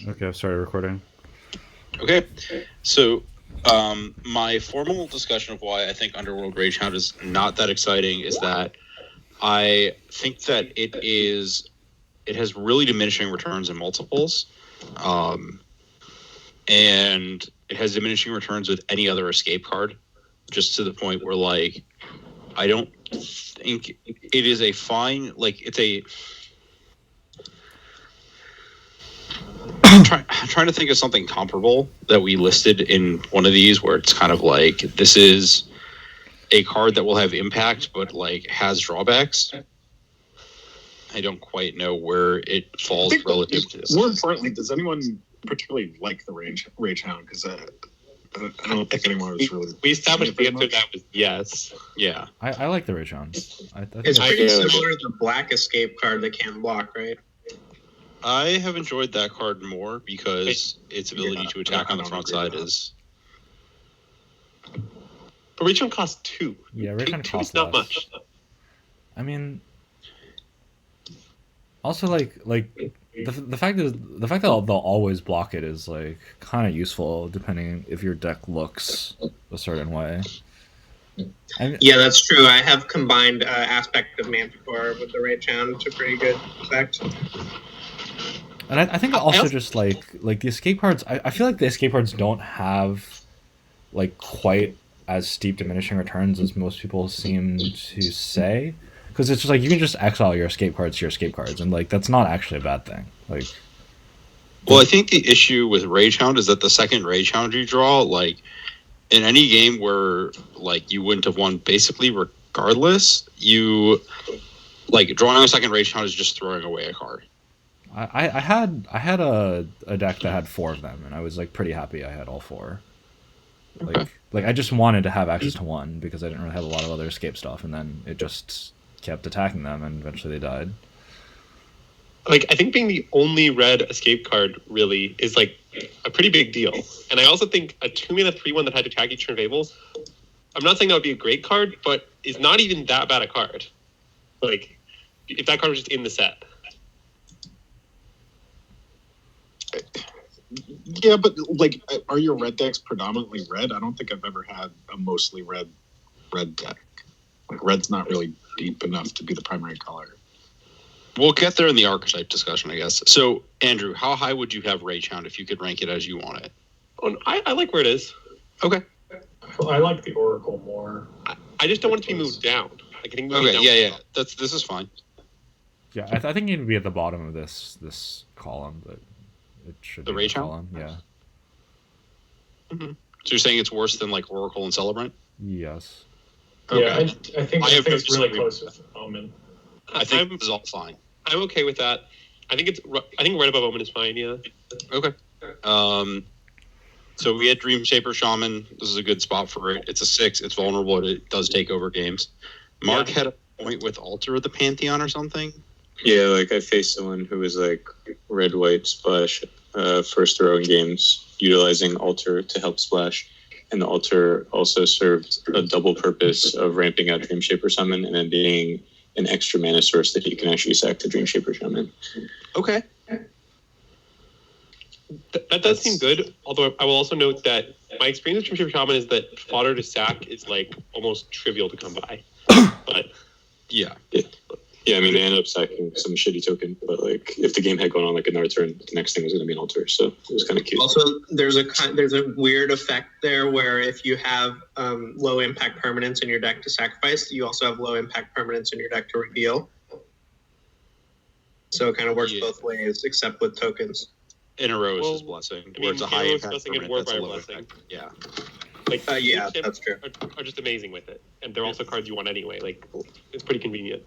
Okay, I've started recording. Okay, so my formal discussion of why I think Underworld Ragehound is not that exciting is that I think that it has really diminishing returns in multiples, and it has diminishing returns with any other escape card, just to the point where like I don't think it is a fine it's a. I'm trying to think of something comparable that we listed in one of these where it's kind of like this is a card that will have impact but like has drawbacks. I don't quite know where it falls relative to this. More importantly, does anyone particularly like the Rage Hound? Because I don't think anyone was really... We established the answer that was yes. Yeah. I like the Rage Hound. It's pretty similar to the black escape card that can't block, right? I have enjoyed that card more because its ability to attack on the front side is... But Rage Hound costs 2. Yeah, Rage Hound costs not less. much. I mean... Also, like the fact that they'll always block it is like kind of useful, depending if your deck looks a certain way. Yeah, that's true. I have combined aspect of Manticore with the Rage Hound to pretty good effect. And I think also just like the escape cards. I feel like the escape cards don't have like quite as steep diminishing returns as most people seem to say. Because it's just like you can just exile your escape cards, and like that's not actually a bad thing. Like, well, I think the issue with Rage Hound is that the second Rage Hound you draw, like in any game where like you wouldn't have won, basically regardless, you like drawing a second Rage Hound is just throwing away a card. I had a deck that had 4 of them, and I was like pretty happy I had all 4. Like I just wanted to have access to one because I didn't really have a lot of other escape stuff, and then it just kept attacking them, and eventually they died. Like, I think being the only red escape card really is like a pretty big deal. And I also think a 2-mana 3/1 that had to attack each turn of Fables, I'm not saying that would be a great card, but is not even that bad a card. Like, if that card was just in the set. Yeah, but like, are your red decks predominantly red? I don't think I've ever had a mostly red deck. Like, red's not really deep enough to be the primary color. We'll get there in the archetype discussion, I guess. So, Andrew, how high would you have Rage Hound if you could rank it as you want it? Oh, I like where it is. Okay. I like the Oracle more. I just don't want it to be moved down. Like, I think yeah. This is fine. Yeah, I think you'd be at the bottom of this column, but it should the be Rage the Hound? column. Yeah. Mm-hmm. So you're saying it's worse than like Oracle and Celebrant? Yes. Okay. Yeah, I think it's really close with Omen. I think this is all fine. I'm okay with that. I think right above Omen is fine. Yeah. Okay. So we had Dream Shaper Shaman. This is a good spot for it. It's a 6. It's vulnerable. It does take over games. Mark had a point with Altar of the Pantheon or something. Yeah, like I faced someone who was like red-white splash first row in games, utilizing Altar to help splash. And the Altar also served a double purpose of ramping out Dream Shaper Summon and then being an extra mana source that you can actually sack to Dream Shaper Summon. Okay. That does seem good, although I will also note that my experience with Dream Shaper Shaman is that fodder to sack is like almost trivial to come by. But yeah. Yeah, I mean, they ended up sacking some shitty token, but like, if the game had gone on like another turn, the next thing was going to be an Altar, so it was kind of cute. Also, there's a weird effect there where if you have low impact permanents in your deck to sacrifice, you also have low impact permanents in your deck to reveal. So it kind of works both ways, except with tokens. In a Rose's Blessing, where it's a high impact permanent, that's a low Blessing. impact. Yeah. Like, yeah, that's true. Are just amazing with it, and they're also cards you want anyway. Like, it's pretty convenient.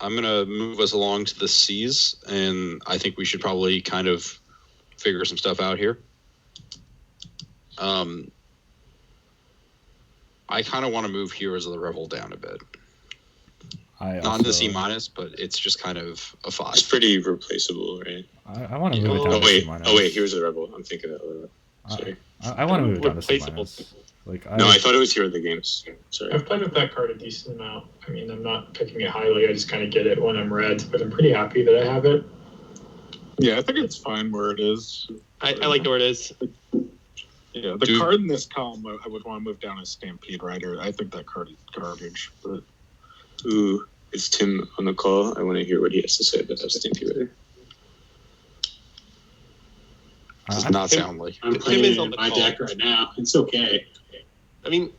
I'm going to move us along to the C's, and I think we should probably kind of figure some stuff out here. I kind of want to move Heroes of the Revel down a bit. Not in the C-, but it's just kind of a 5. It's pretty replaceable, right? I want to move it down to C-. Oh, wait, Heroes of the Revel. I'm thinking of that. Sorry. I want to move it down to C-. Like, I thought it was Hero of the Games. Sorry. I've played with that card a decent amount. I mean, I'm not picking it highly. I just kind of get it when I'm red, but I'm pretty happy that I have it. Yeah, I think it's fine where it is. I like where it is. Yeah, the card in this column I would want to move down is Stampede Rider. I think that card is garbage. But Ooh, is Tim on the call? I want to hear what he has to say about that Stampede Rider. Does not sound like. I'm playing it in my deck right now. It's okay. I mean,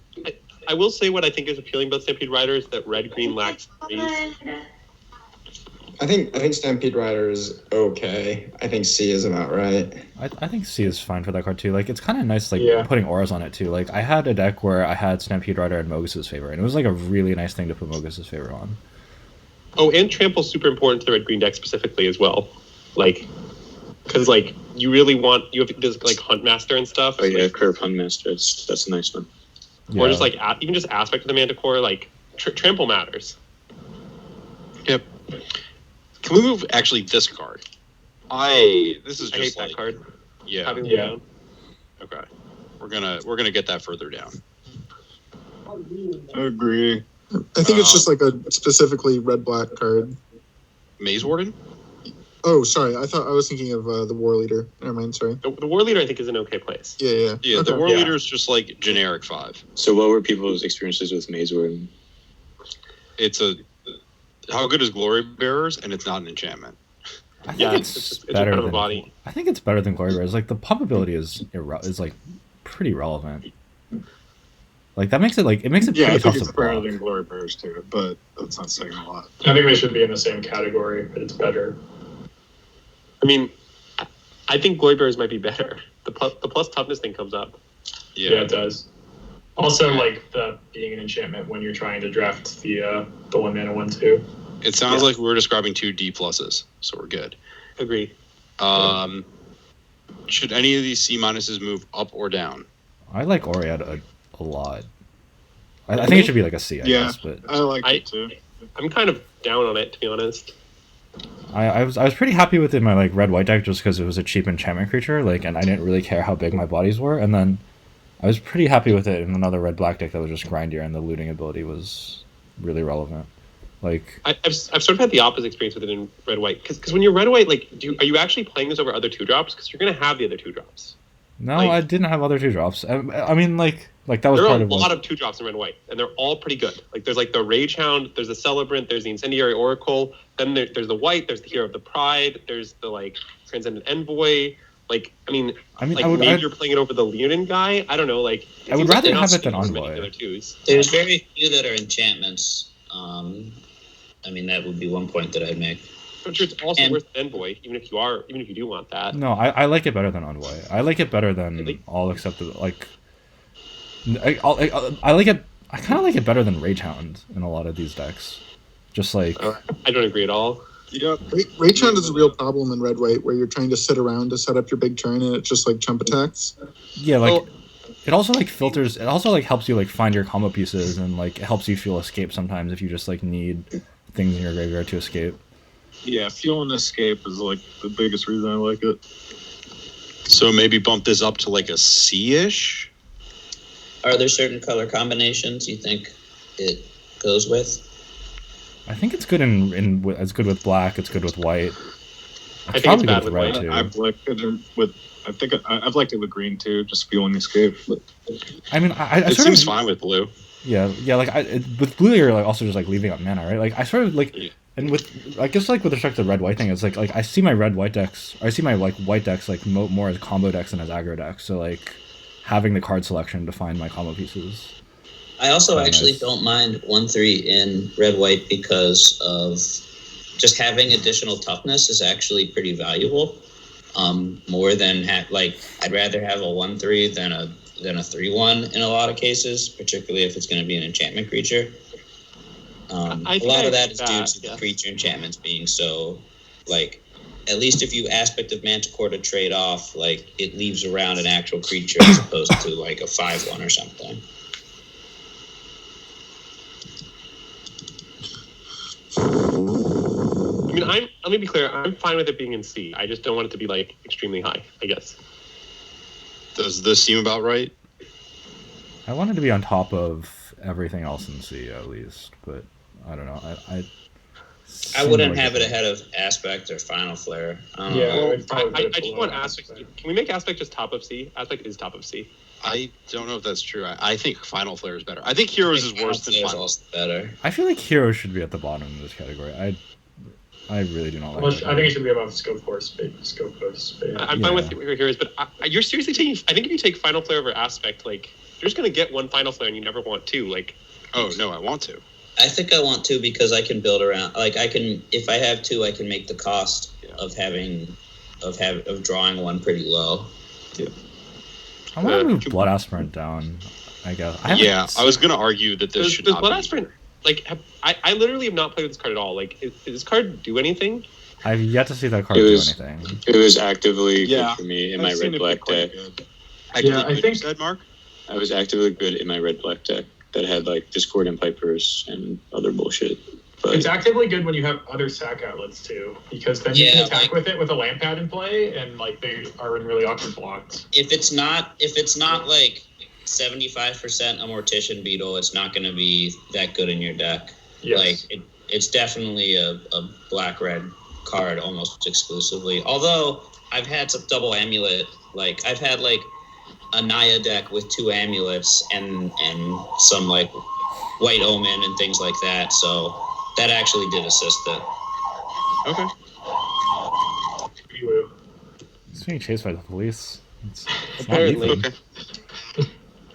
I will say what I think is appealing about Stampede Rider is that red-green lacks freeze. I think Stampede Rider is okay. I think C is about right. I think C is fine for that card too. Like it's kind of nice, like Yeah. putting auras on it too. Like I had a deck where I had Stampede Rider and Mogus's favor, and it was like a really nice thing to put Mogus's favor on. Oh, and Trample's super important to the red-green deck specifically as well. Like, because like you really want you have this like Huntmaster and stuff. Oh yeah, like, Curve Huntmaster. That's a nice one. Or just like even just aspect of the Manticore, like Trample matters. Yep. Can we move actually this card? This is I just hate like that card. yeah. Having Yeah. down. Okay. We're gonna get that further down. I agree. I think it's just like a specifically red-black card. Maze Warden? Oh, sorry. I was thinking of the War Leader. Never mind. Sorry. The War Leader I think is an okay place. Yeah. Yeah, Okay. the War Yeah. Leader is just like generic 5. So what were people's experiences with Maze Warden? It's how good is Glory Bearers, and it's not an enchantment. I think Yeah, it's, it's just better kind of a than body. I think it's better than Glory Bearers. Like the pump ability is like pretty relevant. Like that makes it Yeah, I pretty think tough it's to better block. than Glory Bears too, but that's not saying a lot. I think they should be in the same category, but it's better. I mean, I think Glory Bearers might be better. The plus toughness thing comes up. Yeah, it does. Also, like the being an enchantment when you're trying to draft the 1-mana 1/2. It sounds like we're describing 2 D pluses, so we're good. Agree. Should any of these C minuses move up or down? I like Oriad a lot. I think it should be like a C, I guess, but I like it too. I'm kind of down on it, to be honest. I was pretty happy with it in my like red white deck just because it was a cheap enchantment creature, like, and I didn't really care how big my bodies were. And then I was pretty happy with it in another red black deck that was just grindier, and the looting ability was really relevant. Like I've sort of had the opposite experience with it in red white because when you're red white, like, are you actually playing this over other 2-drops? Because you're gonna have the other 2-drops. no, like- I didn't have other 2-drops. I mean, like that was There are part a of lot of 2-drops in red white, and they're all pretty good. Like there's like the Rage Hound, there's the Celebrant, there's the Incendiary Oracle, then there's the white, there's the Hero of the Pride, there's the like Transcendent Envoy. Like I mean, like maybe you're playing it over the Leonin guy. I don't know. Like I would rather have it than Envoy. There's very few that are enchantments. I mean, that would be one point that I'd make. I'm sure it's also worth Envoy, even if you do want that. No, I like it better than Envoy. I like it better than all except the, like. I like it. I kind of like it better than Rage Hound in a lot of these decks. Just like I don't agree at all. Yeah, Rage Hound is a real problem in red white where you're trying to sit around to set up your big turn and it's just like chump attacks. yeah, like it also like filters. It also like helps you like find your combo pieces and like it helps you feel escape sometimes if you just like need things in your graveyard to escape. Yeah, feeling escape is like the biggest reason I like it. So maybe bump this up to like a C-ish? Are there certain color combinations you think it goes with? I think it's good it's good with black. It's good with white. I think it's bad with red white. too. I've liked it with. I think I've liked it with green too. Just feeling escape. But I mean, I It sort seems of, fine with blue. Yeah. Like with blue, you're like also just like leaving up mana, right? Like I sort of like, and with I guess like with respect to the red white thing, it's like I see my red white decks, or I see my like white decks like more as combo decks than as aggro decks. So like having the card selection to find my combo pieces. I also Very actually nice. don't mind 1/3 in red white because of just having additional toughness is actually pretty valuable. More than I'd rather have a 1/3 than a 3/1 in a lot of cases, particularly if it's going to be an enchantment creature. A lot of that is due to the creature enchantments being so like. At least if you aspect of Manticore to trade off, like it leaves around an actual creature as opposed to like a 5/1 or something. I mean, let me be clear. I'm fine with it being in C. I just don't want it to be like extremely high, I guess. Does this seem about right? I wanted to be on top of everything else in C at least, but I don't know. I wouldn't have it ahead of Aspect or Final Flare. Yeah, I just want Aspect. Can we make Aspect just top of C? Aspect is top of C. I don't know if that's true. I think Final Flare is better. I think Heroes is worse than Flare's Final. also better. I feel like Heroes should be at the bottom of this category. I really do not like Well, that. I think it should be above Scope Force. I'm fine with Heroes, but you're seriously taking. I think if you take Final Flare over Aspect, like you're just gonna get one Final Flare and you never want two. Like, Oh no, I want to. I think I want to because I can build around. Like I can, if I have two, I can make the cost of drawing one pretty low. I want to move Blood Aspirant down, I guess. I was gonna argue that this should does not Blood be. Aspirant. Like, I literally have not played with this card at all. Like, does this card do anything? I've yet to see that card do anything. It was actively good for me in my I've seen it be red-black quite deck. good. I think Said Mark. I was actively good in my red-black deck that had like Discord and Pipers and other bullshit. But it's actively good when you have other sack outlets too, because then you can attack with it with a lamp pad in play, and like they are in really awkward blocks. If it's not like 75% a Mortician Beetle, it's not going to be that good in your deck. Yes. Like it's definitely a black-red card almost exclusively. Although I've had some double amulet, like I've had like a Naya deck with 2 amulets and some like White Omen and things like that. So that actually did assist it. Okay. It's being chased by the police. It's Apparently. not Ethan.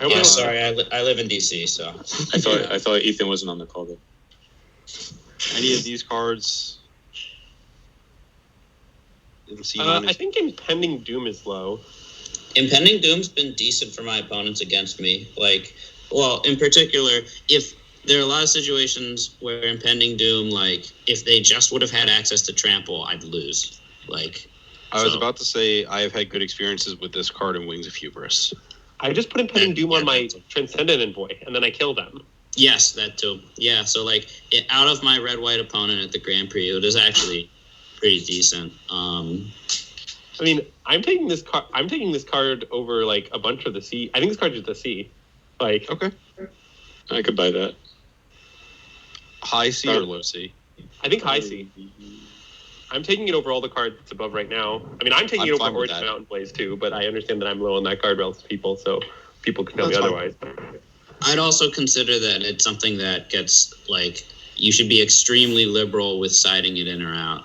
Okay. Yeah, sorry, I live in DC, so I thought Ethan wasn't on the call though. Any of these cards? I think Impending Doom is low. Impending Doom's been decent for my opponents against me. Like, well, in particular, if there are a lot of situations where Impending Doom, like, if they just would have had access to Trample, I'd lose. Like, I was about to say I have had good experiences with this card in Wings of Hubris. I just put Impending Doom on my Transcendent Envoy, and then I kill them. Yes, that too. Yeah, so like out of my red-white opponent at the Grand Prix, it is actually pretty decent. I mean, I'm taking this card over like a bunch of the C. I think this card is the C. Like, Okay. I could buy that. High C or low C? I think high C. I'm taking it over all the cards that's above right now. I mean, I'm taking it over fine with Origin that. Mountain Blaze too, but I understand that I'm low on that card relative to people, so people can tell me That's fine. otherwise. I'd also consider that it's something that gets like you should be extremely liberal with siding it in or out.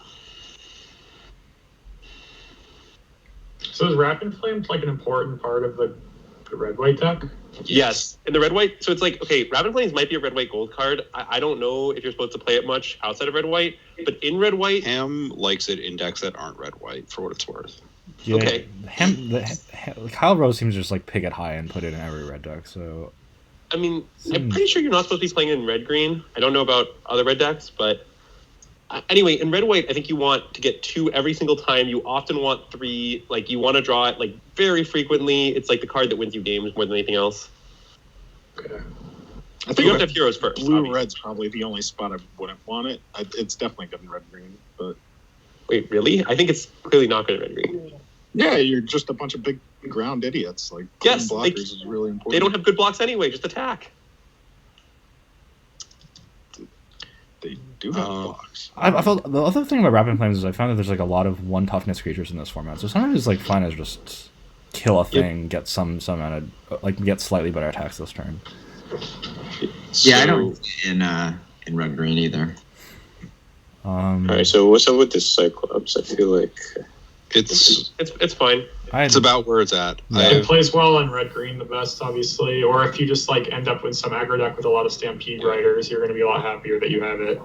So is Rapid Flames like an important part of the red white deck? Yes, in the red white. So it's like, okay, Rapid Flames might be a red white gold card. I don't know if you're supposed to play it much outside of red white, but in red white, Ham likes it in decks that aren't red white for what it's worth. Yeah, Okay. Kyle Rose seems to just like pick it high and put it in every red deck. So I mean, I'm pretty sure you're not supposed to be playing in red green. I don't know about other red decks, but anyway, in red white, I think you want to get 2 every single time. You often want 3. Like you want to draw it like very frequently. It's like the card that wins you games more than anything else. Okay. I But think you have to have heroes first. blue obviously. red's probably the only spot I wouldn't want it. It's definitely good in red green, but Wait, really? I think it's clearly not good in red green. yeah, you're just a bunch of big ground idiots. Like Yes, putting blockers is really important. They don't have good blocks anyway. Just attack. They do have Uh, blocks. I felt the other thing about Rapid Flames is I found that there's like a lot of 1 toughness creatures in this format. So sometimes it's like fine as just kill a thing, get some amount of like get slightly better attacks this turn. Yeah, I don't in red green either. All right, so what's up with this Cyclops? I feel like It's fine. It's about where it's at. It plays well in red green the best, obviously. Or if you just like end up with some aggro deck with a lot of Stampede Riders, you're going to be a lot happier that you have it.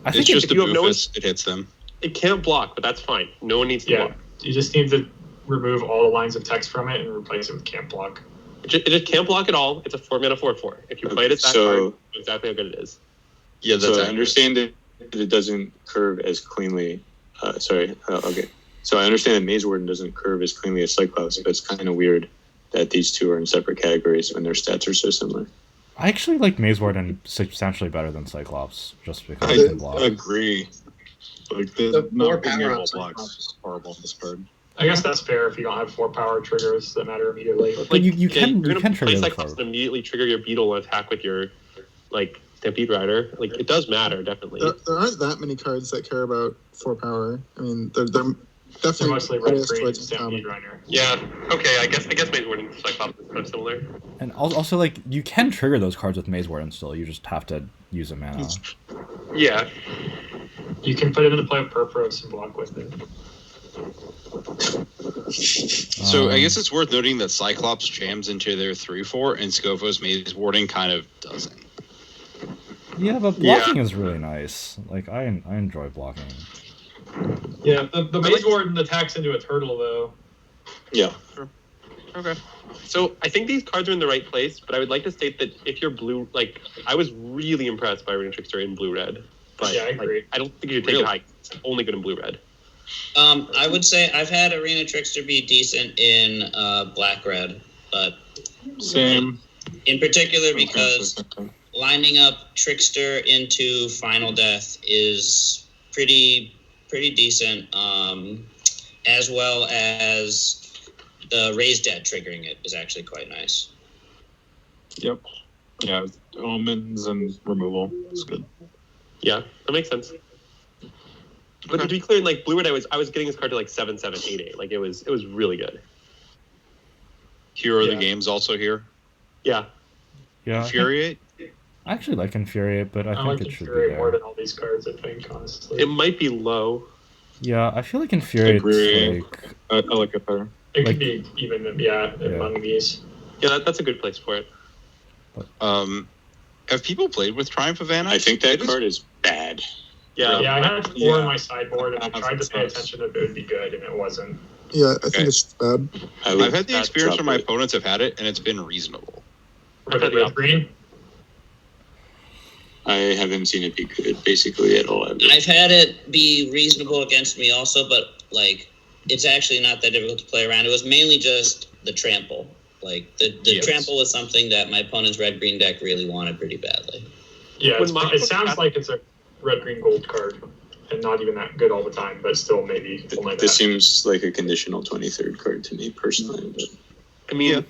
I think It's just if the you have no Boofus, it hits them. It can't block, but that's fine. No one needs to Yeah, block. you just need to remove all the lines of text from it and replace it with can't block. It just can't block at all. It's a 4-mana 4/4. If you played it that So- card, you know exactly how good it is. Yeah, that's so I accurate. understand that it doesn't curve as cleanly. Okay. So I understand that Maze Warden doesn't curve as cleanly as Cyclops, but it's kind of weird that these two are in separate categories when their stats are so similar. I actually like Maze Warden substantially better than Cyclops, just because I it can block. agree. Like The not more being power able on to block Cyclops. is horrible in this card. I guess that's fair if you don't have 4 power triggers that matter immediately. But you you're can gonna trigger play the Cyclops card. and immediately trigger your Beetle and attack with your like Stampede Rider. Like, it does matter, definitely. There aren't that many cards that care about 4 power. I mean, they're They're definitely mostly red, biased green, and towards Stampede uncommon. Rider. Yeah. Okay. I guess Maze Warden and Cyclops is kind of similar. And also, like, you can trigger those cards with Maze Warden still. You just have to use a mana. Yeah. You can put it into play with Purpose and block with it. So I guess it's worth noting that Cyclops jams into their 3/4 and Scovo's Maze Warden kind of doesn't. Yeah, but blocking is really nice. Like, I enjoy blocking. Yeah, the Maze Warden attacks into a turtle, though. Yeah. Sure. Okay. So I think these cards are in the right place, but I would like to state that if you're blue, like, I was really impressed by Arena Trickster in blue-red. But Yeah, I agree. Like, I don't think you should take it high. It's only good in blue-red. I would say I've had Arena Trickster be decent in black-red, but Same. in particular because lining up Trickster into Final Death is pretty decent, as well as the Raised Dead triggering it is actually quite nice. Yep. Yeah, omens and removal. It's good. Yeah, that makes sense. But to be clear, like blue-red, I was getting this card to like 7/7, 8/8. Like it was really good. Hero of the Game's also here. Yeah. Yeah. Infuriate? I actually like Infuriate, but I think like it should be Infuriate more there. than all these cards, I think, honestly. It might be low. Yeah, I feel like Infuriate's Agree. like... I like it better. It like- could be even, among these. Yeah, that's a good place for it. Have people played with Triumph of Anna? I think that card is bad. Yeah. Yeah, I had 4 in my sideboard, and I tried to pay attention if it would be good, and it wasn't. Yeah, I think it's bad. I've had the experience where my opponent. opponents have had it, and it's been reasonable. For the red green? I haven't seen it be good basically at all. I've had it be reasonable against me also, but like it's actually not that difficult to play around. It was mainly just the trample. Like the Yes. trample was something that my opponent's red-green deck really wanted pretty badly. Yeah, When my it sounds like it's a red, green, gold card, and not even that good all the time, but still maybe only This that. seems like a conditional 23rd card to me personally. But I mean,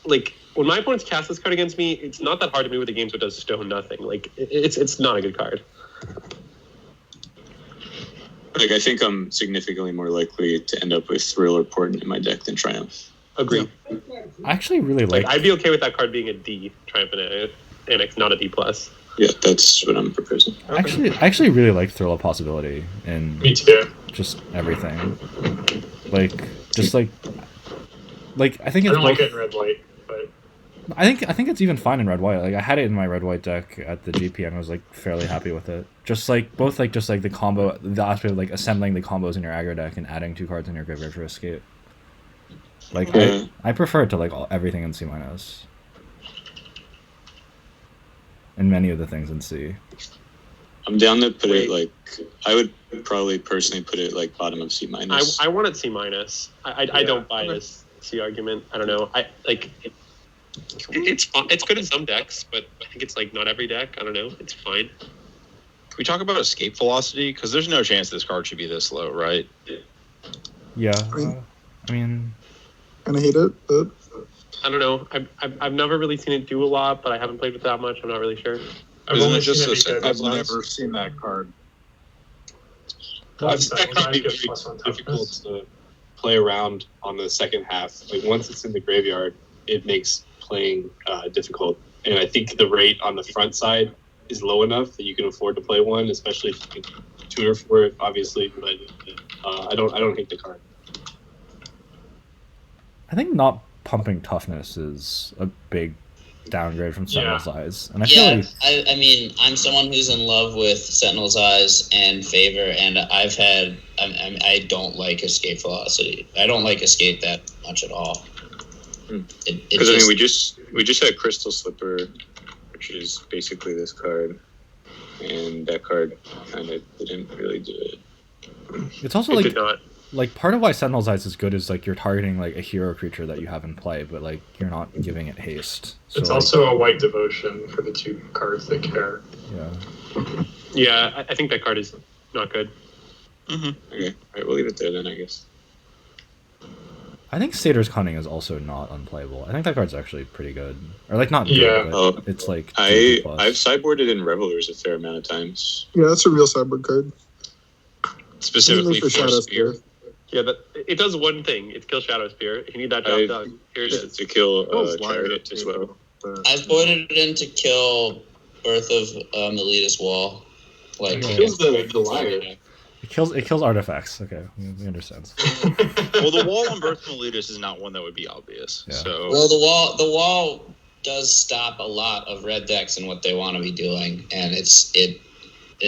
like when my opponents cast this card against me, it's not that hard to move with the game, so it does stone nothing. Like it's not a good card. like I think I'm significantly more likely to end up with Thrill or Portent in my deck than Triumph. Agree. I actually really Like like... I'd be okay with that card being a D, Triumph Annex, not a D plus. Yeah, that's what I'm proposing. I actually really like Thrill of Possibility in Me too. just everything. Like, just like I think I it's don't like both- it in red, white, but I think it's even fine in red white. Like I had it in my red white deck at the GP and I was like fairly happy with it. Just like both like just like the combo, the aspect of like assembling the combos in your aggro deck and adding 2 cards in your graveyard for escape. Like I prefer it to like everything in C-. And many of the things in C. I'm down to put it like I would probably personally put it like bottom of C-. I want it C minus. I don't buy this C argument. I don't know. It's fun. It's good in some decks, but I think it's like not every deck. I don't know. It's fine. Can we talk about escape velocity? Because there's no chance this card should be this low, right? Yeah. I mean, Kind of hate it, but I don't know. I've never really seen it do a lot, but I haven't played with that much. I'm not really sure. I've Isn't only it just seen it a be good set- I've once. never seen that card. Once That that card guy be gives very +1 difficult toughness. to play around on the second half. Like once it's in the graveyard, it makes playing difficult. And I think the rate on the front side is low enough that you can afford to play one, especially if you can tutor for it, obviously. But I don't hate the card. I think not pumping toughness is a big downgrade from Sentinel's Eyes. And I feel Yeah, like I mean, I'm someone who's in love with Sentinel's Eyes and Favor, and I don't like Escape Velocity. I don't like Escape that much at all. Because I mean, we just had Crystal Slipper, which is basically this card, and that card kind of didn't really do it. it's also It like did not. like part of why Sentinel's Eyes is good is like you're targeting like a hero creature that you have in play, but like you're not giving it haste. So, It's like, also a white devotion for the 2 cards that care. yeah. Yeah, I think that card is not good. Okay, all right, we'll leave it there then, I guess. I think Satyr's Cunning is also not unplayable. I think that card's actually pretty good, or like not good, Yeah. but it's like D+. I've sideboarded in Revelers a fair amount of times. Yeah, that's a real sideboard card. Specifically Mainly for Shadow Spear. Yeah, it does one thing. It's kill Shadow Spear. If you need that job done, here it is. To kill Kills Liar, Chariot as well. I've voided it in to kill Birth of Melita's Wall. Like, Yeah. Kills the liar. It kills artifacts. Okay, we understand. Well, the wall on Birth of Meludus is not one that would be obvious. Yeah. So well, the wall does stop a lot of red decks and what they want to be doing, and its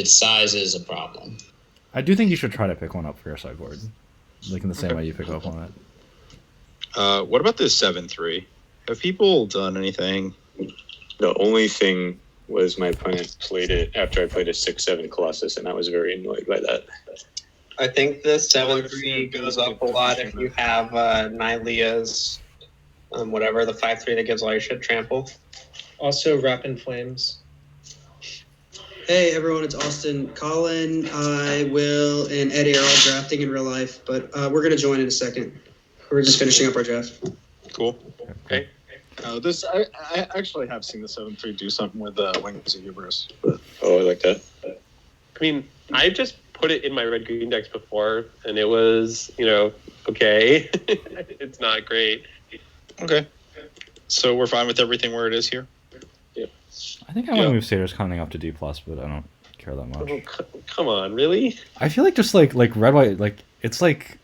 size is a problem. I do think you should try to pick one up for your sideboard, like in the same way you pick up on it. what about this 7-3? Have people done anything? The only thing was my opponent played it after I played a 6/7 Colossus, and I was very annoyed by that. I think the 7-3 goes up a lot if you have Nylea's, whatever, the 5-3 that gives all your shit trample. Also, Rapid Flames. Hey everyone, it's Austin. Colin, I Will, and Eddie are all drafting in real life, but we're going to join in a second. We're just finishing up our draft. Cool. Okay. I actually have seen the 7-3 do something with Wings of Hubris. But Oh, I like that. I mean, I just put it in my red-green decks before, and it was, okay. It's not great. Okay. So we're fine with everything where it is here? I think I want to move Satyr's Cunning up to D+, but I don't care that much. Oh, come on, really? I feel like just like red white, like it's like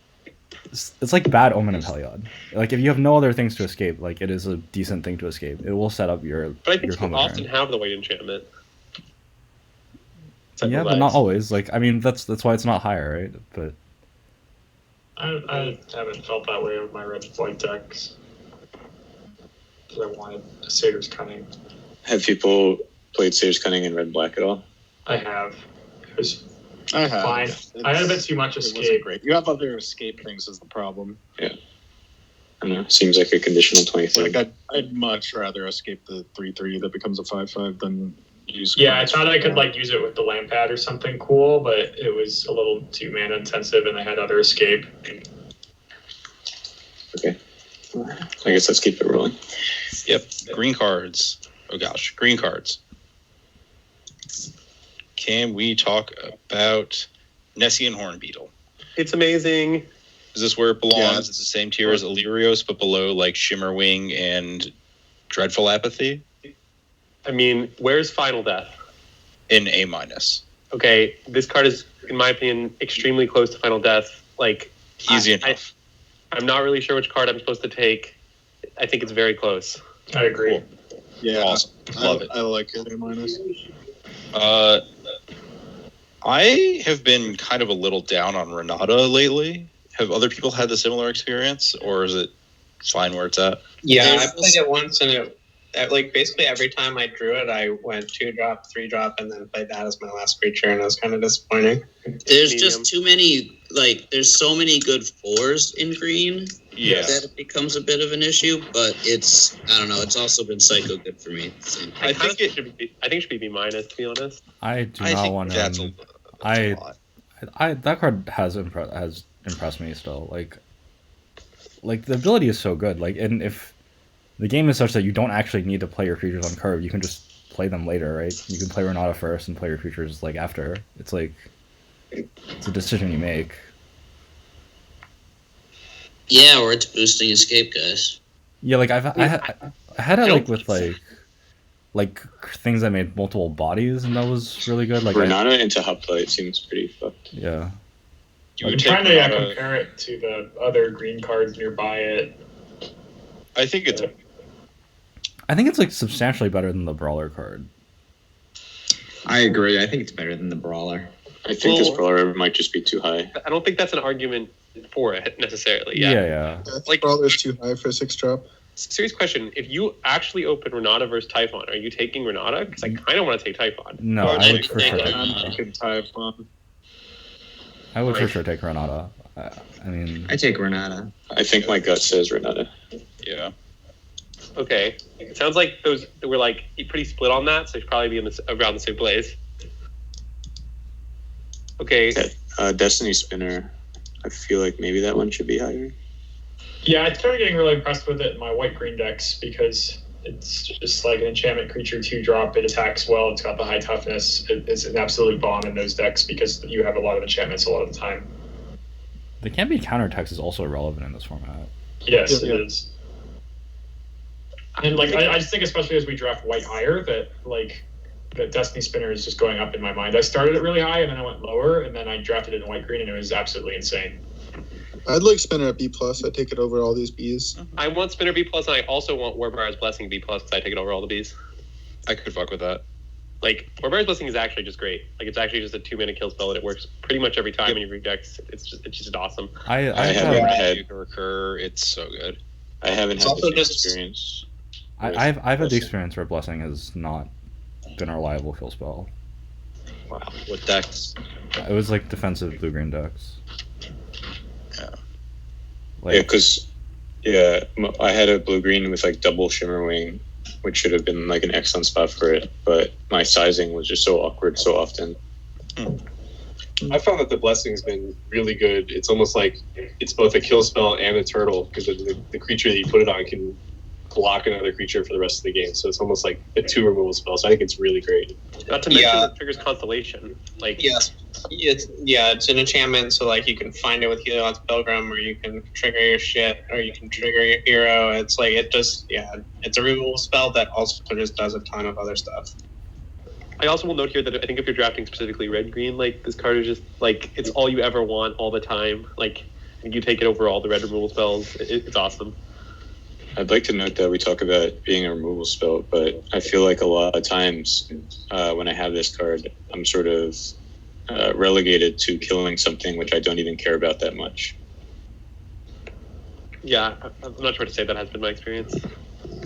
bad Omen of Heliod. Like if you have no other things to escape, like it is a decent thing to escape. It will set up your. But I think your you combo often turn. have the white enchantment. Yeah, but not always. Like I mean, that's why it's not higher, right? But I haven't felt that way with my red white decks. Because I wanted a Satyr's Cunning. Have people played Satyr's Cunning in Red Black at all? I have. It was I have. fine. I had a bit too much It wasn't escape. great. You have other escape things is the problem. I don't know. Seems like a conditional 23. Like I'd much rather escape the 3/3 that becomes a 5/5 than use. Yeah, I cards. thought I could use it with the lamp pad or something cool, but it was a little too mana intensive, and I had other escape. Okay. I guess let's keep it rolling. Yep. Green cards. Oh gosh, green cards. Can we talk about Nessian Hornbeetle? It's amazing. Is this where it belongs? Yeah. It's the same tier as Illyrios, but below Shimmerwing and Dreadful Apathy? I mean, where's Final Death? In A-. Okay, this card is, in my opinion, extremely close to Final Death. Easy enough. I'm not really sure which card I'm supposed to take. I think it's very close. I agree. Cool. Yeah, Awesome. Love it. I like it A-. I have been kind of a little down on Renata lately. Have other people had the similar experience, or is it fine where it's at? Yeah, I played it once, and basically every time I drew it, I went 2-drop, 3-drop, and then played that as my last creature, and it was kind of disappointing. There's just too many, there's so many good 4s in green Yeah. that it becomes a bit of an issue, but I don't know, it's also been psycho good for me. I think it should be B-, to be honest. I do I not think want that's to. a lot. That card has impressed me still. Like the ability is so good. And if the game is such that you don't actually need to play your creatures on curve, you can just play them later, right? You can play Renata first and play your creatures after. It's it's a decision you make. Yeah, or it's boosting escape, guys. Yeah, I had it with things that made multiple bodies, and that was really good. Renata into Hoplite seems pretty fucked. Yeah. I'm trying to compare it to the other green cards nearby it. I think it's substantially better than the Brawler card. I agree. I think it's better than the Brawler. I think this Brawler might just be too high. I don't think that's an argument for it necessarily. Yeah. Brawler's too high for 6-drop. Serious question: if you actually open Renata versus Typhon, are you taking Renata? Because I kind of want to take Typhon. No, I would for sure take Typhon. I would for sure take Renata. I mean, I take Renata. I think my gut says Renata. Yeah. Okay. It sounds like those were pretty split on that, so they should probably be around the same place. Okay. Destiny Spinner. I feel like maybe that one should be higher. Yeah, I started getting really impressed with it in my white-green decks because it's just like an enchantment creature 2-drop. It attacks well. It's got the high toughness. It's an absolute bomb in those decks because you have a lot of enchantments a lot of the time. The can be countertext is also relevant in this format. Yes, it is. And like I just think, especially as we draft white higher, that like the Destiny Spinner is just going up in my mind. I started it really high and then I went lower, and then I drafted it in white green, and it was absolutely insane. I'd like Spinner at B+. I'd take it over all these Bs. I want Spinner B+, and I also want Warbar's Blessing B+, because I take it over all the Bs. I could fuck with that. Like, Warbar's Blessing is actually just great. Like, it's actually just a 2-mana kill spell, and it works pretty much every time in your decks. It's just awesome. I haven't had you can recur. It's so good. I haven't It's had also the just- experience. I've had the experience where Blessing has not been a reliable kill spell. Wow. What decks? It was like defensive blue-green decks. Yeah. Like, Yeah, because I had a blue green with like double Shimmerwing, which should have been like an excellent spot for it, but my sizing was just so awkward so often. I found that the blessing's been really good. It's almost like it's both a kill spell and a turtle, because the creature that you put it on can block another creature for the rest of the game. So it's almost like a 2 removal spell. So I think it's really great. Not to mention it triggers Constellation. Like, Yes, it's an enchantment, so like you can find it with Heliod's Pilgrim, or you can trigger your shit, or you can trigger your hero. It's like it's a removal spell that also just does a ton of other stuff. I also will note here that I think if you're drafting specifically red-green, like, this card is just, like, it's all you ever want all the time. Like, you take it over all the red removal spells. It's awesome. I'd like to note that we talk about it being a removal spell, but I feel like a lot of times when I have this card, I'm sort of relegated to killing something which I don't even care about that much. Yeah, I'm not sure to say that has been my experience.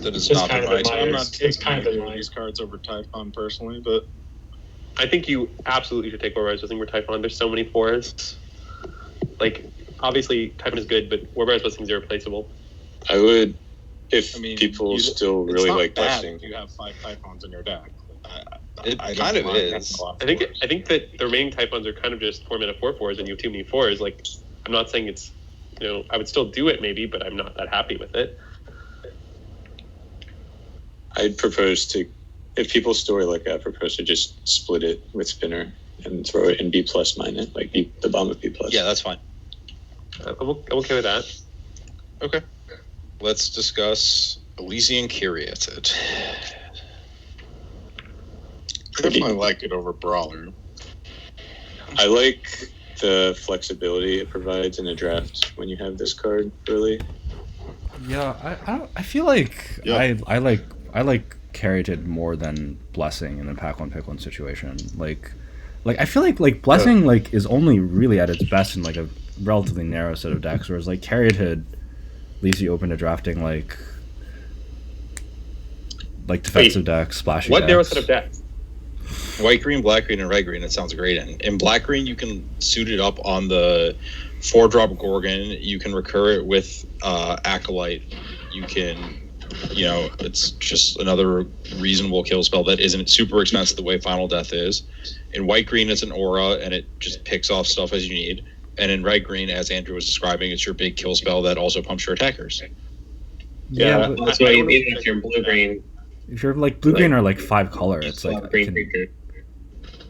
That is It's not kind of my been experience. mine. It's kind of been mine. These cards over Typhon personally, but I think you absolutely should take Warbar's Blessing over Typhon. There's so many fours. Like, obviously, Typhon is good, but Warbar's Blessing is irreplaceable. I would, if I mean, people you- still it's really not like bad Blessing. if you have 5 Typhons in your deck. It I don't kind of mind is. having a lot of I think fours. I think that the remaining Typhons are kind of just 4-mana 4/4s, and you have too many 4s. Like, I'm not saying it's, I would still do it maybe, but I'm not that happy with it. I'd propose to, if people store like that, propose to just split it with Spinner and throw it in B+ mine it, like the bomb of B+. Yeah, that's fine. I'm okay with that. Okay. Let's discuss Elysian Curiated. I definitely like it over Brawler. I like the flexibility it provides in a draft when you have this card, really. Yeah, I feel like I like Carroted more than Blessing in a pack one pick one situation. Like I feel like Blessing like is only really at its best in like a relatively narrow set of decks, whereas like Carroted leaves you open to drafting like defensive decks, splashy What decks. narrow set of decks? White green, black green, and red green. It sounds great. In black green, you can suit it up on the 4-drop Gorgon. You can recur it with Acolyte. You can, it's just another reasonable kill spell that isn't super expensive the way Final Death is. In white green, it's an aura, and it just picks off stuff as you need. And in red green, as Andrew was describing, it's your big kill spell that also pumps your attackers. Yeah, That's why even if you're blue green, if you're like blue green or like 5 color, it's like green creature.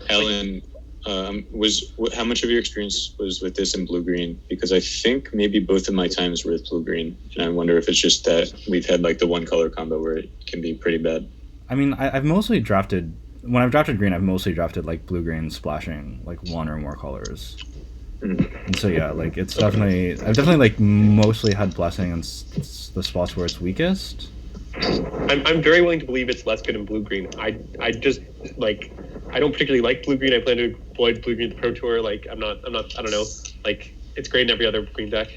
Helen, how much of your experience was with this in blue green? Because I think maybe both of my times were with blue green, and I wonder if it's just that we've had like the one color combo where it can be pretty bad. I mean, I've mostly drafted when I've drafted green. I've mostly drafted like blue green splashing like 1 or more colors. And so yeah, like it's definitely I've definitely like mostly had Blessing in the spots where it's weakest. I'm very willing to believe it's less good in blue green. I just like I don't particularly like blue green. I plan to avoid blue green at the Pro Tour. Like I'm not I don't know. Like it's great in every other green deck.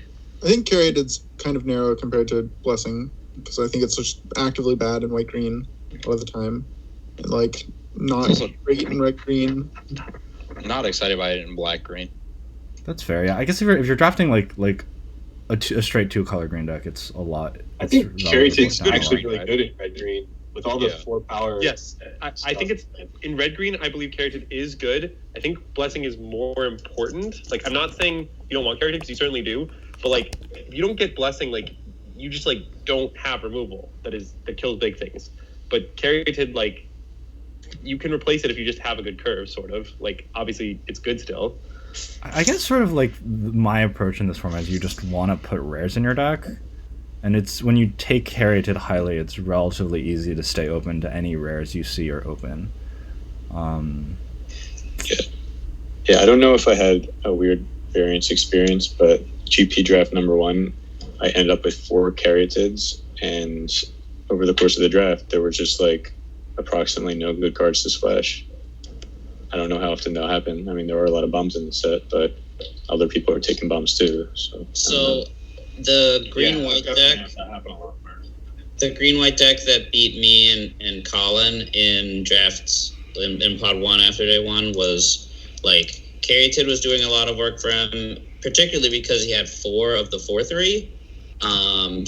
I think Carried's kind of narrow compared to Blessing, because I think it's just actively bad in white green a lot of the time, and like not great in red green. Not excited by it in black green. That's fair. Yeah, I guess if you're drafting like a straight 2 color green deck, it's a lot. I think Carried's relatively actually down. really good at red green with all the 4 power. Yes, I think it's in red green. I believe Carried is good. I think Blessing is more important. Like I'm not saying you don't want Carried because you certainly do, but like if you don't get Blessing, like you just like don't have removal that kills big things. But Caryatid, like, you can replace it if you just have a good curve, sort of. Like, obviously, it's good still. I guess sort of like my approach in this format is you just want to put rares in your deck, and it's when you take Caryatid highly, it's relatively easy to stay open to any rares you see are open. Yeah, I don't know if I had a weird variance experience, but GP draft number 1, I ended up with 4 Caryatids, and over the course of the draft, there were just like approximately no good cards to splash. I don't know how often that'll happen. I mean, there were a lot of bombs in the set, but other people are taking bombs too. So the green-white deck, the green-white deck that beat me and Colin in drafts in pod 1 after day 1 was like Caryatid was doing a lot of work for him, particularly because he had 4 of the 4/3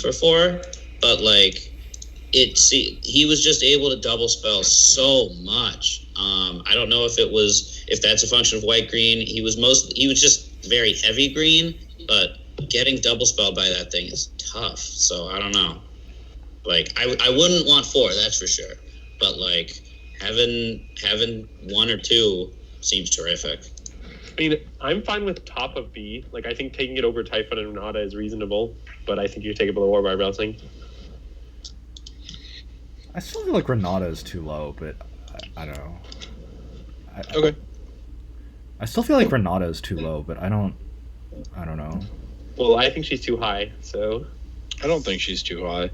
for 4, but like he was just able to double spell so much. I don't know if that's a function of white green. He was just very heavy green, but getting double spelled by that thing is tough. So I don't know. Like I wouldn't want 4, that's for sure. But like having 1 or 2 seems terrific. I mean, I'm fine with top of B. Like, I think taking it over Typhon and Renata is reasonable, but I think you take it below War Bouncing. I still feel like Renata is too low, but I don't know. Okay. I still feel like Renata is too low, but I don't know. Well, I think she's too high, so... I don't think she's too high.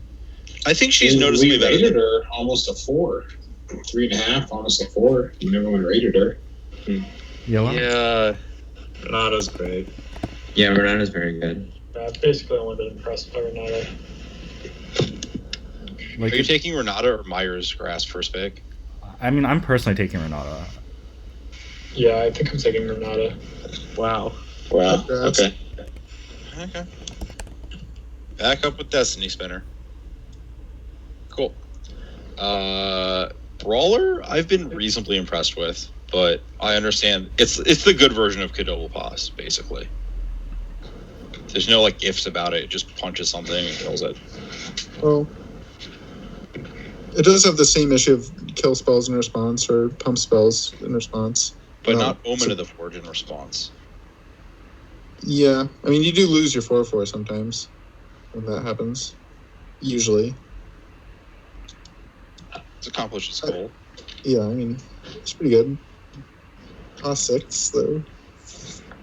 I think she's noticeably better. We rated her almost a 4. 3.5, almost a 4, when everyone rated her. Yeah. Renata's great. Yeah, Renata's very good. I've basically only been impressed by Renata. Like, are you taking Renata or Myers Grass first pick? I mean, I'm personally taking Renata. Yeah, I think I'm taking Renata. Wow. Okay. Back up with Destiny Spinner. Cool. Brawler, I've been reasonably impressed with, but I understand it's the good version of Kadobble Pass, basically. There's no like ifs about it. It just punches something and kills it. Well, it does have the same issue of kill spells in response or pump spells in response. But not Omen of the Forge in response. Yeah. I mean, you do lose your 4/4 sometimes when that happens. Usually. It's accomplished its goal. Yeah, I mean, it's pretty good. Cost 6, though.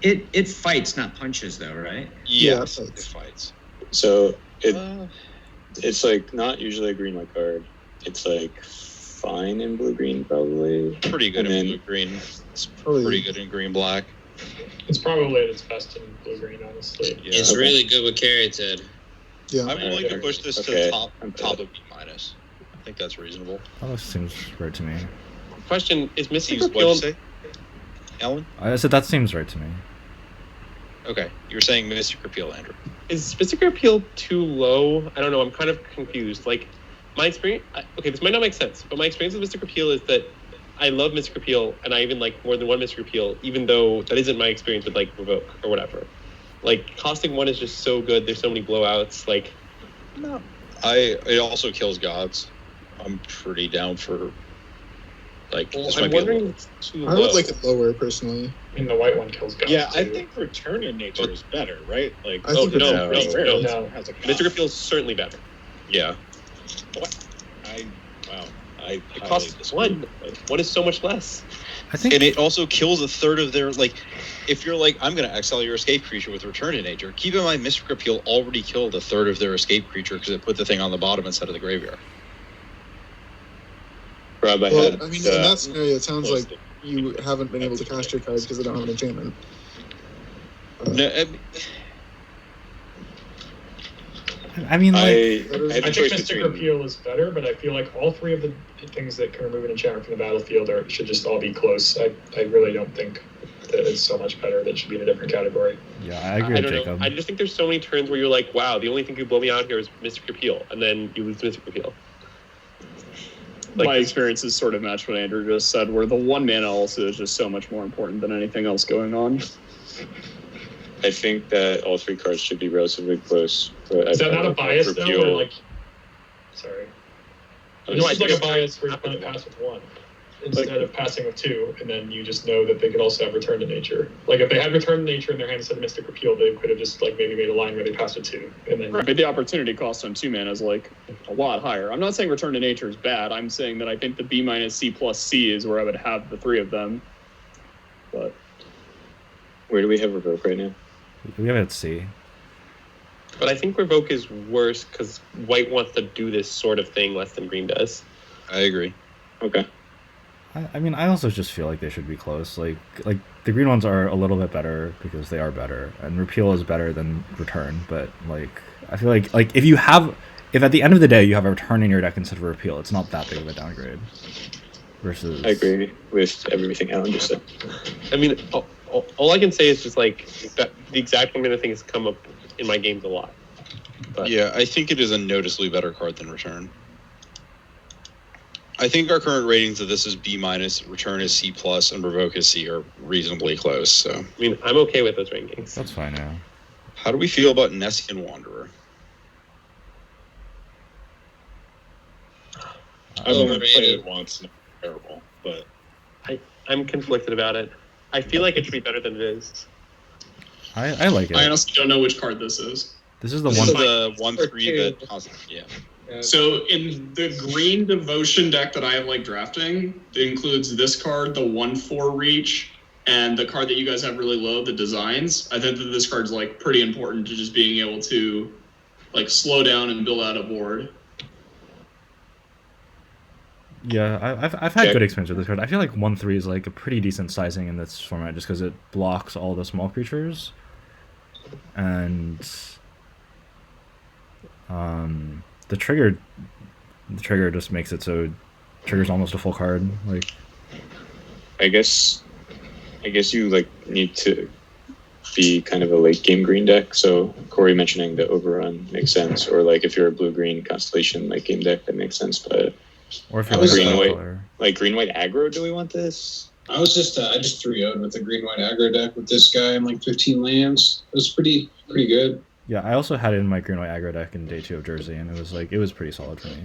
It fights, not punches, though, right? Yes, it fights. So it's like not usually a green white card. It's like fine in blue green, probably. Pretty good in blue green. It's pretty good in green black. It's probably at its best in blue green, honestly. Yeah. It's really good with Caryatid. Yeah. I would like to push this to top of B minus. I think that's reasonable. That seems right to me. Question: is Mystic What'd Appeal? you say, Alan? I said that seems right to me. Okay, you're saying Mystic Appeal, Andrew. Is Mystic Appeal too low? I don't know. I'm kind of confused. Like, my experience... Okay, this might not make sense, but my experience with Mystic Appeal is that I love Mystic Appeal, and I even like more than one Mystic Appeal, even though that isn't my experience with, like, Revoke or whatever. Like, costing 1 is just so good. There's so many blowouts. Like, no. It also kills gods. I'm pretty down for... Like, well, this I'm might be wondering if it's too low. I would like it lower, personally. I mean, the white one kills gods. Yeah, I too. think Return in Nature is better, right? Like, I think no. Mystic Mystic Appeal is certainly better. Yeah. It It costs 1. What is so much less? I think, and it also kills a third of their, like, if you're like, I'm going to exile your escape creature with Return to Nature, keep in mind Mystic Appeal already killed a third of their escape creature because it put the thing on the bottom instead of the graveyard. Rob, I mean, in that scenario, it sounds like you haven't been able to cast your cards because they don't have an enchantment. I mean, like... I think Mystic Appeal is better, but I feel like all 3 of the things that can remove an enchantment from the battlefield should just all be close. I really don't think that it's so much better that it should be in a different category. Yeah, I agree with Jacob. I just think there's so many turns where you're like, wow, the only thing that could blow me out here is Mystic Appeal, and then you lose Mystic Appeal. Like, my experience is sort of matched what Andrew just said, where the 1 mana also is just so much more important than anything else going on. I think that all three cards should be relatively close. But Is that not a bias though? Or repeal. like, sorry. No, it's like a bias where you plan to pass with one instead of passing with two, and then you just know that they could also have Return to Nature. Like if they had Return to Nature in their hand instead of Mystic Repeal, they could have just like maybe made a line where they passed with two, and then. Right, but the opportunity cost on 2 mana is like a lot higher. I'm not saying Return to Nature is bad. I'm saying that I think the B minus C plus C is where I would have the three of them. But where do we have Revoke right now? We have it at C. But I think Revoke is worse because white wants to do this sort of thing less than green does. I agree. Okay. I mean, I also just feel like they should be close. Like the green ones are a little bit better because they are better, and Repeal is better than Return. But like, I feel like if at the end of the day you have a Return in your deck instead of a Repeal, it's not that big of a downgrade. Versus, I agree with everything Alan just said. I mean, all I can say is just like that the exact one thing has come up in my games a lot. But yeah, I think it is a noticeably better card than Return. I think our current ratings of this is B minus, Return is C plus, and Revoke is C are reasonably close. So I mean, I'm okay with those rankings. That's fine now. How do we feel about Nessian Wanderer? I've only played it once. And it's terrible, but I'm conflicted about it. I feel like it should be better than it is. I like it. I honestly don't know which card this is. This is the This one. is the 1/3 that yeah. So in the green devotion deck that I like drafting, it includes this card, the 1/4 reach, and the card that you guys have really low, the designs. I think that this card's like pretty important to just being able to like slow down and build out a board. Yeah, I've had good experience with this card. I feel like 1/3 is like a pretty decent sizing in this format just because it blocks all the small creatures, and the trigger just makes it so trigger's almost a full card. Like, I guess you like need to be kind of a late game green deck. So Corey mentioning the overrun makes sense, or like if you're a blue green Constellation late game deck, that makes sense. But or if you're like green white aggro, do we want this? I just 3-0'd with the green white aggro deck with this guy and like 15 lands. It was pretty good. Yeah, I also had it in my green white aggro deck in day 2 of Jersey, and it was pretty solid for me.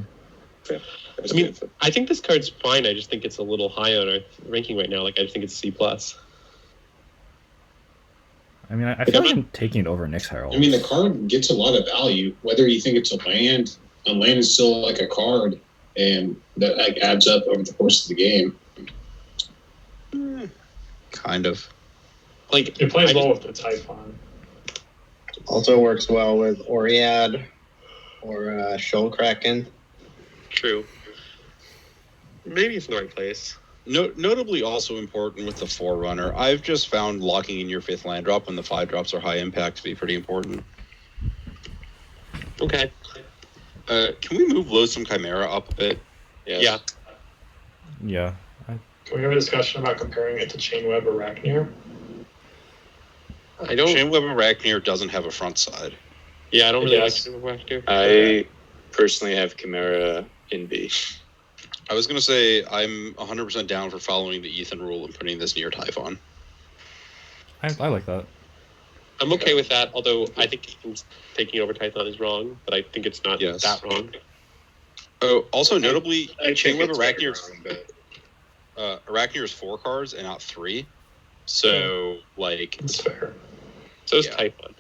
Yeah, I mean, I think this card's fine. I just think it's a little high on our ranking right now. Like, I just think it's C plus. I mean, I feel like I'm taking it over Nyx Herald. I mean, the card gets a lot of value, whether you think it's a land is still like a card, and that like adds up over the course of the game. Kind of. Like, it plays well with the Typhon. Also works well with Oriad or Shoal Kraken. True. Maybe it's in the right place. Notably also important with the Forerunner, I've just found locking in your 5th land drop when the 5 drops are high impact to be pretty important. Okay. Can we move Loathsome Chimera up a bit? Yes. Yeah. Can we have a discussion about comparing it to Chainweb or Arachnir? Chainweb Arachnir doesn't have a front side. Yeah, I don't really like Chainweb Arachnir. I personally have Chimera in B. I was going to say I'm 100% down for following the Ethan rule and putting this near Typhon. I like that. I'm okay with that, although I think taking over Typhon is wrong, but I think it's not that wrong. Oh, also notably, Chainweb Arachnir Arachnir is 4 cards and not 3. So, like... That's fair. So is Typhon.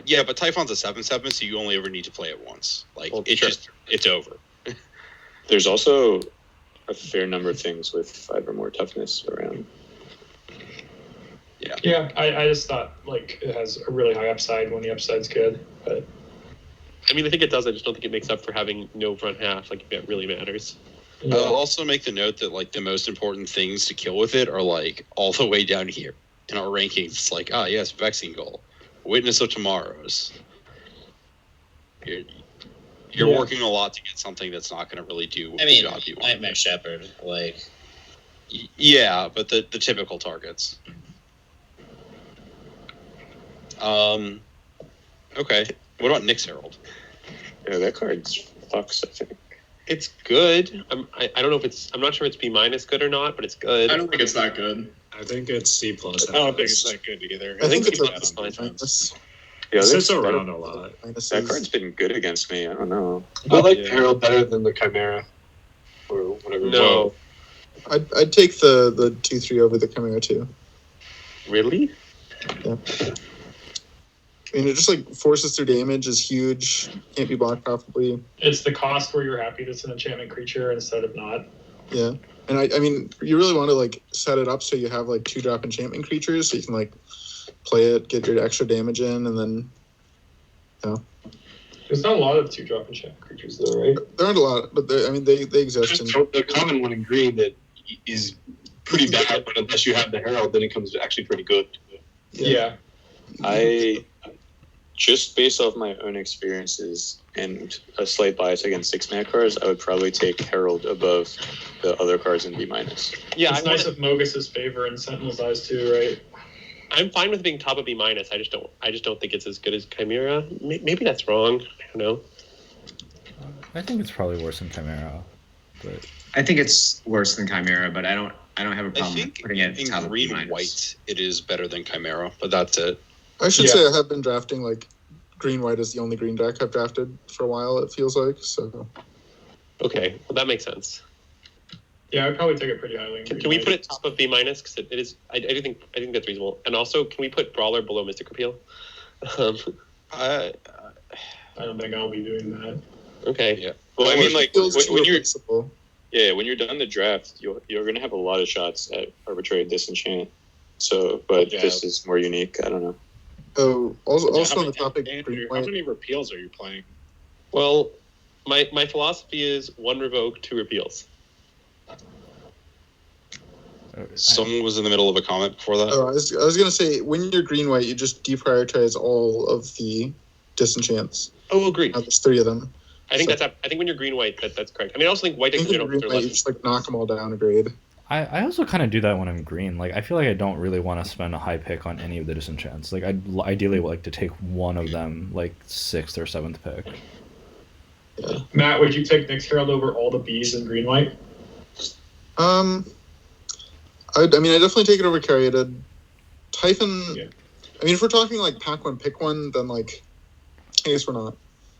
Yeah, but Typhon's a 7/7, so you only ever need to play it once. Like, it's over. There's also a fair number of things with 5 or more toughness around. Yeah. Yeah, I just thought, like, it has a really high upside when the upside's good, but... I mean, I think it does. I just don't think it makes up for having no front half. Like, that really matters. Yeah. I'll also make the note that, like, the most important things to kill with it are, like, all the way down here in our rankings. It's like, yes, Vexing Goal, Witness of Tomorrows. You're working a lot to get something that's not going to really do the job you want. Nightmare Shepherd, like... Yeah, but the typical targets. Okay. What about Nyx Herald? Yeah, that card's fucks, I think. It's good. I don't know if it's... I'm not sure it's B- good or not, but it's good. I don't think it's that good. I think it's C plus. I don't think it's that good either. I think it's C a plus on defense. Yeah, It sits that- around a lot. That card's been good against me. I don't know. I like Herald better than the Chimera, or whatever. No. I'd take the 2/3 over the Chimera too. Really? Yeah. I mean, it just like forces through damage, is huge, can't be blocked profitably. It's the cost where you're happy that's an enchantment creature instead of not. Yeah. And I mean, you really want to like set it up so you have like 2-drop enchantment creatures so you can like play it, get your extra damage in, and then, There's not a lot of 2-drop enchantment creatures though, right? There aren't a lot, but they exist. There's the common one in green that is pretty bad, but unless you have the Herald, then it comes actually pretty good. Yeah. I just based off my own experiences and a slight bias against 6-mana cards, I would probably take Herald above the other cards in B-. Yeah, It's nice if Mogus's favor and Sentinel's Eyes too, right? I'm fine with being top of B-. I just don't think it's as good as Chimera. Maybe that's wrong. I don't know. I think it's probably worse than Chimera, but I think it's worse than Chimera, but I don't have a I problem think putting it in top of green B-. white it is better than Chimera, but that's it. I should say I have been drafting like green-white is the only green deck I've drafted for a while, it feels like. So Okay, well that makes sense. Yeah, I'd probably take it pretty highly. Can we put it top of B-? Because it is. I think that's reasonable. And also, can we put Brawler below Mystic Repeal? I don't think I'll be doing that. Okay. Yeah. Well, I mean, like when you're principle. when you're done the draft, you're gonna have a lot of shots at Arbitrary Disenchant. So, but this is more unique. I don't know. Oh, also How on the topic, Andrew, how many repeals are you playing? Well, my philosophy is 1 revoke, 2 repeals. Someone was in the middle of a comment before that. I was gonna say, when you're green-white, you just deprioritize all of the disenchants. Oh, agreed. There's 3 of them. I think I think when you're green-white, that's correct. I mean, I also think white decks in general are Green-white, you less. just like knock them all down a grade. I also kind of do that when I'm green. Like, I feel like I don't really want to spend a high pick on any of the disenchants. Like, I'd ideally like to take one of them, like 6th or 7th pick. Yeah. Matt, would you take Nyx Herald over all the Bs in green-white? I mean, I definitely take it over Caryatid. Typhon. Yeah. I mean, if we're talking like pack one, pick one, then like, I guess we're not.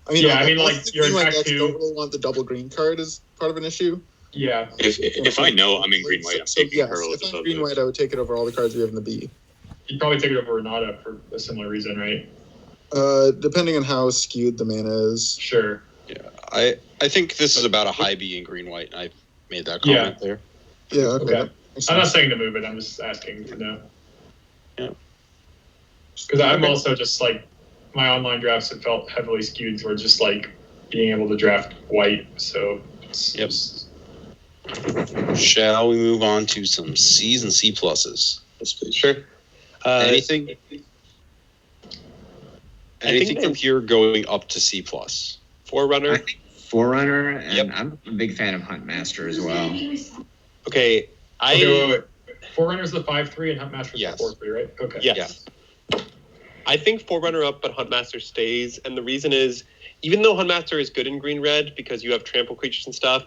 I mean, Yeah, I mean, like, you're in like pack decks 2. don't really want the double green card as part of an issue. Yeah. If I know I'm in green white, I'm taking yes, Herald if I'm above green white, I would take it over all the cards we have in the B. You'd probably take it over Renata for a similar reason, right? Depending on how skewed the mana is. Sure. Yeah, I think this is about a high B in green white, and I made that comment there. Yeah. Okay. I'm not saying to move it. I'm just asking to know. Yeah. Because I'm also just like, my online drafts have felt heavily skewed towards just like being able to draft white. So. Yep. Shall we move on to some C's and C pluses? Sure. Anything from here going up to C plus? Forerunner. I think Forerunner, and I'm a big fan of Huntmaster as well. Okay. Wait. Forerunner's the 5/3 and Huntmaster's Yes. the 4/3, right? Okay. Yes. I think Forerunner up, but Huntmaster stays, and the reason is, even though Huntmaster is good in green-red because you have trample creatures and stuff,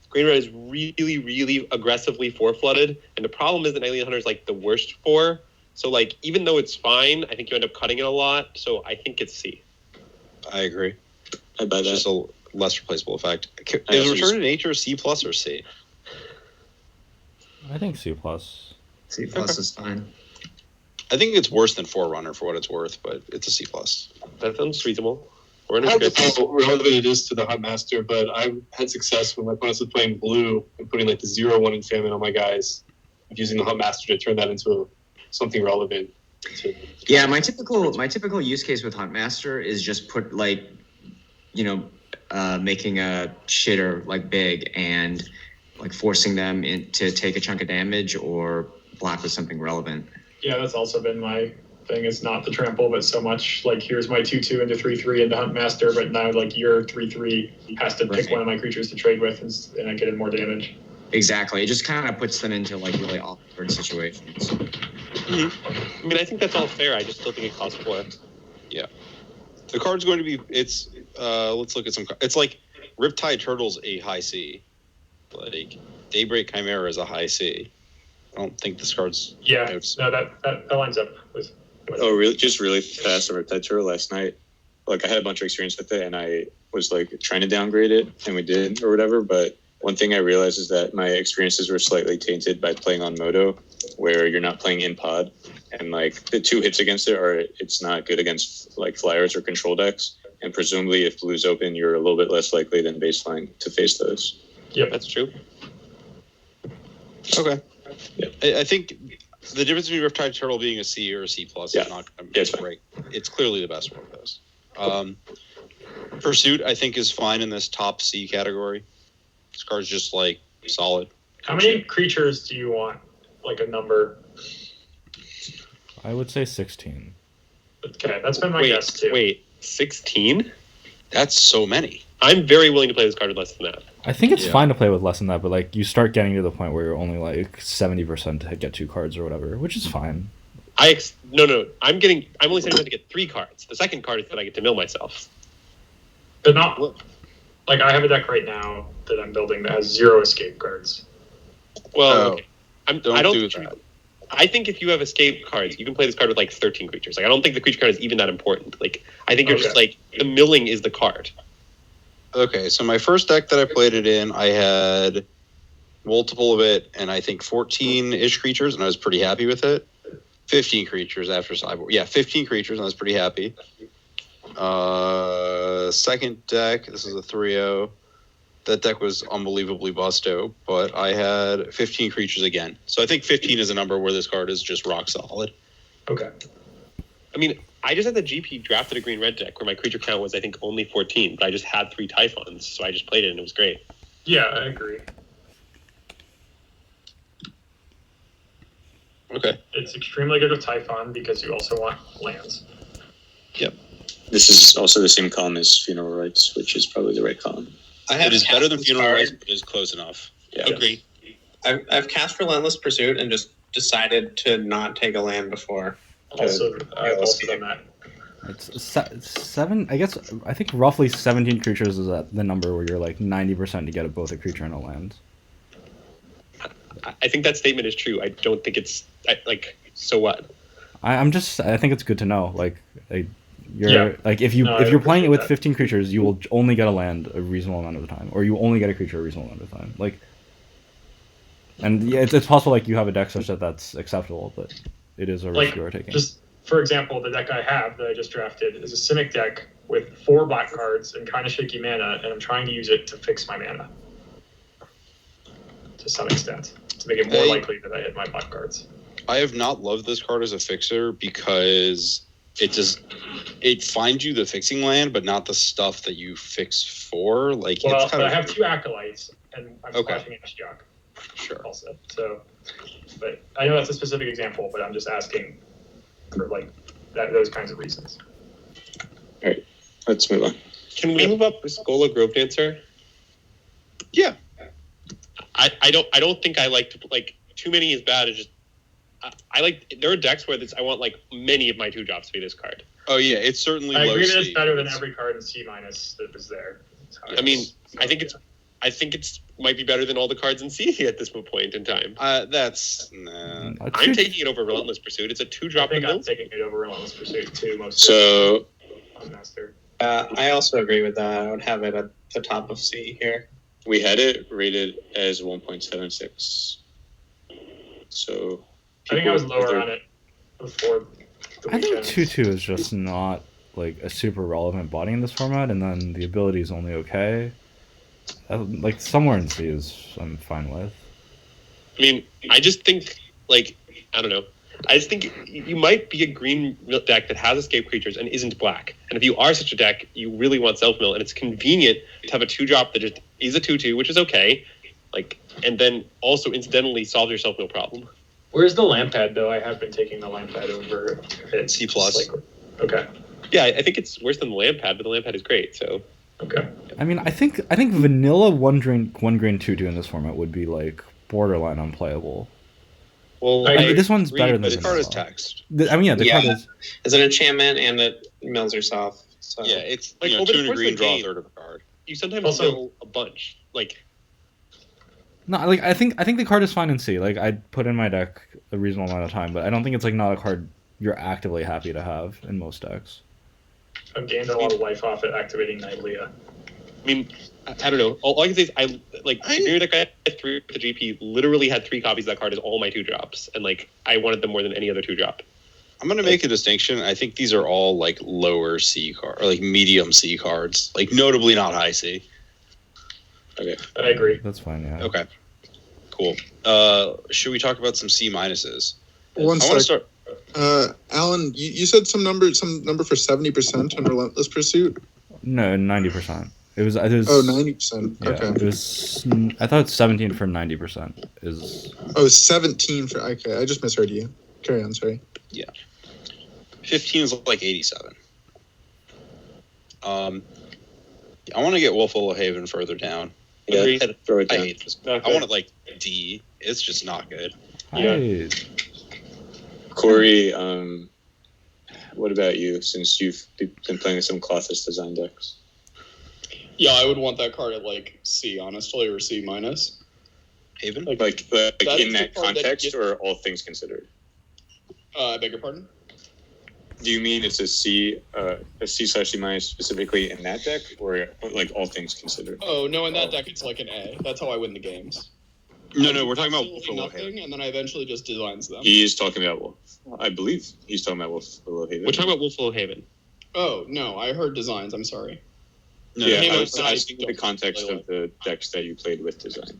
green-red is really, really aggressively 4-flooded, and the problem is that Alien Hunter is like the worst 4. So like, even though it's fine, I think you end up cutting it a lot. So I think it's C. I agree. I buy It's that. just a less replaceable effect. Is Return to Nature C plus or C? I think C plus. C plus is fine. I think it's worse than Forerunner for what it's worth, but it's a C plus. That sounds reasonable. I Forerunner's don't good. know how relevant it is to the Huntmaster, but I've had success when my opponents was playing blue and putting like the 0/1 enchantment on my guys, using the Huntmaster to turn that into something relevant. Yeah, my typical use case with Huntmaster is just put like, making a shitter like big and like forcing them to take a chunk of damage or block with something relevant. Yeah, that's also been my thing. It's not the trample, but so much like, here's my 2/2 into 3/3 into Huntmaster, but now like your 3/3 has to pick one of my creatures to trade with, and I get in more damage. Exactly. It just kind of puts them into like really awkward situations. Mm-hmm. I mean, I think that's all fair. I just still think it costs 4. Yeah. The card's going to be, let's look at some, it's like Riptide Turtle's a high C. Like, Daybreak Chimera is a high C. I don't think this card's. Yeah, no, that lines up with. Oh, really? Just really fast over Tetro last night. Like, I had a bunch of experience with it, and I was like trying to downgrade it, and we did or whatever. But one thing I realized is that my experiences were slightly tainted by playing on Moto, where you're not playing in pod, and like the 2 hits against it are it's not good against like flyers or control decks. And presumably, if blue's open, you're a little bit less likely than baseline to face those. Yep, that's true. Okay. Yeah. I think the difference between Riptide Turtle being a C or a C plus is not great. It's clearly the best one of those. Pursuit, I think, is fine in this top C category. This card's just like solid. How many creatures do you want? Like a number? I would say 16. Okay, that's been my guess too. Wait, 16? That's so many. I'm very willing to play this card with less than that. I think it's fine to play with less than that, but like you start getting to the point where you're only like 70% to get 2 cards or whatever, which is fine. No. I'm only 70% to get 3 cards. The second card is that I get to mill myself. But not like I have a deck right now that I'm building that has 0 escape cards. Well, okay. I think if you have escape cards, you can play this card with like 13 creatures. Like I don't think the creature card is even that important. Like I think you're just like the milling is the card. Okay, so my first deck that I played it in, I had multiple of it, and I think 14-ish creatures, and I was pretty happy with it. 15 creatures after sideboard. Yeah, 15 creatures, and I was pretty happy. Second deck, this is a 3-0. That deck was unbelievably busto, but I had 15 creatures again. So I think 15 is a number where this card is just rock solid. Okay. I mean, I just had the GP drafted a green-red deck where my creature count was, I think, only 14, but I just had 3 Typhons, so I just played it and it was great. Yeah, I agree. Okay. It's extremely good with Typhon because you also want lands. Yep. This is also the same column as Funeral Rites, which is probably the right column. It is better than Funeral Rites, but it is close enough. Yeah. Agree. I've cast Relentless Pursuit and just decided to not take a land before. I've also done that. It's 7. I guess I think roughly 17 creatures is the number where you're like 90% to get both a creature and a land. I think that statement is true. I don't think it's so what. I think it's good to know. Like if you're playing it with 15 creatures, you will only get a land a reasonable amount of the time, or you only get a creature a reasonable amount of the time. Like, and yeah, it's possible like you have a deck such that that's acceptable, but it is a risk you are taking. Just for example, the deck I have that I just drafted is a Simic deck with 4 black cards and kind of shaky mana, and I'm trying to use it to fix my mana to some extent to make it more likely that I hit my black cards. I have not loved this card as a fixer because it finds you the fixing land, but not the stuff that you fix for. Like, it's kind I have 2 Acolytes, and I'm splashing Ashiok. Sure. Also, so, but I know that's a specific example, but I'm just asking for like those kinds of reasons. All right, let's move on. Can we move up Skola Grove Dancer? Yeah. I don't think I like to like too many is bad. It's just I like there are decks where I want like many of my 2 drops to be this card. Oh yeah, it's certainly. I agree low that it's C. better than every card in C- that was there. I mean, I think it's might be better than all the cards in C at this point in time. I'm taking it over Relentless Pursuit. It's a 2-drop. I think I'm taking it over Relentless Pursuit too. I also agree with that. I would have it at the top of C here. We had it rated as 1.76. So I think I was lower on it before the I think weekend. 2/2 is just not like a super relevant body in this format, and then the ability is only okay. Like somewhere in C I'm fine with. I mean, I just think I don't know. I just think you might be a green deck that has escape creatures and isn't black. And if you are such a deck, you really want self-mill, and it's convenient to have a 2-drop that just is a 2/2, which is okay. Like, and then also incidentally solves your self-mill problem. Where's the Lampad though? I have been taking the Lampad over it. C+. Okay. Yeah, I think it's worse than the Lampad, but the Lampad is great. So. Okay. I mean, I think vanilla one green 2/2 in this format would be like borderline unplayable. Well, this one's better than this card is text. The card is. It's an enchantment and it mills herself. So. Yeah, it's like over 2 and a green, of the draw game, a third of a card. You sometimes Also- mill a bunch. Like No, like I think the card is fine in C. Like I'd put in my deck a reasonable amount of time, but I don't think it's like not a card you're actively happy to have in most decks. I've gained a lot of life off it activating Nightlia. I mean, I don't know. All I can say is the new deck I had through the GP literally had 3 copies of that card as all my 2-drops, and like I wanted them more than any other 2-drop. I'm gonna make a distinction. I think these are all like lower C card or like medium C cards, like notably not high C. Okay, I agree. That's fine. Yeah. Okay, cool. Should we talk about some C minuses? One I want to sec. start. Alan, you said some number for 70% on Relentless Pursuit. No, 90%. It was. 90%. Yeah, Okay. It was. I thought 17 for 90% is. Oh, 17 for. Okay, I just misheard you. Carry on. Sorry. Yeah. 15 is like 87. I want to get Wolf of Haven further down. Yeah, throw it I down. hate this. I want it like D. It's just not good. Yeah. Corey, what about you? Since you've been playing some Colossus design decks. Yeah, I would want that card at like C, honestly, or C minus. Haven? Like that in is that the card that context, gets- or all things considered? I beg your pardon? Do you mean it's a C/C minus specifically in that deck, or like all things considered? Oh, no, in that deck it's like an A. That's how I win the games. No, we're talking about Wolf Absolutely of Haven. nothing, and then I eventually just designs them. He is talking about Wolf. I believe he's talking about Wolf of Haven. We're talking about Wolf of Haven. Oh, no, I heard designs, I'm sorry. Yeah, Haven I was I asking the don't context play of the decks that you played with design.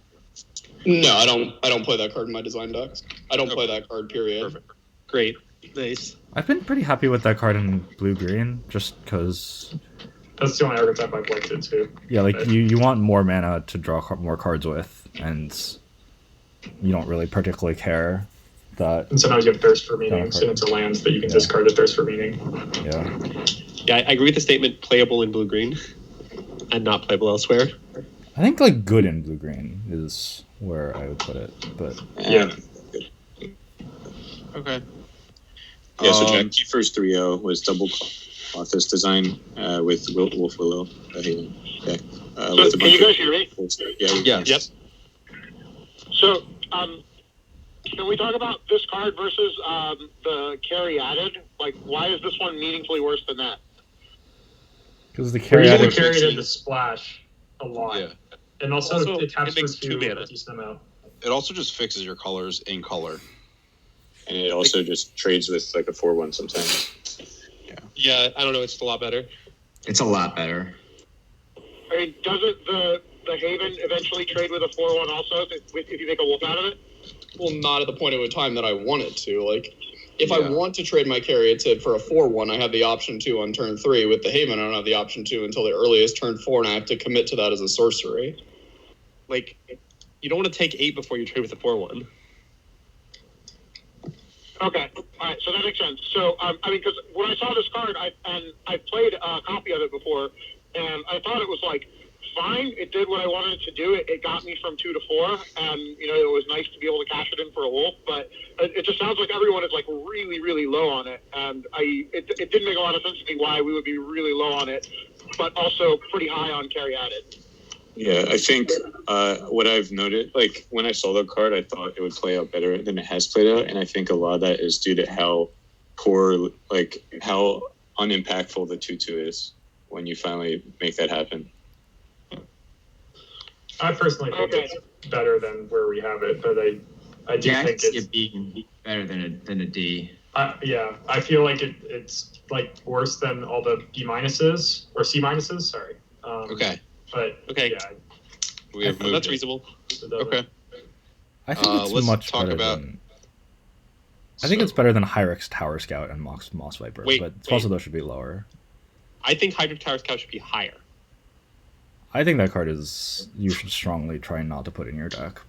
No, I don't play that card in my design decks. I don't play that card, period. Perfect. Great. Nice. I've been pretty happy with that card in blue-green, just because. That's the only archetype I've liked it too. Yeah, like you want more mana to draw more cards with, and you don't really particularly care that. And sometimes you have Thirst for Meanings, and it's a land that you can discard the Thirst for Meaning. Yeah. Yeah, I agree with the statement playable in blue-green and not playable elsewhere. I think like good in blue-green is where I would put it, but Yeah. Okay. Yeah, so Jack Kiefer's 3-0 was double Colossus design with Wolf Willow Haven deck. So, can you guys hear me? Yeah. Yep. So, can we talk about this card versus the carry added? Like, why is this one meaningfully worse than that? because the We're carry using the added, carry to the splash a lot. Yeah. And also, it taps it makes for 2 2 mana. a decent amount. It also just fixes your colors in color. And it also just trades with like a 4/1 sometimes. Yeah, I don't know. It's a lot better. It's a lot better. I mean, doesn't the Haven eventually trade with a 4/1 also if you make a wolf out of it? Well, not at the point of a time that I want it to. Like, if I Yeah. want to trade my carry for a 4/1, I have the option to on turn 3. With the Haven, I don't have the option to until the earliest turn 4, and I have to commit to that as a sorcery. Like, you don't want to take 8 before you trade with a 4/1. Okay, all right, so that makes sense. So, I mean, because when I saw this card, I played a copy of it before, and I thought it was like fine. It did what I wanted it to do. It got me from 2 to 4, and you know it was nice to be able to cash it in for a wolf. But it just sounds like everyone is like really, really low on it, and it didn't make a lot of sense to me why we would be really low on it, but also pretty high on carry added. Yeah, I think what I've noted, like when I saw the card, I thought it would play out better than it has played out, and I think a lot of that is due to how poor, like how unimpactful the 2/2 is when you finally make that happen. I personally think it's better than where we have it, but I do Yeah, I think can see it's it being better than a D. yeah. I feel like it's like worse than all the B minuses or C minuses. Sorry. Okay. But Okay. yeah, We have moved That's it. reasonable. it doesn't- Okay. I think it's let's much talk better about- than. I think it's better than Hyrix Tower Scout and Moss Viper, Wait, but wait. both of those should be lower. I think Hydra Tower's Couch should be higher. I think that card is you should strongly try not to put in your deck.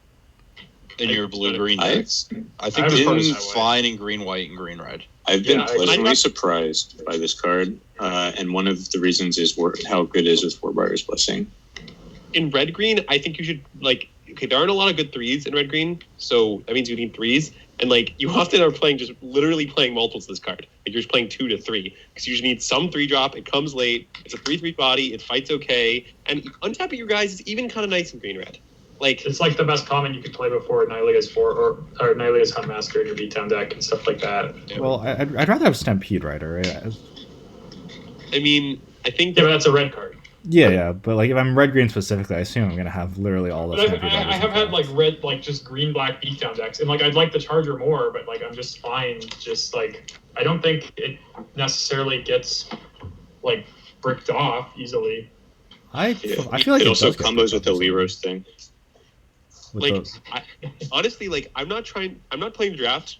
In your blue-green decks. I think I it's haven't put it been that way. fine in green, white, and green, red. I've been Yeah, I- pleasantly surprised by this card, and one of the reasons is how good it is with Warbriar's Blessing. In red green, I think you should there aren't a lot of good 3s in red green, so that means you need 3s. And you often are literally playing multiples of this card. Like you're just playing 2 to 3 because you just need some 3-drop. It comes late. It's a 3/3 body. It fights okay, and untapping your guys is even kind of nice in green red. Like it's like the best common you could play before Nylea's or Nylea's Huntmaster in your beatdown deck and stuff like that. Well, I'd rather have Stampede Rider. Right? I mean, I think but that's a red card. Yeah, but like if I'm red green specifically, I assume I'm gonna have literally all the. But I have had like red, like just green black beatdown decks, and like I'd like the Charger more, but like I'm just fine. Just like I don't think it necessarily gets like bricked off easily. I feel like it also combos with the Leros thing. Like honestly, like I'm not playing to draft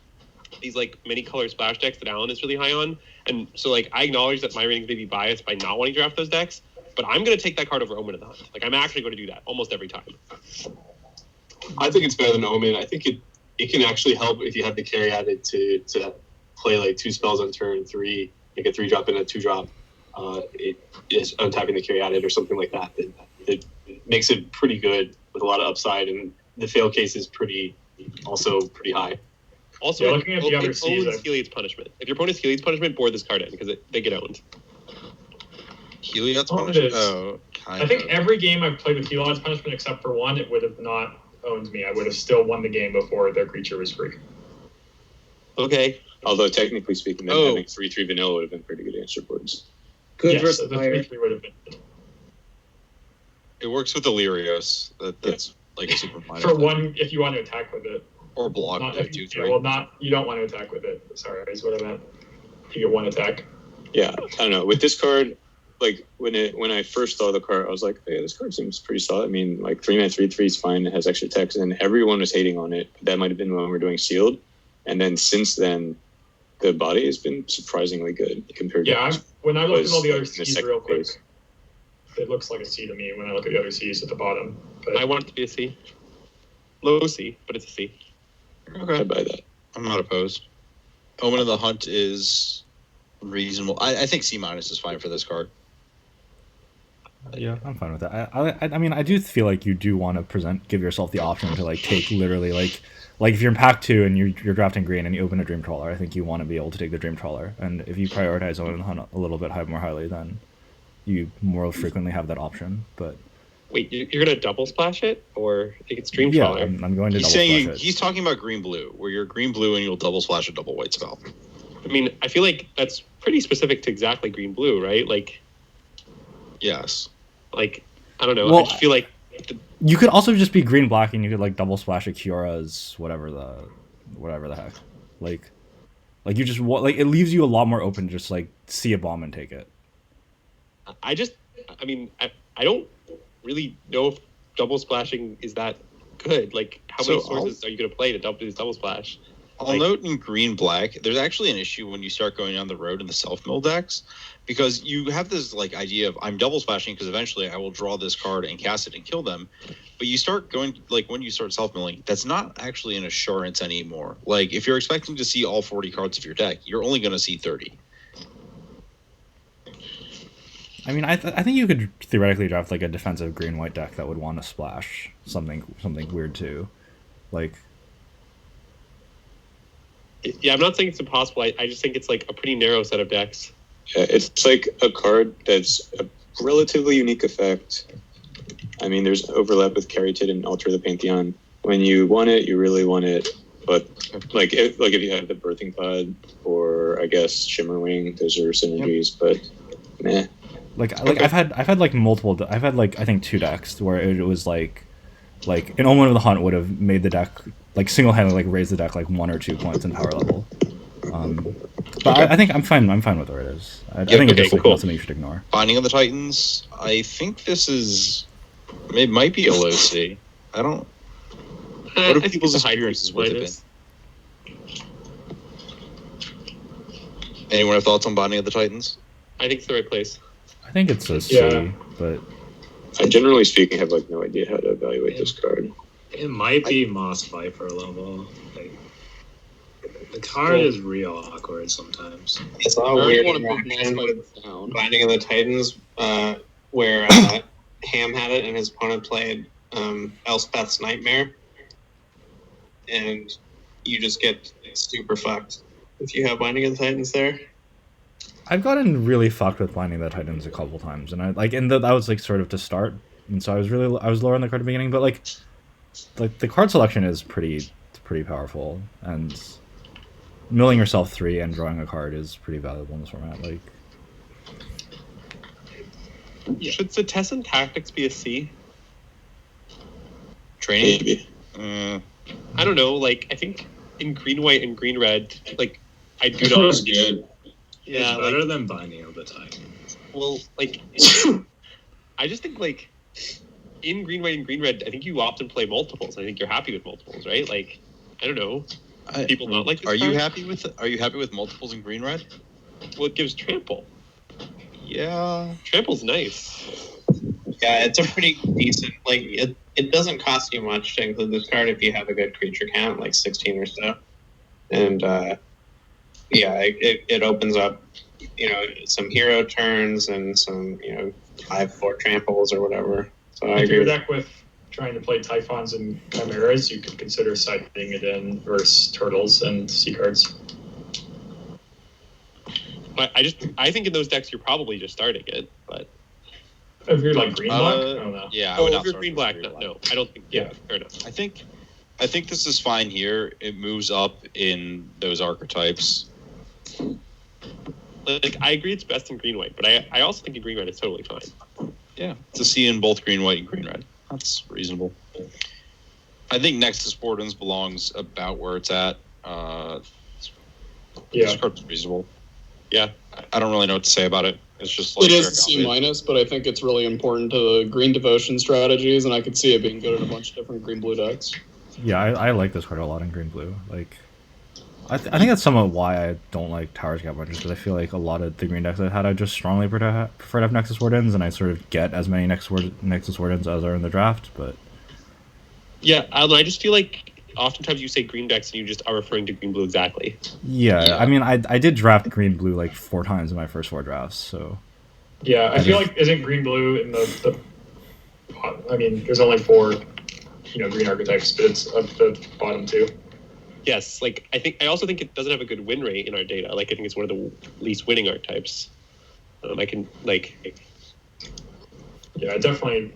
these like many color splash decks that Alan is really high on, and so like I acknowledge that my ratings may be biased by not wanting to draft those decks, but I'm going to take that card over Omen of the Hunt. Like I'm actually going to do that almost every time. I think it's better than Omen. I think it can actually help if you have the carry added to play like 2 spells on turn 3, like a 3-drop and a 2-drop. It is untapping the carry added or something like that. It makes it pretty good with a lot of upside, and the fail case is also pretty high. Also, looking at the other C's, Heliod's punishment. If your opponent's Heliod's punishment, board this card in because they get owned. Heliod's punishment? Oh, I think every game I've played with Heliod's punishment except for one, it would have not owned me. I would have still won the game before their creature was free. Okay. Although technically speaking, then having 3/3 vanilla would have been pretty good answer boards. Good versus the 3/3 would have been. It works with Delirios. That's like a super minor. For one, if you want to attack with it. Or block not, if you, well, not you don't want to attack with it. Sorry, is what I meant. You get one attack. Yeah, I don't know. With this card, like when I first saw the card, I was like, yeah, this card seems pretty solid. I mean, like 3-man 3/3 is fine. It has extra text, and everyone was hating on it. That might have been when we were doing sealed, and then since then, the body has been surprisingly good compared to. When I looked at all the other C's real quick, it looks like a C to me when I look at the other C's at the bottom. But I want it to be a C. Low C, but it's a C. Okay. I buy that. I'm not opposed. Omen of the Hunt is reasonable. I think C- is fine for this card. Yeah, I'm fine with that. I mean, I do feel like you do want to give yourself the option to like take literally like if you're in pack 2 and you're drafting green and you open a Dream Trawler, I think you want to be able to take the Dream Trawler. And if you prioritize Omen of the Hunt a little bit more highly, then you more frequently have that option. But wait, you're going to double splash it, or I think it's Dream yeah, Trawler? I'm going to He's double saying splash it. He's talking about green-blue, where you're green-blue and you'll double splash a double white spell. I mean, I feel like that's pretty specific to exactly green-blue, right? Like, yes. Like, I don't know. Well, I just feel like you could also just be green black and you could like double splash a Kiora's whatever the heck. Like you just like it leaves you a lot more open to just like see a bomb and take it. I don't really know if double splashing is that good. Like, how many sources are you going to play to double splash? I'll note in green-black, there's actually an issue when you start going down the road in the self-mill decks, because you have this like idea of I'm double splashing because eventually I will draw this card and cast it and kill them. But you start going like when you start self-milling, that's not actually an assurance anymore. Like if you're expecting to see all 40 cards of your deck, you're only going to see 30. I mean, I think you could theoretically draft like a defensive green-white deck that would want to splash something weird too, like. Yeah, I'm not saying it's impossible. I just think it's like a pretty narrow set of decks. Yeah, it's like a card that's a relatively unique effect. I mean, there's overlap with Caryatid and Altar the Pantheon. When you want it, you really want it. But like if you have the Birthing Pod or I guess Shimmerwing, those are synergies. But meh. Like I've had like multiple. I've had like I think 2 decks where it was like an Omen of the Hunt would have made the deck like single-handedly like raise the deck like 1 or 2 points in power level. But I think I'm fine with where it is. I think it's just like not something you should ignore. Binding of the Titans, I think this is it might be a low C. I don't. What are people's experiences with it been? Anyone have thoughts on Binding of the Titans? I think it's the right place. I think it's a C, but I generally speaking have like no idea how to evaluate this card. It might be Moss Viper level. Like, the card is real awkward sometimes. It's all weird. Binding of the Titans, where Ham had it and his opponent played Elspeth's Nightmare, and you just get super fucked if you have Binding of the Titans there. I've gotten really fucked with Binding the Titans a couple times, and that was like sort of to start, and so I was lower on the card at the beginning, but like like the card selection is pretty powerful, and milling yourself 3 and drawing a card is pretty valuable in this format. Like, should Cetessan Tactics be a C? Training? Maybe. I don't know. Like, I think in green white and green red, like, I do This not. one's good. Yeah, It's better than Binding of the Titan. Well, like, I just think, like, in green white and green red, I think you often play multiples. I think you're happy with multiples, right? Like, I don't know. People not like this Are you card? happy with multiples in green red? Well, it gives trample. Yeah. Trample's nice. Yeah, it's a pretty decent. Like it doesn't cost you much to include this card if you have a good creature count, like 16 or so, and it opens up, some hero turns and some 5/4 tramples or whatever. So I If agree. you're deck with trying to play Typhons and Chimeras, you could consider siding it in versus Turtles and Sea cards. But I think in those decks you're probably just starting it. But if you're like green black, I don't know. Yeah, I would if not you're start green with black, green no, I don't think. Yeah, fair enough. I think this is fine here. It moves up in those archetypes. Like, I agree it's best in green white, but I also think in green red it's totally fine. Yeah, to see in both green white and green red. That's reasonable. I think Nexus Boardings belongs about where it's at. This card's reasonable. Yeah, I don't really know what to say about it. It's just like It is a C minus, but I think it's really important to the green devotion strategies, and I could see it being good in a bunch of different green-blue decks. yeah, I like this card a lot in green blue. Like, I think that's somewhat why I don't like Towers Gap much, because I feel like a lot of the green decks I had, I just strongly prefer to have Nexus Wardens, and I sort of get as many Nexus Wardens as are in the draft, but... Yeah, I just feel like oftentimes you say green decks and you just are referring to green blue exactly. Yeah, I mean, I did draft green blue like 4 times in my first 4 drafts, so... Yeah, I feel like isn't green blue in the I mean, there's only 4 green archetypes, but it's of the bottom 2. Yes, like I also think it doesn't have a good win rate in our data. Like, I think it's one of the least winning archetypes. I can Yeah, I definitely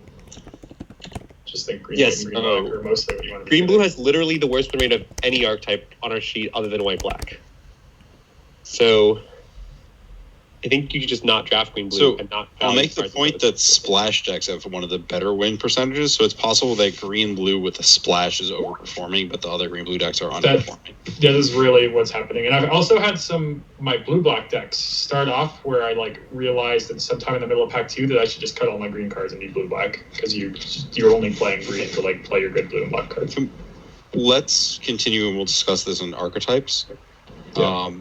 just think green Yes, and green black are mostly what you want to green blue has literally the worst win rate of any archetype on our sheet other than white black. So I think you could just not draft green blue So and not. I'll value make the cards point with that splash decks have one of the better win percentages, so it's possible that green blue with a splash is overperforming, but the other green blue decks are underperforming. That is really what's happening. And I've also had my blue black decks start off where I realized at sometime in the middle of pack 2 that I should just cut all my green cards and be blue black, because you're only playing green to play your good blue and black cards. Let's continue, and we'll discuss this in archetypes. Yeah.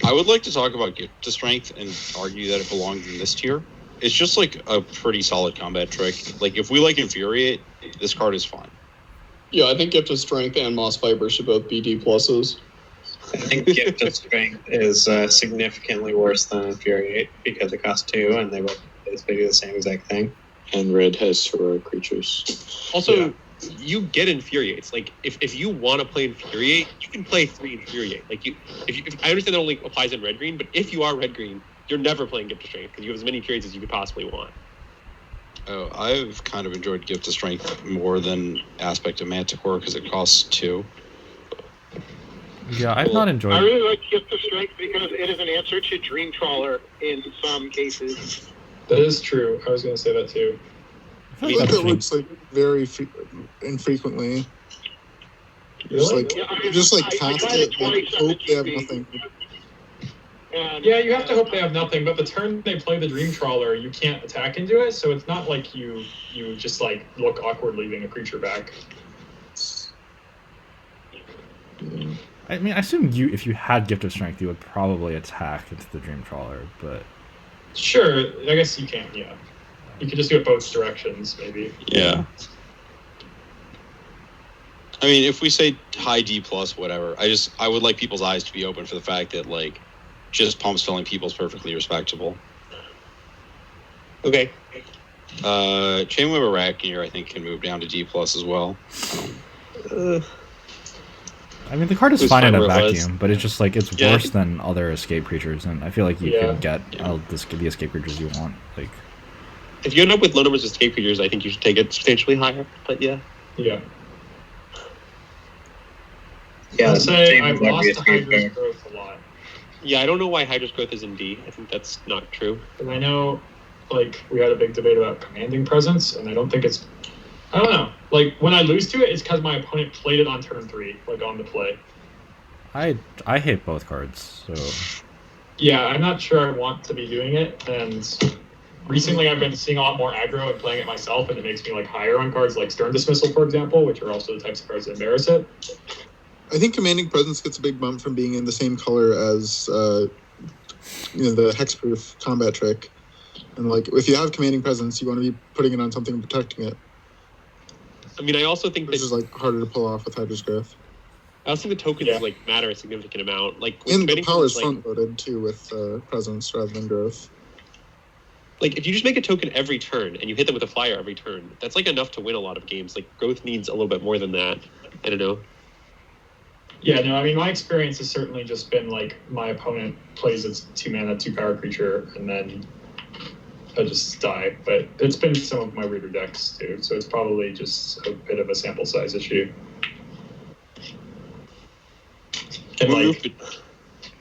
I would like to talk about Gift to Strength and argue that it belongs in this tier. It's just a pretty solid combat trick. Like, if we Infuriate, this card is fine. Yeah, I think Gift of Strength and Moss Viper should both be D pluses. I think Gift of Strength is significantly worse than Infuriate because it costs 2 and they both basically do the same exact thing. And red has heroic creatures. Also, you get Infuriates. Like, if you want to play Infuriate, you can play 3 Infuriate. Like, if I understand that only applies in red-green, but if you are red-green, you're never playing Gift of Strength because you have as many Infuriates as you could possibly want. Oh, I've kind of enjoyed Gift of Strength more than Aspect of Manticore because it costs 2. Yeah, I've not enjoyed... I really like Gift of Strength because it is an answer to Dream Trawler in some cases. That is true. I was going to say that too. I feel like it looks very infrequently. Really? Just cast it and hope they have nothing. Yeah, you have to hope they have nothing, but the turn they play the Dream Trawler, you can't attack into it, so it's not like you just look awkward leaving a creature back. I mean, I assume if you had Gift of Strength, you would probably attack into the Dream Trawler, but... Sure, I guess you can, yeah. You could just do it both directions, maybe. Yeah. I mean, if we say high D plus, whatever, I would like people's eyes to be open for the fact that, just pumps filling people's perfectly respectable. Okay. Chainweb Arachneer, I think, can move down to D plus as well. I mean, the card is It's fine in fine a where it vacuum, was. but it's just it's Yeah. worse than other escape creatures, and I feel like you Yeah. can get the escape creatures you want. If you end up with low numbers of escape creatures, I think you should take it substantially higher. But yeah. Yeah. I'll say same I've would lost be a to escape Hydra's card. growth a lot. Yeah, I don't know why Hydra's growth is in D. I think that's not true. And I know, like, we had a big debate about commanding presence, and I don't think it's. I don't know. Like, when I lose to it, it's because my opponent played it on turn 3, like on the play. I hate both cards, so. Yeah, I'm not sure I want to be doing it, and recently I've been seeing a lot more aggro and playing it myself, and it makes me like higher on cards like Stern Dismissal, for example, which are also the types of cards that embarrass it. I think Commanding Presence gets a big bump from being in the same color as the hexproof combat trick. And like, if you have Commanding Presence, you want to be putting it on something and protecting it. I mean, I also think This is like harder to pull off with Hydra's growth. I also think the tokens like matter a significant amount. Like, with And the Commanding power is Presence, like, front-loaded too with Presence rather than growth. like, if you just make a token every turn and you hit them with a flyer every turn, that's like enough to win a lot of games. Like, growth needs a little bit more than that. I don't know. Yeah, no, I mean, my experience has certainly just been like my opponent plays its 2-mana, 2-power creature, and then I just die. But it's been some of my weirder decks too, so it's probably just a bit of a sample size issue. And like,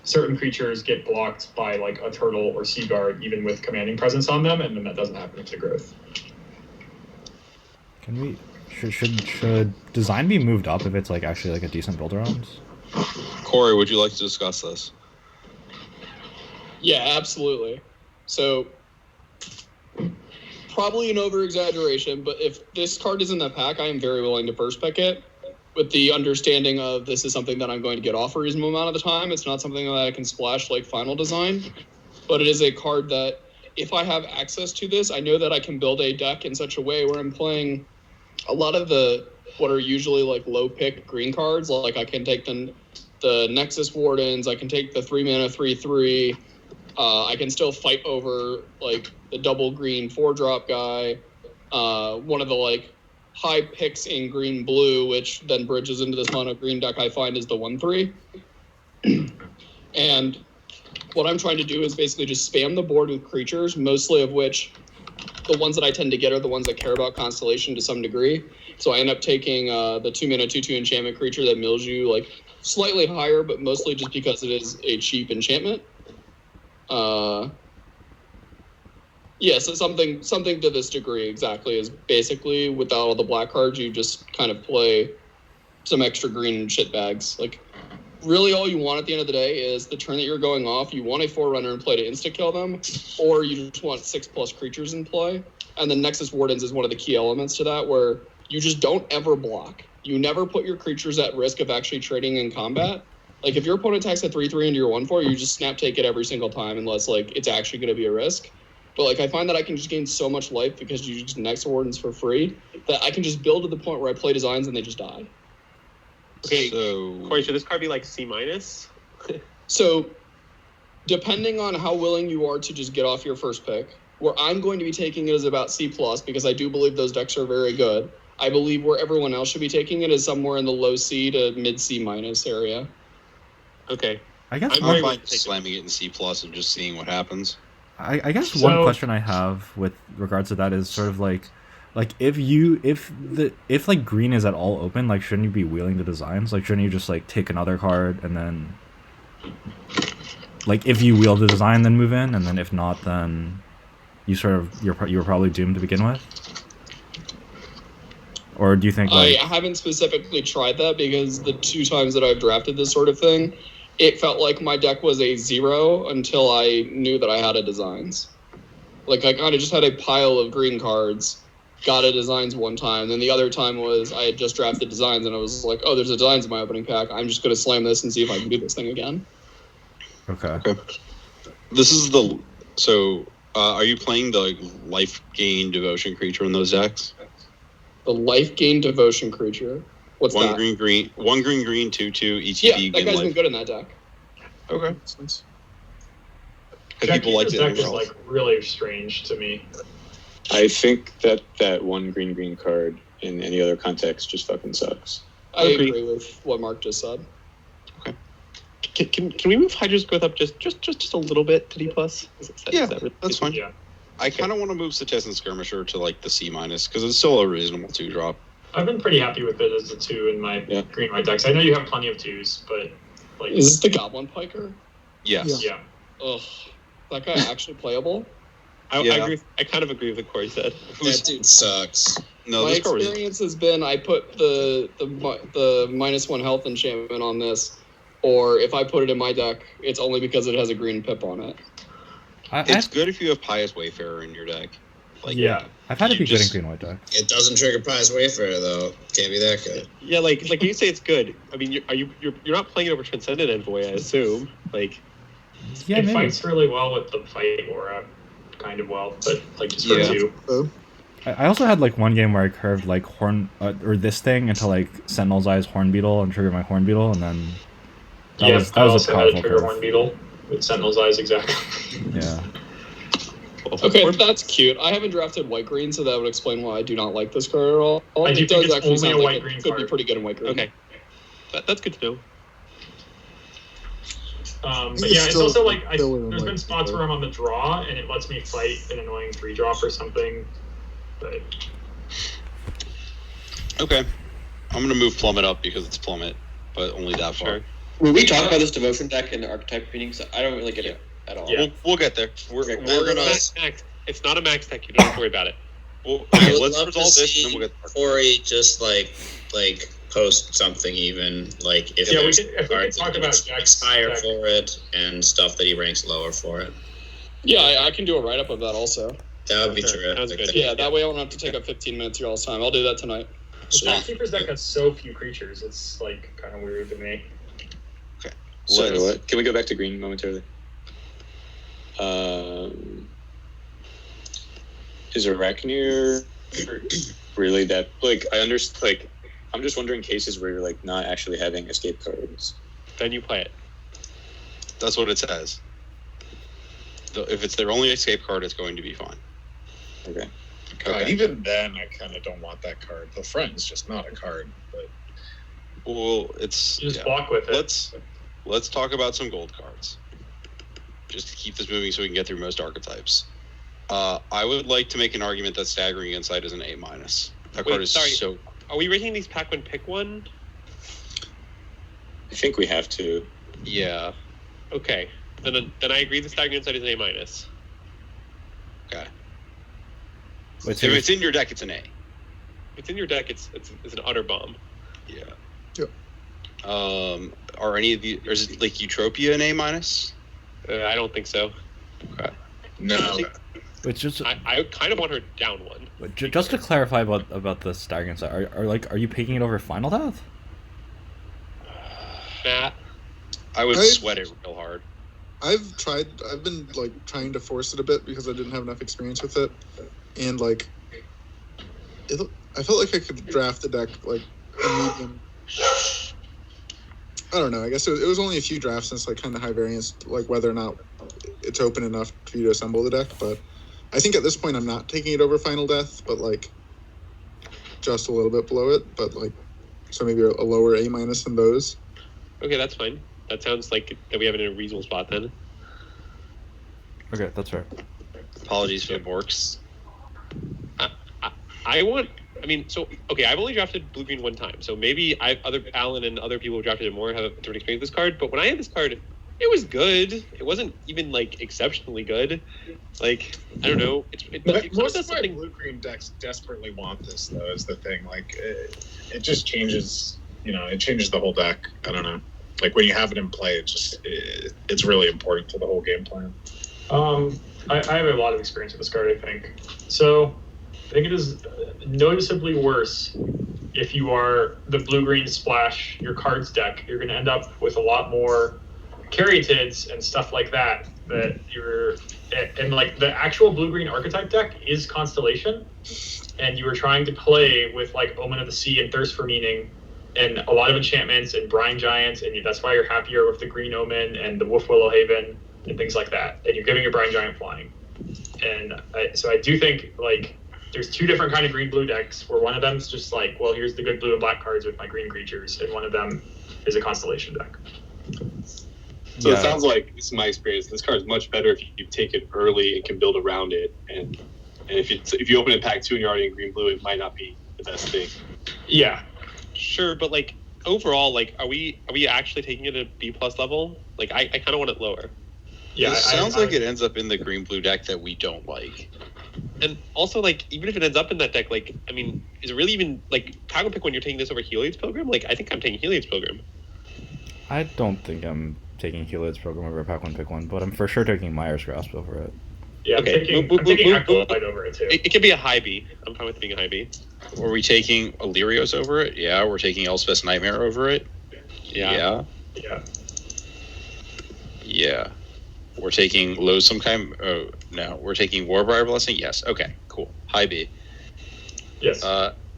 certain creatures get blocked by like a turtle or sea guard, even with commanding presence on them, and then that doesn't happen to growth. Can we should design be moved up if it's like actually like a decent build around? Corey, would you like to discuss this? Yeah, absolutely. So, probably an over-exaggeration, but if this card is in the pack, I am very willing to first pick it, with the understanding of this is something that I'm going to get off a reasonable amount of the time. It's not something that I can splash like Final Design, but it is a card that, if I have access to this, I know that I can build a deck in such a way where I'm playing a lot of what are usually like low-pick green cards. Like, I can take the Nexus Wardens, I can take the 3-mana 3/3, I can still fight over like the double green 4-drop guy, one of the like high picks in green blue, which then bridges into this mono green deck I find is the 1/3. And what I'm trying to do is basically just spam the board with creatures, mostly of which the ones that I tend to get are the ones that care about Constellation to some degree. So I end up taking the 2-mana 2/2 enchantment creature that mills you like slightly higher, but mostly just because it is a cheap enchantment. So something to this degree exactly is basically without all the black cards, you just kind of play some extra green shit bags. Like, really all you want at the end of the day is the turn that you're going off, you want a Forerunner in play to insta-kill them, or you just want 6+ creatures in play. And the Nexus Wardens is one of the key elements to that, where you just don't ever block. You never put your creatures at risk of actually trading in combat. Like, if your opponent attacks at 3/3 into your 1/4, you just snap take it every single time unless, like, it's actually going to be a risk. But, like, I find that I can just gain so much life because you just Nexus Wardens for free that I can just build to the point where I play designs and they just die. Okay, so Corey, should this card be like C-? So, depending on how willing you are to just get off your first pick, where I'm going to be taking it is about C+, because I do believe those decks are very good. I believe where everyone else should be taking it is somewhere in the low C to mid C- area. Okay. I guess I'm fine slamming it in C+ and just seeing what happens. I guess one question I have with regards to that is sort of like if like green is at all open, like shouldn't you be wheeling the designs? Like shouldn't you just like take another card and then like if you wheel the design then move in, and then if not then you were probably doomed to begin with? Or do you think like I haven't specifically tried that because the 2 times that I've drafted this sort of thing, it felt like my deck was a 0 until I knew that I had a designs. Like, I kind of just had a pile of green cards, got a designs one time, then the other time was I had just drafted designs and I was like, oh, there's a designs in my opening pack. I'm just going to slam this and see if I can do this thing again. Okay. This is the... So, are you playing the life gain devotion creature in those decks? The life gain devotion creature? What's one that? Green, 2/2 ETB. Yeah, that guy's been good in that deck. Okay. Nice. People like deck is like really strange to me. I think that one green card in any other context just fucking sucks. I agree with what Mark just said. Okay. Can we move Hydra's growth up just a little bit to D+? That's fine. Yeah. I kind of want to move Citizen Skirmisher to like the C- because it's still a reasonable 2-drop. I've been pretty happy with it as a 2 in my green white decks. I know you have plenty of 2s, but like, Is this the Goblin Piker? Yes. Yeah. Ugh, that guy actually playable? I Yeah. agree. I kind of agree with what Corey said. That dude sucks. No, My this card was experience has been I put the -1 health enchantment on this, or if I put it in my deck, it's only because it has a green pip on it. It's good if you have Pious Wayfarer in your deck. Like, yeah, I've had it you be good in just- green white deck. It doesn't trigger Pious Wayfarer though. Can't be that good. Yeah, like you say it's good. I mean, you're not playing it over Transcendent Envoy, I assume. Like, Yeah, it maybe. fights really well with the fight aura, kind of well, but like just for Yeah. 2. I also had like one game where I curved like or this thing into like Sentinel's Eyes Hornbeetle and triggered my Hornbeetle, and then that was I a also had a powerful trigger curve. Hornbeetle with Sentinel's Eyes, exactly. Yeah. Okay, that's cute. I haven't drafted white green, so that would explain why I do not like this card at all. I do It think does it's actually only sound a like white it green could be card. pretty good in white green. okay, that's good to know. But yeah, it's still also like filler in there's white been spots where I'm on the draw and it lets me fight an annoying 3-drop or something. But Okay. I'm gonna move Plummet up because it's Plummet, but only that far. Will we talk about this devotion deck in the archetype meetings? I don't really get it at all. Yeah. We'll get there. We're gonna. Max. It's not a max deck. You don't have to worry about it. Well, I okay, would let's love resolve to this, see and then we'll get there. Corey just like post something even like if Yeah, we there's could- if we could cards talk that he about ranks Jack's higher deck. for it and stuff that he ranks lower for it. Yeah, I can do a write up of that also. That would be Sounds terrific. good. Yeah, that way I don't have to take up 15 minutes of y'all's time. I'll do that tonight. the Shopkeeper's deck has so few creatures, it's like kind of weird to me. So Let's- what? Can we go back to green momentarily? Is Arachneer really that like I understand? Like I'm just wondering cases where you're like not actually having escape cards. Then you play it. That's what it says. If it's their only escape card, it's going to be fine. Okay. Okay. Even then, I kind of don't want that card. The front is just not a card. But Well, it's You just block with it. Let's talk about some gold cards. Just to keep this moving so we can get through most archetypes. I would like to make an argument that Staggering Insight is an A-. That card is sorry. so... Are we rating these pack one pick one? I think we have to. Yeah. Okay. Then I agree the Stagnant Insight is an A-. Okay. Wait, If so it's in your deck, it's an A. If it's in your deck, it's an utter bomb. Yeah. Yep. Are any of you... Is it like Eutropia an A-? I don't think so. Okay. no, wait, just I kind of want her down one. just to clarify about the Staggering Insight, are you picking it over Final Death? Matt, I would I- sweat it real hard. I've been like trying to force it a bit because I didn't have enough experience with it, and like, I felt like I could draft the deck like a medium. I don't know. I guess it was only a few drafts, and it's like kind of high variance, like whether or not it's open enough for you to assemble the deck. But I think at this point I'm not taking it over Final Death, but like just a little bit below it. But like, so maybe a lower A- than those. okay, that's fine. That sounds like that we have it in a reasonable spot then. Okay, that's fair. Apologies for the borks. I mean, so okay, I've only drafted blue green one time, so maybe Alan and other people who drafted it more have a different experience with this card. But when I had this card, it was good. It wasn't even like exceptionally good. Like I don't know. It most does of my something. blue-green decks desperately want this, though. Is the thing. Like, it just changes. It changes the whole deck. I don't know. Like when you have it in play, it's really important to the whole game plan. I have a lot of experience with this card, I think. So I think it is noticeably worse if you are the blue-green splash your cards deck. You're going to end up with a lot more caryatids and stuff like that and like the actual blue-green archetype deck is Constellation, and you were trying to play with like Omen of the Sea and Thirst for Meaning and a lot of enchantments and Brine Giants, and that's why you're happier with the Green Omen and the Wolf Willow Haven and things like that, and you're giving your Brine Giant flying. And so I do think like there's two different kind of green-blue decks where one of them is just like, well, here's the good blue and black cards with my green creatures, and one of them is a Constellation deck. So it sounds like, this is my experience, this card is much better if you take it early and can build around it. And if you open it pack 2 and you're already in green blue, it might not be the best thing. Yeah. Sure, but like overall, like are we actually taking it at a B+ level? Like I kind of want it lower. Yeah, it sounds like it ends up in the green-blue deck that we don't like. And also, like, even if it ends up in that deck, like, I mean, is it really even, like, Pack and Pick when you're taking this over Heliod's Pilgrim? Like, I think I'm taking Heliod's Pilgrim. I don't think I'm taking Heliod's Program over Pack One Pick One, but I'm for sure taking Myers Grasp over it. Yeah, I'm taking Acolyte over it too. It could be a high B. I'm fine with it being a high B. Are we taking Illyrios over it? Yeah. We're taking Elspeth's Nightmare over it? Yeah. Yeah. We're taking Loathsome Kind. Oh, no. We're taking Warbriar Blessing? Yes. Okay, cool. High B. Yes.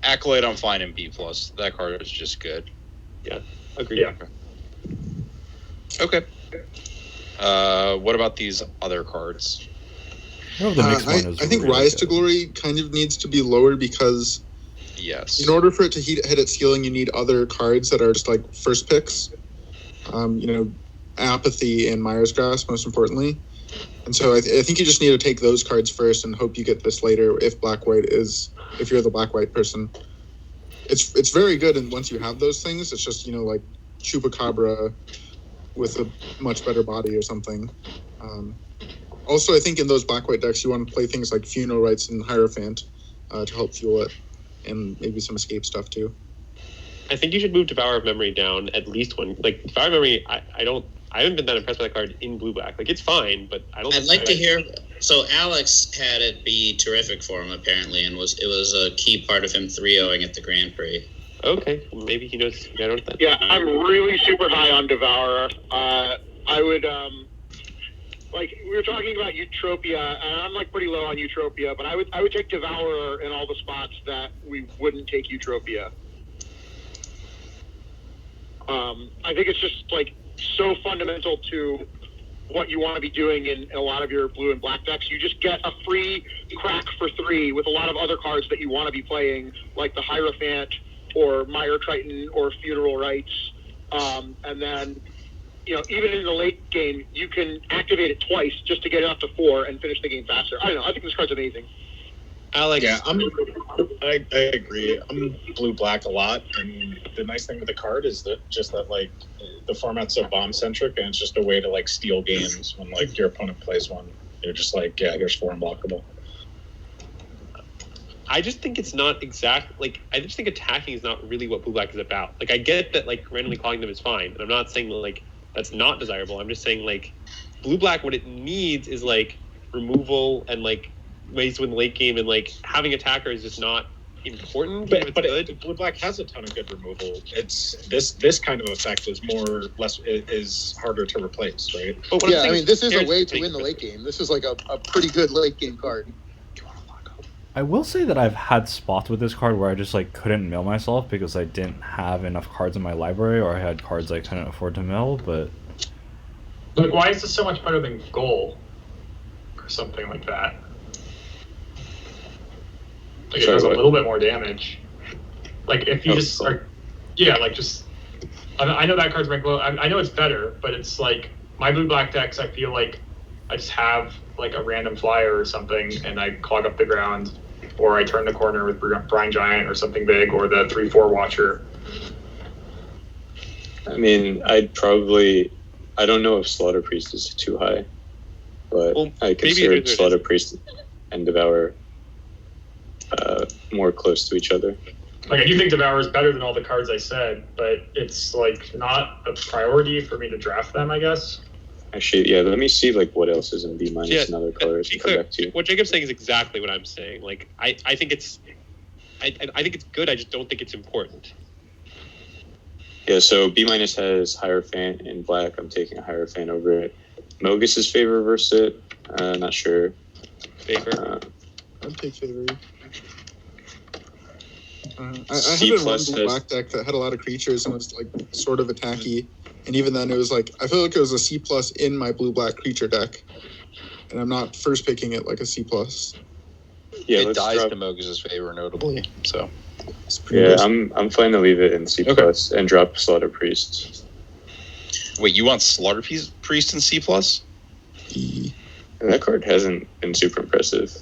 Acolyte, I'm fine in B+. That card is just good. Yeah. Agreed. Yeah. Okay. What about these other cards? I think really Rise good. to Glory kind of needs to be lower because Yes. in order for it to hit its ceiling, you need other cards that are just like first picks. Apathy and Myers Grasp, most importantly. And so I think you just need to take those cards first and hope you get this later if you're the black-white person. It's very good, and once you have those things, it's just, like Chupacabra with a much better body or something. Also, I think in those black-white decks, you want to play things like Funeral Rites and Hierophant to help fuel it, and maybe some escape stuff too. I think you should move Devour of Memory down at least one. Like, Devour of Memory, I haven't been that impressed by that card in blue-black. Like, it's fine, but I don't... I'd like to hear... So Alex had it be terrific for him, apparently, and it was a key part of him 3-0ing at the Grand Prix. Okay, maybe he knows... I don't think... Yeah, I'm really super high on Devourer. I would, we were talking about Utopia, and I'm, pretty low on Utopia, but I would take Devourer in all the spots that we wouldn't take Utopia. I think it's just, so fundamental to what you want to be doing in a lot of your blue and black decks. You just get a free crack for 3 with a lot of other cards that you want to be playing, like the Hierophant or Mire Triton or Funeral Rites. And then, even in the late game, you can activate it twice just to get it up to 4 and finish the game faster. I don't know. I think this card's amazing. Alex. Yeah, I agree. I'm blue-black a lot, and the nice thing with the card is that the format's so bomb-centric, and it's just a way to, steal games when, your opponent plays one. You're just here's 4 unblockable. I just think it's not I just think attacking is not really what blue-black is about. I get that, randomly calling them is fine, and I'm not saying, that's not desirable. I'm just saying, blue-black, what it needs is, removal and, ways to win the late game, and having attacker is just not important. But blue black has a ton of good removal. It's this kind of effect is is harder to replace, right? But this is a way to win the late game. This is a pretty good late game card. I will say that I've had spots with this card where I just couldn't mill myself because I didn't have enough cards in my library, or I had cards I couldn't afford to mill. But why is this so much better than Goal or something like that? It does a little bit more damage. If you I know that card's ranked low. I know it's better, but it's my blue-black decks, I feel I just have a random flyer or something, and I clog up the ground, or I turn the corner with Brine Giant or something big, or the 3/4 Watcher. I mean, I don't know if Slaughter Priest is too high, but I consider Slaughter Priest and Devour more close to each other. I do think Devour is better than all the cards I said, but it's not a priority for me to draft them, I guess. Actually, yeah, let me see what else is in B- and other colors. What Jacob's saying is exactly what I'm saying. I think it's I think it's good, I just don't think it's important. Yeah, so B- has Hierophant in black. I'm taking a Hierophant over it. Mogus's favor versus it. Not sure. Favor. I'd take favor. I had one black deck that had a lot of creatures and was sort of attacky, and even then it was I feel it was a C+ in my blue-black creature deck, and I'm not first picking it a C+. Yeah, it dies to Mogus's favor notably. So yeah, I'm fine to leave it in C+ and drop Slaughter Priest. Wait, you want Slaughter Priest in C+? That card hasn't been super impressive.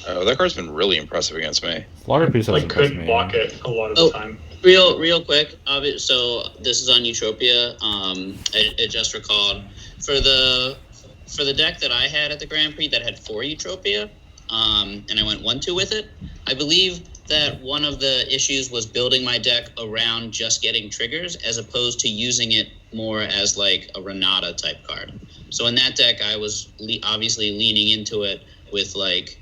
Oh, that card's been really impressive against me. Slaughter Piece Like couldn't block it a lot of the time. Real quick. So this is on Utopia. I just recalled for the deck that I had at the Grand Prix that had 4 Utopia, and I went 1-2 with it. I believe that one of the issues was building my deck around just getting triggers as opposed to using it more as like a Renata type card. So in that deck, I was obviously leaning into it with like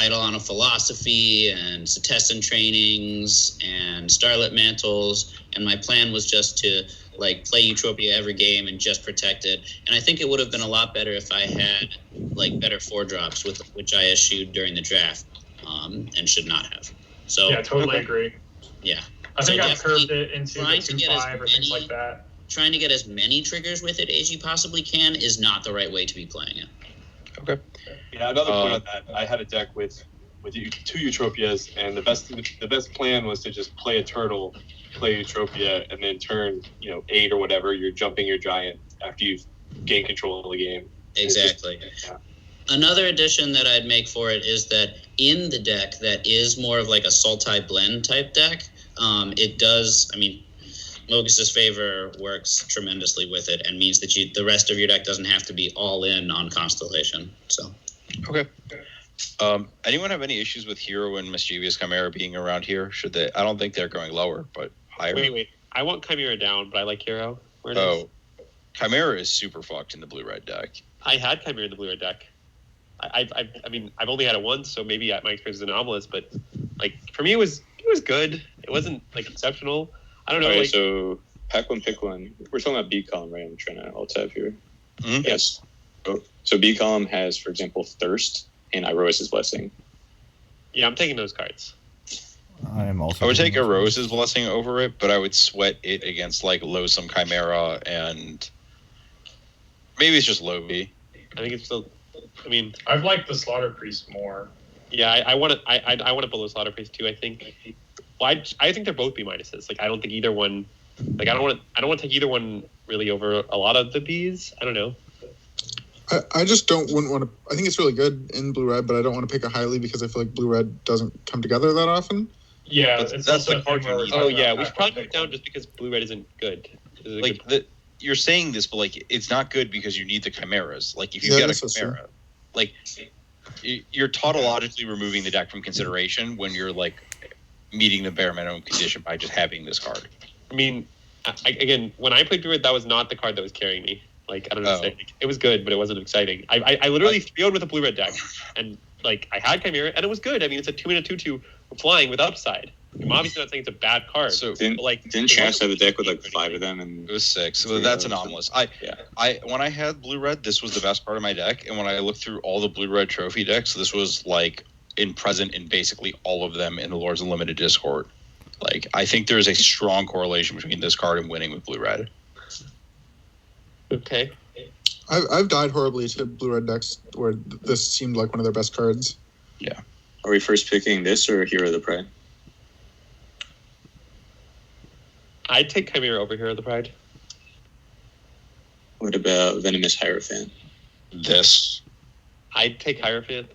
Eidolon of Philosophy and Setessan Trainings and Starlit Mantles, and my plan was just to like play Utopia every game and just protect it. And I think it would have been a lot better if I had like better 4-drops with which I issued during the draft, and should not have. So yeah, totally agree. Yeah, I think so I've curved it into the trying to get 2-5 or things like that. Trying to get as many triggers with it as you possibly can is not the right way to be playing it. Okay. Yeah, another point on that. I had a deck with 2 Utopias, and the best plan was to just play a turtle, play Utopia, and then turn 8 or whatever. You're jumping your giant after you've gained control of the game. Exactly. Another addition that I'd make for it is that in the deck that is more of like a Sultai blend type deck, it does. I mean, Mogus's Favor works tremendously with it and means that the rest of your deck doesn't have to be all in on Constellation. So. Okay. Anyone have any issues with Hero and Mischievous Chimera being around here? Should they? I don't think they're going lower, but higher. Wait. I want Chimera down, but I like Hero. Where it is. Chimera is super fucked in the blue-red deck. I had Chimera in the blue-red deck. I mean, I've only had it once, so maybe my experience is anomalous. But like for me, it was good. It wasn't like exceptional. I don't know. Alright, like, so pack one, pick one. We're talking about B column, right? I'm trying to alt tab here. Mm-hmm. Yes. So B column has, for example, Thirst and Iroas's Blessing. yeah, I'm taking those cards. I would take a Rose's Blessing over it, but I would sweat it against like Loathsome Chimera and maybe it's just low B. I think it's still. I mean, I've liked the Slaughter Priest more. Yeah, I want to. I want to below Slaughter Priest too. I think. Well, I think they're both B minuses. Like I don't think either one. Like I don't want to take either one really over a lot of the Bs. I don't know. I just wouldn't want to. I think it's really good in blue-red, but I don't want to pick it highly because I feel like blue-red doesn't come together that often. Yeah, that's the card you need. Oh yeah, we should probably put it down just because blue-red isn't good. Like you're saying this, but like it's not good because you need the chimeras. Like if you get a chimera, like you're tautologically removing the deck from consideration when you're like meeting the bare minimum condition by just having this card. I mean, again, when I played blue-red, that was not the card that was carrying me. Like I don't know, it was good, but it wasn't exciting. I literally 3-0'd with a blue-red deck, and like I had chimera, and it was good. I mean, it's a 2-mana 2/2 flying with upside. I'm obviously not saying it's a bad card. So but, like, didn't Chance have a deck with like 5 of them? And it was 6. So that's anomalous. When I had blue-red, this was the best part of my deck, and when I looked through all the blue-red trophy decks, this was like present in basically all of them in the Lords Unlimited Discord. Like I think there is a strong correlation between this card and winning with blue-red. Okay. I've died horribly to blue-red decks where this seemed like one of their best cards. Yeah. Are we first picking this or Hero of the Pride? I'd take Chimera over Hero of the Pride. What about Venomous Hierophant? This. I'd take Hierophant.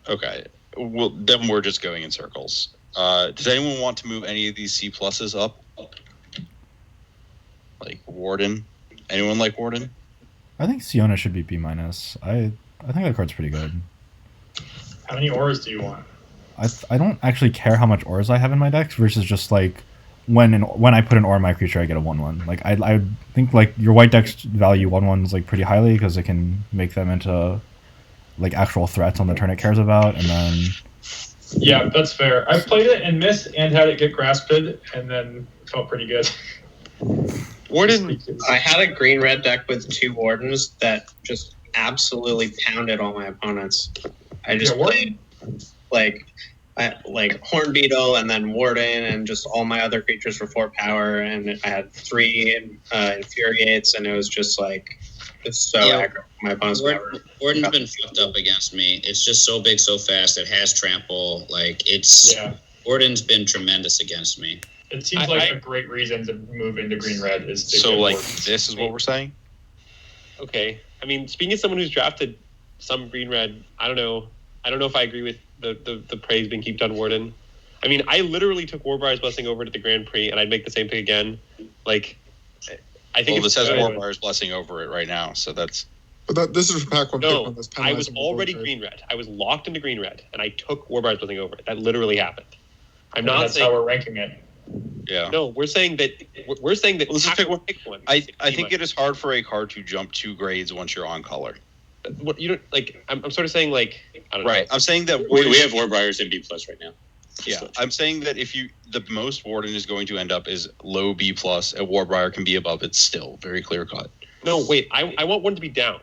Okay. Well, then we're just going in circles. Does anyone want to move any of these C pluses up? Like Warden? Anyone like Warden? I think Siona should be B minus. I think that card's pretty good. How many auras do you want? I don't actually care how much auras I have in my decks versus just like when I put an aura in my creature I get a 1/1. Like I think like your white decks value 1/1s like pretty highly because it can make them into like actual threats on the turn it cares about, and then yeah, that's fair. I've played it and missed and had it get grasped and then felt pretty good. Warden. I had a green-red deck with 2 Wardens that just absolutely pounded all my opponents. I just played like Horn Beetle and then Warden and just all my other creatures for 4 power, and I had 3 Infuriates, and it was just like it's so aggro. My opponents Warden's been fucked up against me. It's just so big, so fast. It has trample. Like Warden's been tremendous against me. It seems like a great reason to move into green-red is to so get like Wardens. this is what we're saying. Okay. I mean, speaking as someone who's drafted some green-red, I don't know. I don't know if I agree with the praise being heaped on Warden. I mean, I literally took Warbriar's Blessing over to the Grand Prix, and I'd make the same pick again. Like, I think this has good. Warbriar's Blessing over it right now, so that's. But this is pack one. No, pick one I was already green-red. I was locked into green-red, and I took Warbriar's Blessing over it. That literally happened. I'm not that's saying how we're ranking it. Yeah. No, we're saying that let's just pick one. I think it is hard for a card to jump 2 grades once you're on color. What you don't like? I'm sort of saying like I don't know. Right. I'm saying that we have Warbriars in B+ right now. Yeah, I'm saying that if the most Warden is going to end up is low B+, a Warbriar can be above it still. Very clear cut. No, wait. I want one to be down.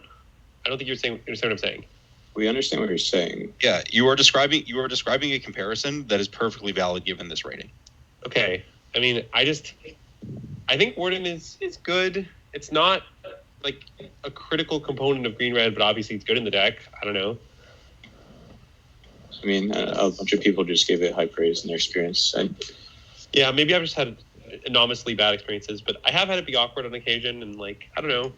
I don't think you understand what I'm saying. We understand what you're saying. Yeah, you are describing a comparison that is perfectly valid given this rating. Okay. I mean, I think Warden is good. It's not like a critical component of green-red, but obviously it's good in the deck. I don't know. I mean, a bunch of people just gave it high praise in their experience. Yeah, maybe I've just had enormously bad experiences, but I have had it be awkward on occasion, and like I don't know.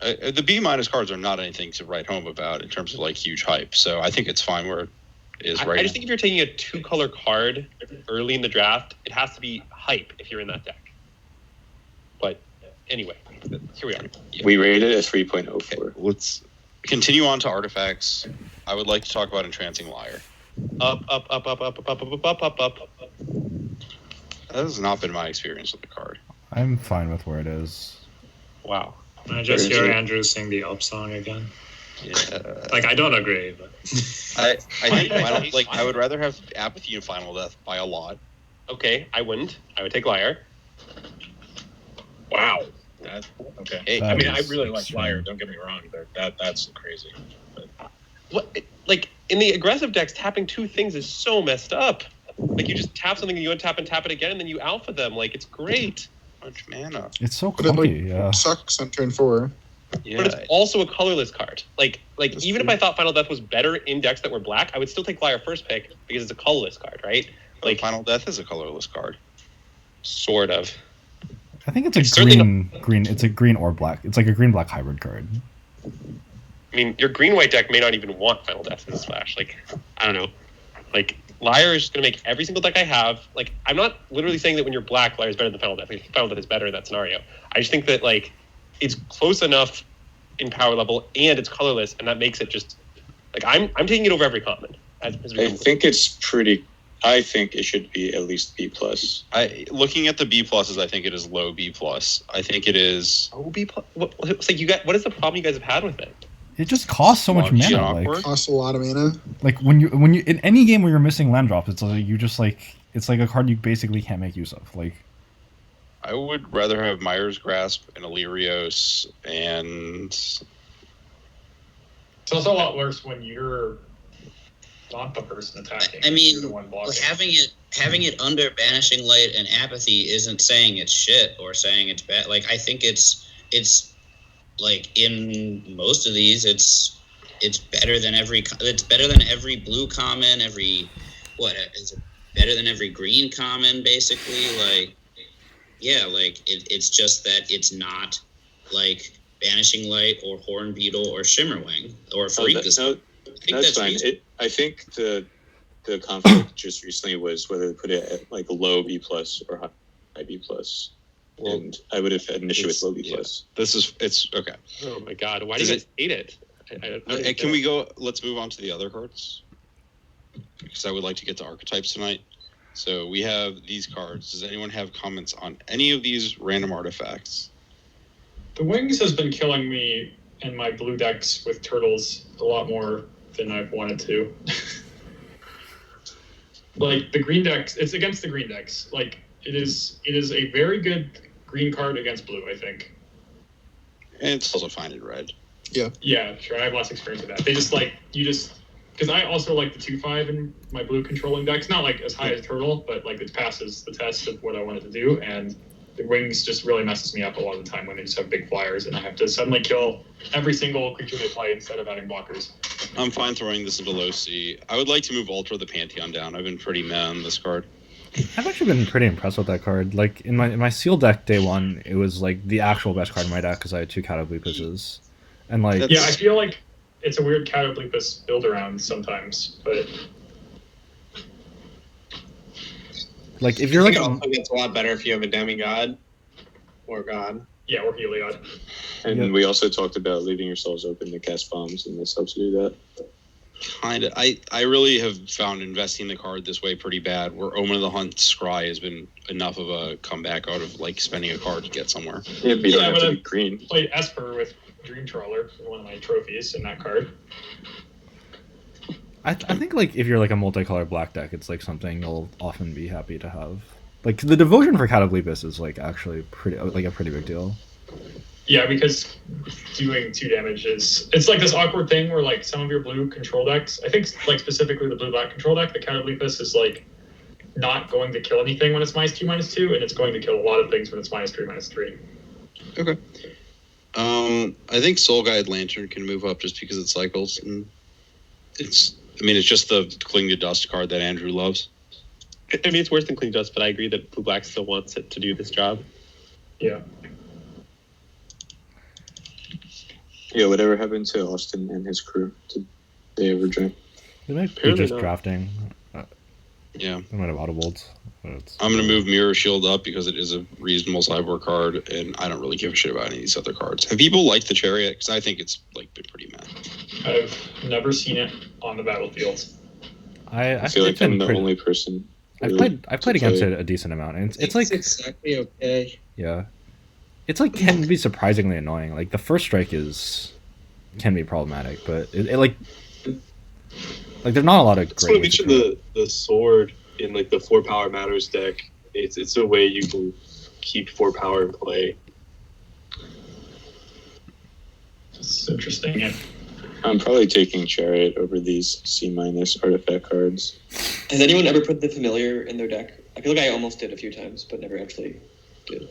The B- cards are not anything to write home about in terms of like huge hype, so I think it's fine where it is right I just think if you're taking a 2-color card early in the draft, it has to be hype if you're in that deck. But anyway, here we are. Yeah. We rated it a 3.04. Okay, let's continue on to artifacts. I would like to talk about Entrancing Liar. Up. That has not been my experience with the card. I'm fine with where it is. Wow. I just hear Andrew sing the up song again. Yeah. Like, I don't agree, but I think I would rather have Apathy and Final Death by a lot. Okay, I wouldn't. I would take Liar. Wow. Okay. Hey, I mean, I really like Liar. Don't get me wrong. That's crazy. But. What? Like in the aggressive decks, tapping 2 things is so messed up. Like you just tap something and you untap and tap it again, and then you alpha them. Like it's great. Much mana. It's so But it clunky. Yeah. sucks on turn 4. Yeah. But it's also a colorless card. Like even if I thought Final Death was better in decks that were black, I would still take Liar first pick because it's a colorless card, right? Like Final Death is a colorless card. Sort of. I think it's a green. It's a green or black. It's like a green-black hybrid card. I mean, your green-white deck may not even want Final Death in the Splash. Like, I don't know. Like, Liar is going to make every single deck I have. Like, I'm not literally saying that when you're black, Liar is better than Final Death. Like, Final Death is better in that scenario. I just think that, like, it's close enough in power level, and it's colorless, and that makes it just... Like, I'm taking it over every common. I think it's pretty... I think it should be at least B+. Looking at the B+, I think it is low B+. I think it is... Oh, B+? What is the problem you guys have had with it? It just costs so much mana. Like, costs a lot of mana. Like when you in any game where you're missing land drops, it's like you just like it's like a card you basically can't make use of. Like, I would rather have Myers Grasp and Illyrios and. It's also a lot worse when you're not the person attacking. I mean, you're the one blocking. having it under Banishing Light and Apathy isn't saying it's shit or saying it's bad. Like I think it's. Like in most of these, it's better than every blue common. Is it better than every green common? Basically, like yeah, like it's just that it's not like Banishing Light or Horn Beetle or Shimmerwing or Freak. That's fine. I think the conflict just recently was whether to put it at like low B+ or high B+. And I would have had an issue with low B+. Yeah. It's okay. Oh my god, why do you guys hate it? Can we go, let's move on to the other cards? Because I would like to get to archetypes tonight. So we have these cards. Does anyone have comments on any of these random artifacts? The Wings has been killing me in my blue decks with turtles a lot more than I've wanted to. Like the green decks, it's against the green decks. Like it is a very good green card against blue, I think. And it's also fine in red. Yeah. Yeah, sure. I have less experience with that. They just like because I also like the 2/5 in my blue controlling decks. Not like as high as turtle, but like it passes the test of what I wanted to do. And the Wings just really messes me up a lot of the time when they just have big flyers and I have to suddenly kill every single creature they play instead of adding blockers. I'm fine throwing this into low C. I would like to move Ultra the Pantheon down. I've been pretty meh on this card. I've actually been pretty impressed with that card. Like in my seal deck day one, it was like the actual best card in my deck because I had 2 Cataclysms, and like yeah, I feel like it's a weird Catoblepus build around sometimes, but like if you're I like think it also gets a lot better if you have a demigod or god. Yeah, or Heliod. And we also talked about leaving yourselves open to cast bombs, and this helps you do that. Kind of. I really have found investing the card this way pretty bad, where Omen of the Hunt Scry has been enough of a comeback out of like spending a card to get somewhere. Yeah, but you don't have but to I be green. played Esper with Dream Trawler, one of my trophies in that card. I think like if you're like a multicolored black deck, it's like something you'll often be happy to have. Like the devotion for Catoblepus is like actually pretty like a pretty big deal. Yeah, because doing 2 damage it's like this awkward thing where like some of your blue control decks, I think like specifically the blue-black control deck, the Catoblepus is like not going to kill anything when it's -2/-2, and it's going to kill a lot of things when it's -3/-3. Okay. I think Soul Guide Lantern can move up just because it cycles, and it's just the Cling to Dust card that Andrew loves. I mean, it's worse than Cling Dust, but I agree that Blue Black still wants it to do this job. Yeah. Yeah, whatever happened to Austin and his crew? Did they ever drink? They might be Apparently just not. drafting. Yeah. They might have audibles. I'm going to move Mirror Shield up because it is a reasonable sideboard card, and I don't really give a shit about any of these other cards. Have people liked the Chariot? Because I think it's like been pretty mad. I've never seen it on the battlefield. I feel like I'm the pretty, only person. I've really played to against play. it a decent amount, and it's like exactly okay. yeah, it's like can be surprisingly annoying. Like the first strike can be problematic, but it like there's not a lot of That's what I great. ways to mentioned the sword in like the 4 power matters deck. It's a way you can keep 4 power in play. It's interesting. Yeah. I'm probably taking Chariot over these C- artifact cards. Has anyone ever put the familiar in their deck? I feel like I almost did a few times, but never actually did.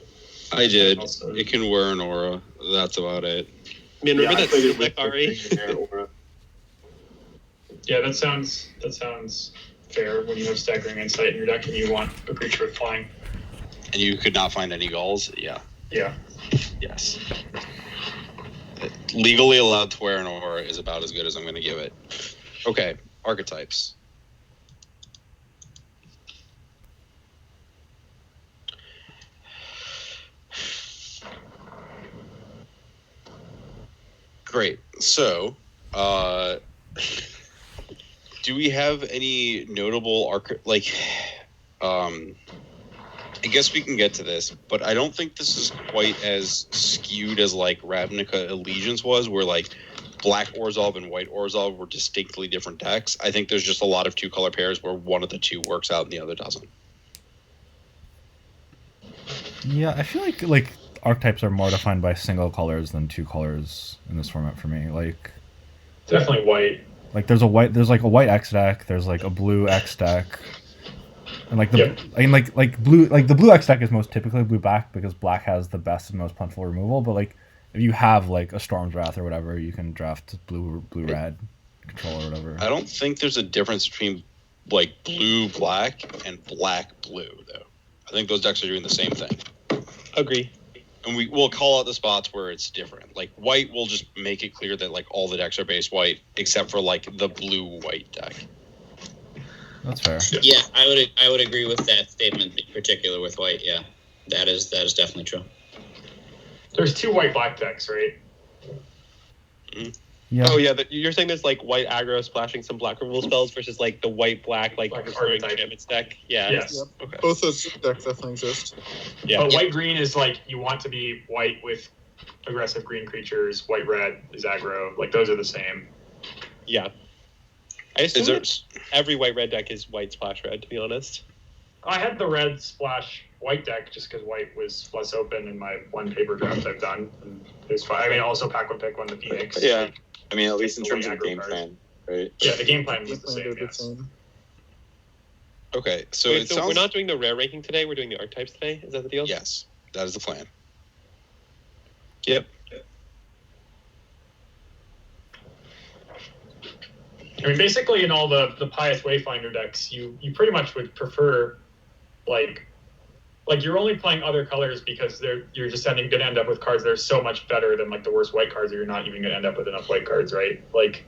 I did. It can wear an aura. That's about it. Man, remember I that played it deck with already? Aura. Yeah, that sounds fair when you have staggering insight in your deck and you want a creature with flying. And you could not find any gulls? Yeah. Yeah. Yes. Legally allowed to wear an aura is about as good as I'm going to give it. Okay, archetypes. Great. So, do we have any notable I guess we can get to this, but I don't think this is quite as skewed as like Ravnica Allegiance was, where like black Orzhov and white Orzhov were distinctly different decks. I think there's just a lot of 2-color pairs where one of the two works out and the other doesn't. Yeah, I feel like archetypes are more defined by single colors than 2 colors in this format for me. Like Definitely white. Like there's like a white X deck, there's like a blue X deck. And like like blue, like the blue X deck is most typically blue black because black has the best and most plentiful removal. But like if you have like a Storm's Wrath or whatever, you can draft blue red control or whatever. I don't think there's a difference between like blue black and black blue though. I think those decks are doing the same thing. Agree. And we'll call out the spots where it's different. Like white, we'll just make it clear that like all the decks are base white except for like the blue white deck. That's fair. Yeah, I would agree with that statement, in particular with white. Yeah, that is definitely true. There's 2 white black decks, right? Yeah. Oh yeah, you're saying there's like white aggro splashing some black removal spells versus like the white black like restoring enchantments deck. Yeah. Yes. Okay. Both those decks definitely exist. Yeah. But white green is like you want to be white with aggressive green creatures. White red is aggro. Like those are the same. Yeah. I assume that every white red deck is white splash red. To be honest. I had the red splash white deck just because white was less open in my one paper draft I've done. And it was fine. I mean, also pack one pick one the Phoenix. Yeah, I mean, at least in The terms way of aggro game card. plan, right? Yeah, the game plan was the same. Yes. Okay, so Wait, it so sounds... we're not doing the rare ranking today. We're doing the archetypes today. Is that the deal? Yes, that is the plan. Yep. I mean, basically, in all the Pious Wayfinder decks, you pretty much would prefer, like like you're only playing other colors because you're just going to end up with cards that are so much better than like the worst white cards, or you're not even going to end up with enough white cards, right? Like,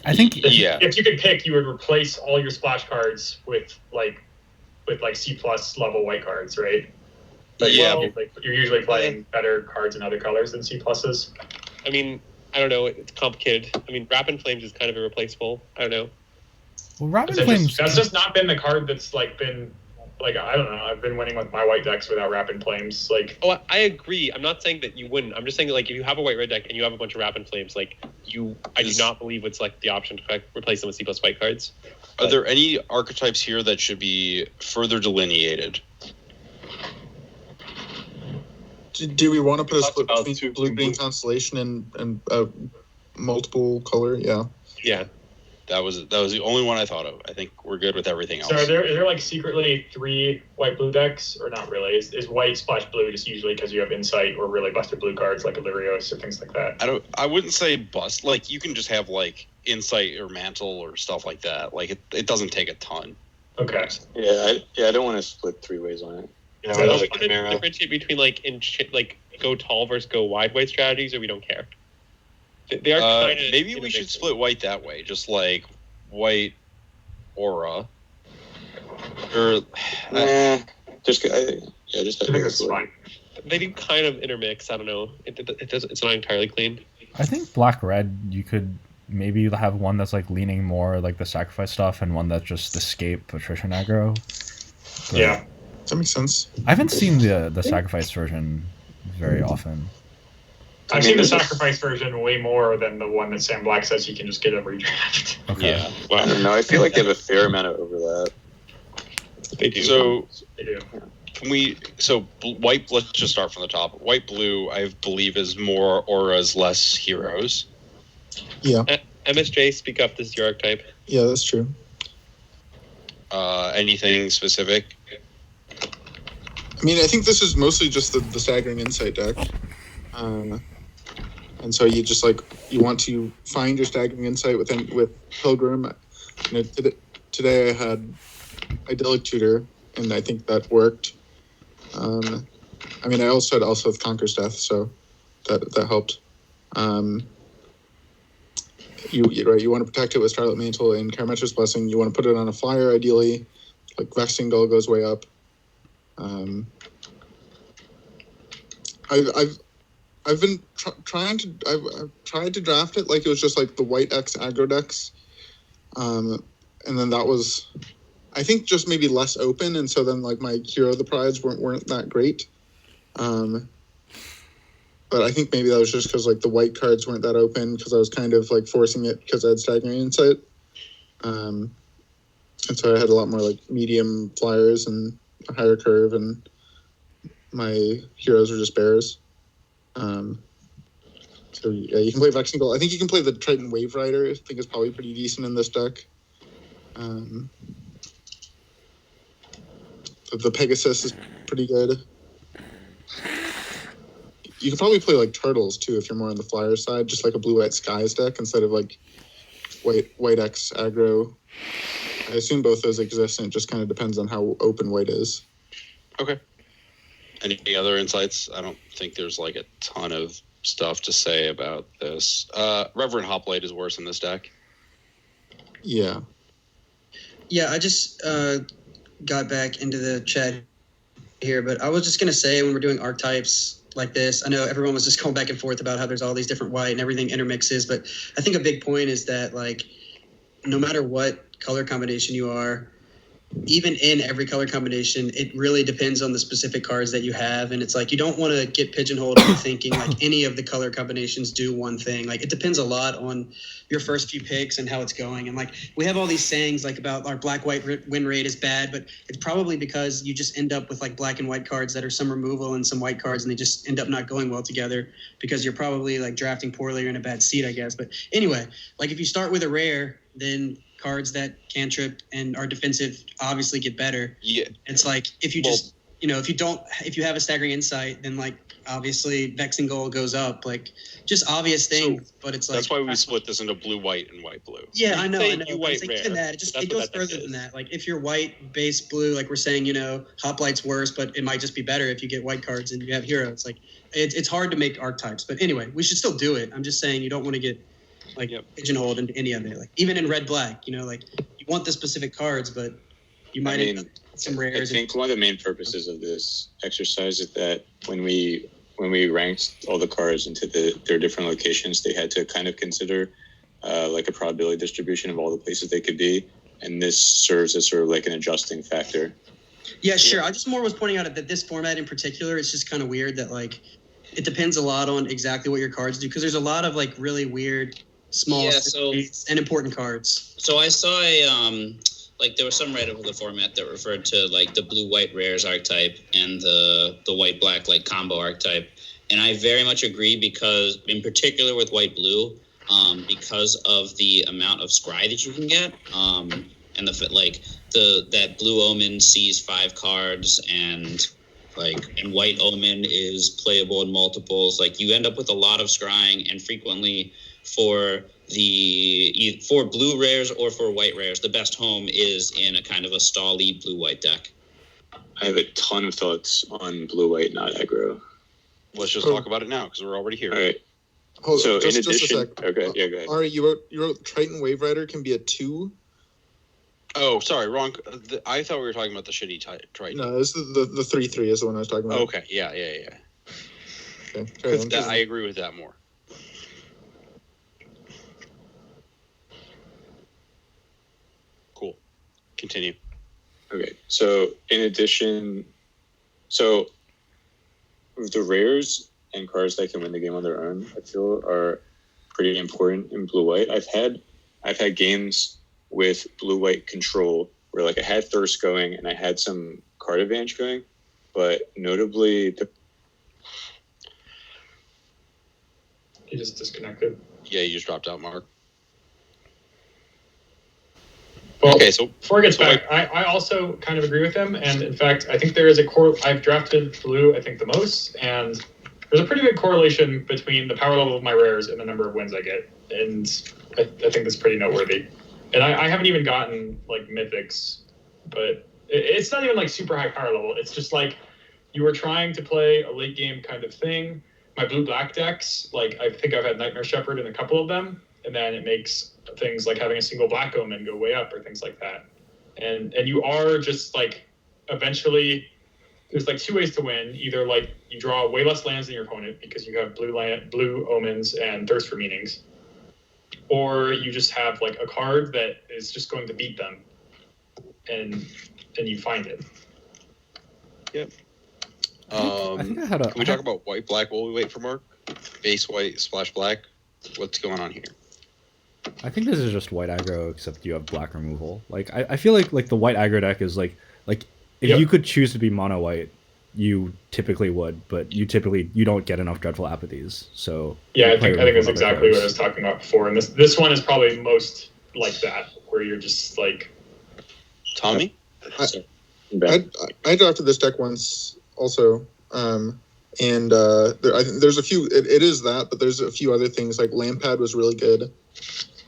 I think if you could pick, you would replace all your splash cards with C plus level white cards, right? But you're usually playing better cards in other colors than C pluses. I mean, I don't know. It's complicated. I mean, Rapid Flames is kind of irreplaceable. I don't know. Well, Rapid Flames. That's just not been the card that's like been like, I don't know. I've been winning with my white decks without Rapid Flames. Like, oh, I agree. I'm not saying that you wouldn't. I'm just saying that, like, if you have a white-red deck and you have a bunch of Rapid Flames, like, I do not believe it's like the option to replace them with C plus white cards. Are there any archetypes here that should be further delineated? Do we want to put a split between blue green constellation and multiple color? Yeah. Yeah. That was the only one I thought of. I think we're good with everything else. So is there like secretly 3 white blue decks, or not really? Is white splash blue just usually because you have insight or really busted blue cards like Illyrios or things like that? I wouldn't say bust. Like, you can just have like insight or mantle or stuff like that. Like, it doesn't take a ton. Okay. Yeah, I don't want to split 3 ways on it. Yeah, we don't want to differentiate between like go tall versus go wide white strategies, or we don't care. They are kind of maybe we should split white that way, just like white aura, or just that's fine. They do kind of intermix. I don't know. It does. It's not entirely clean. I think black red. You could maybe have one that's like leaning more like the sacrifice stuff, and one that's just escape patrician aggro. But yeah, that makes sense. I haven't seen the sacrifice version very often. I've seen the sacrifice version way more than the one that Sam Black says you can just get a redraft. Okay. Yeah. I don't know. I feel like they have a fair amount of overlap. They do. So they do. Can we? So white. Let's just start from the top. White blue, I believe, is more auras, less heroes. Yeah. MSJ, speak up. This is your archetype. Yeah, that's true. Anything specific? I mean, I think this is mostly just the staggering insight deck. And so you just you want to find your staggering insight with Pilgrim. Today I had Idyllic Tutor, and I think that worked. I mean, I also had with Conquer's Death, so that helped. You want to protect it with Starlit Mantle and Karametra's Blessing. You want to put it on a flyer, ideally. Like Vexing Gull goes way up. I've been trying to draft it like it was just like the white X aggro decks, and then that was, I think, just maybe less open, and so then like my Hero of the Prides weren't that great, but I think maybe that was just because like the white cards weren't that open because I was kind of like forcing it because I had staggering insight, and so I had a lot more like medium flyers and a higher curve, and my heroes were just bears. So yeah, you can play Vexing Gull. I think you can play the Triton Wave Rider. I think is probably pretty decent in this deck. The Pegasus is pretty good. You could probably play like Turtles too if you're more on the flyer side, just like a Blue-White Skies deck instead of like white X aggro. I assume both those exist, and it just kind of depends on how open white is. Okay. Any other insights? I don't think there's like a ton of stuff to say about this. Reverend Hoplite is worse in this deck. Yeah. Yeah, I just got back into the chat here, but I was just going to say when we're doing archetypes like this, I know everyone was just going back and forth about how there's all these different white and everything intermixes, but I think a big point is that like no matter what color combination you are, even in every color combination, it really depends on the specific cards that you have. And it's like, you don't want to get pigeonholed into thinking like any of the color combinations do one thing. Like it depends a lot on your first few picks and how it's going. And like, we have all these sayings like about our black-white win rate is bad, but it's probably because you just end up with like black and white cards that are some removal and some white cards, and they just end up not going well together because you're probably like drafting poorly or in a bad seat, I guess. But anyway, like if you start with a rare, then cards that cantrip and are defensive obviously get better. Yeah. It's like if you if you have a staggering insight, then like obviously Vexing Goal goes up, like just obvious things. But it's like That's why we split this into blue white and white blue. Yeah, I know. Say But white it's like rare. even that, it goes further than that. Like if you're white base blue, like we're saying, Hoplight's worse, but it might just be better if you get white cards and you have heroes. Like it's hard to make archetypes, but anyway, we should still do it. I'm just saying you don't want to get pigeonholed into any of it. Like even in red black, like you want the specific cards, but you might end up with some rares. I think one of the main purposes of this exercise is that when we ranked all the cards into their different locations, they had to kind of consider like a probability distribution of all the places they could be, and this serves as sort of like an adjusting factor. Yeah, sure. I just more was pointing out that this format in particular, it's just kind of weird that like it depends a lot on exactly what your cards do, because there's a lot of like really weird small and important cards. So I saw like there was some Reddit of the format that referred to like the blue-white rares archetype and the white-black like combo archetype. And I very much agree, because in particular with white-blue, because of the amount of scry that you can get, and that blue omen sees 5 cards and white omen is playable in multiples. Like you end up with a lot of scrying, and frequently for blue rares or for white rares, the best home is in a kind of a stally blue-white deck. I have a ton of thoughts on blue-white, not aggro. Let's just talk about it now, because we're already here. All right. So in addition, just a sec. Okay, yeah, go ahead. Ari, you wrote Triton Wave Rider can be a 2. Oh, sorry, wrong. I thought we were talking about the shitty Triton. No, this is the 3/3 is the one I was talking about. Okay, yeah. Okay, I agree with that more. Cool. Continue. Okay, so in addition, the rares and cards that can win the game on their own, I feel, are pretty important in blue-white. I've had games with blue-white control where like I had Thirst going and I had some card advantage going, but notably You just disconnected. Yeah, you just dropped out, Mark. Well, okay, so before he gets back, I also kind of agree with him, and in fact, I think there is I've drafted blue, I think, the most, and there's a pretty big correlation between the power level of my rares and the number of wins I get, and I think that's pretty noteworthy. And I haven't even gotten like mythics, but it's not even like super high power level. It's just like you were trying to play a late game kind of thing. My blue-black decks, like I think I've had Nightmare Shepherd in a couple of them, and then it makes things like having a single black omen go way up or things like that. And you are just like eventually there's like 2 ways to win. Either like you draw way less lands than your opponent because you have blue omens and Thirst for Meanings, or you just have like a card that is just going to beat them, and you find it. Yep. I think I had Can we talk about white black while we wait for Mark? Base white, splash black. What's going on here? I think this is just white aggro, except you have black removal. Like I feel like the white aggro deck is like if you could choose to be mono white, you typically would, but you don't get enough dreadful apathies. So yeah, I think that's exactly what I was talking about before, and this one is probably most like that, where you're just like Tommy. I drafted this deck once also, and I think there's a few. It is that, but there's a few other things like Lampad was really good,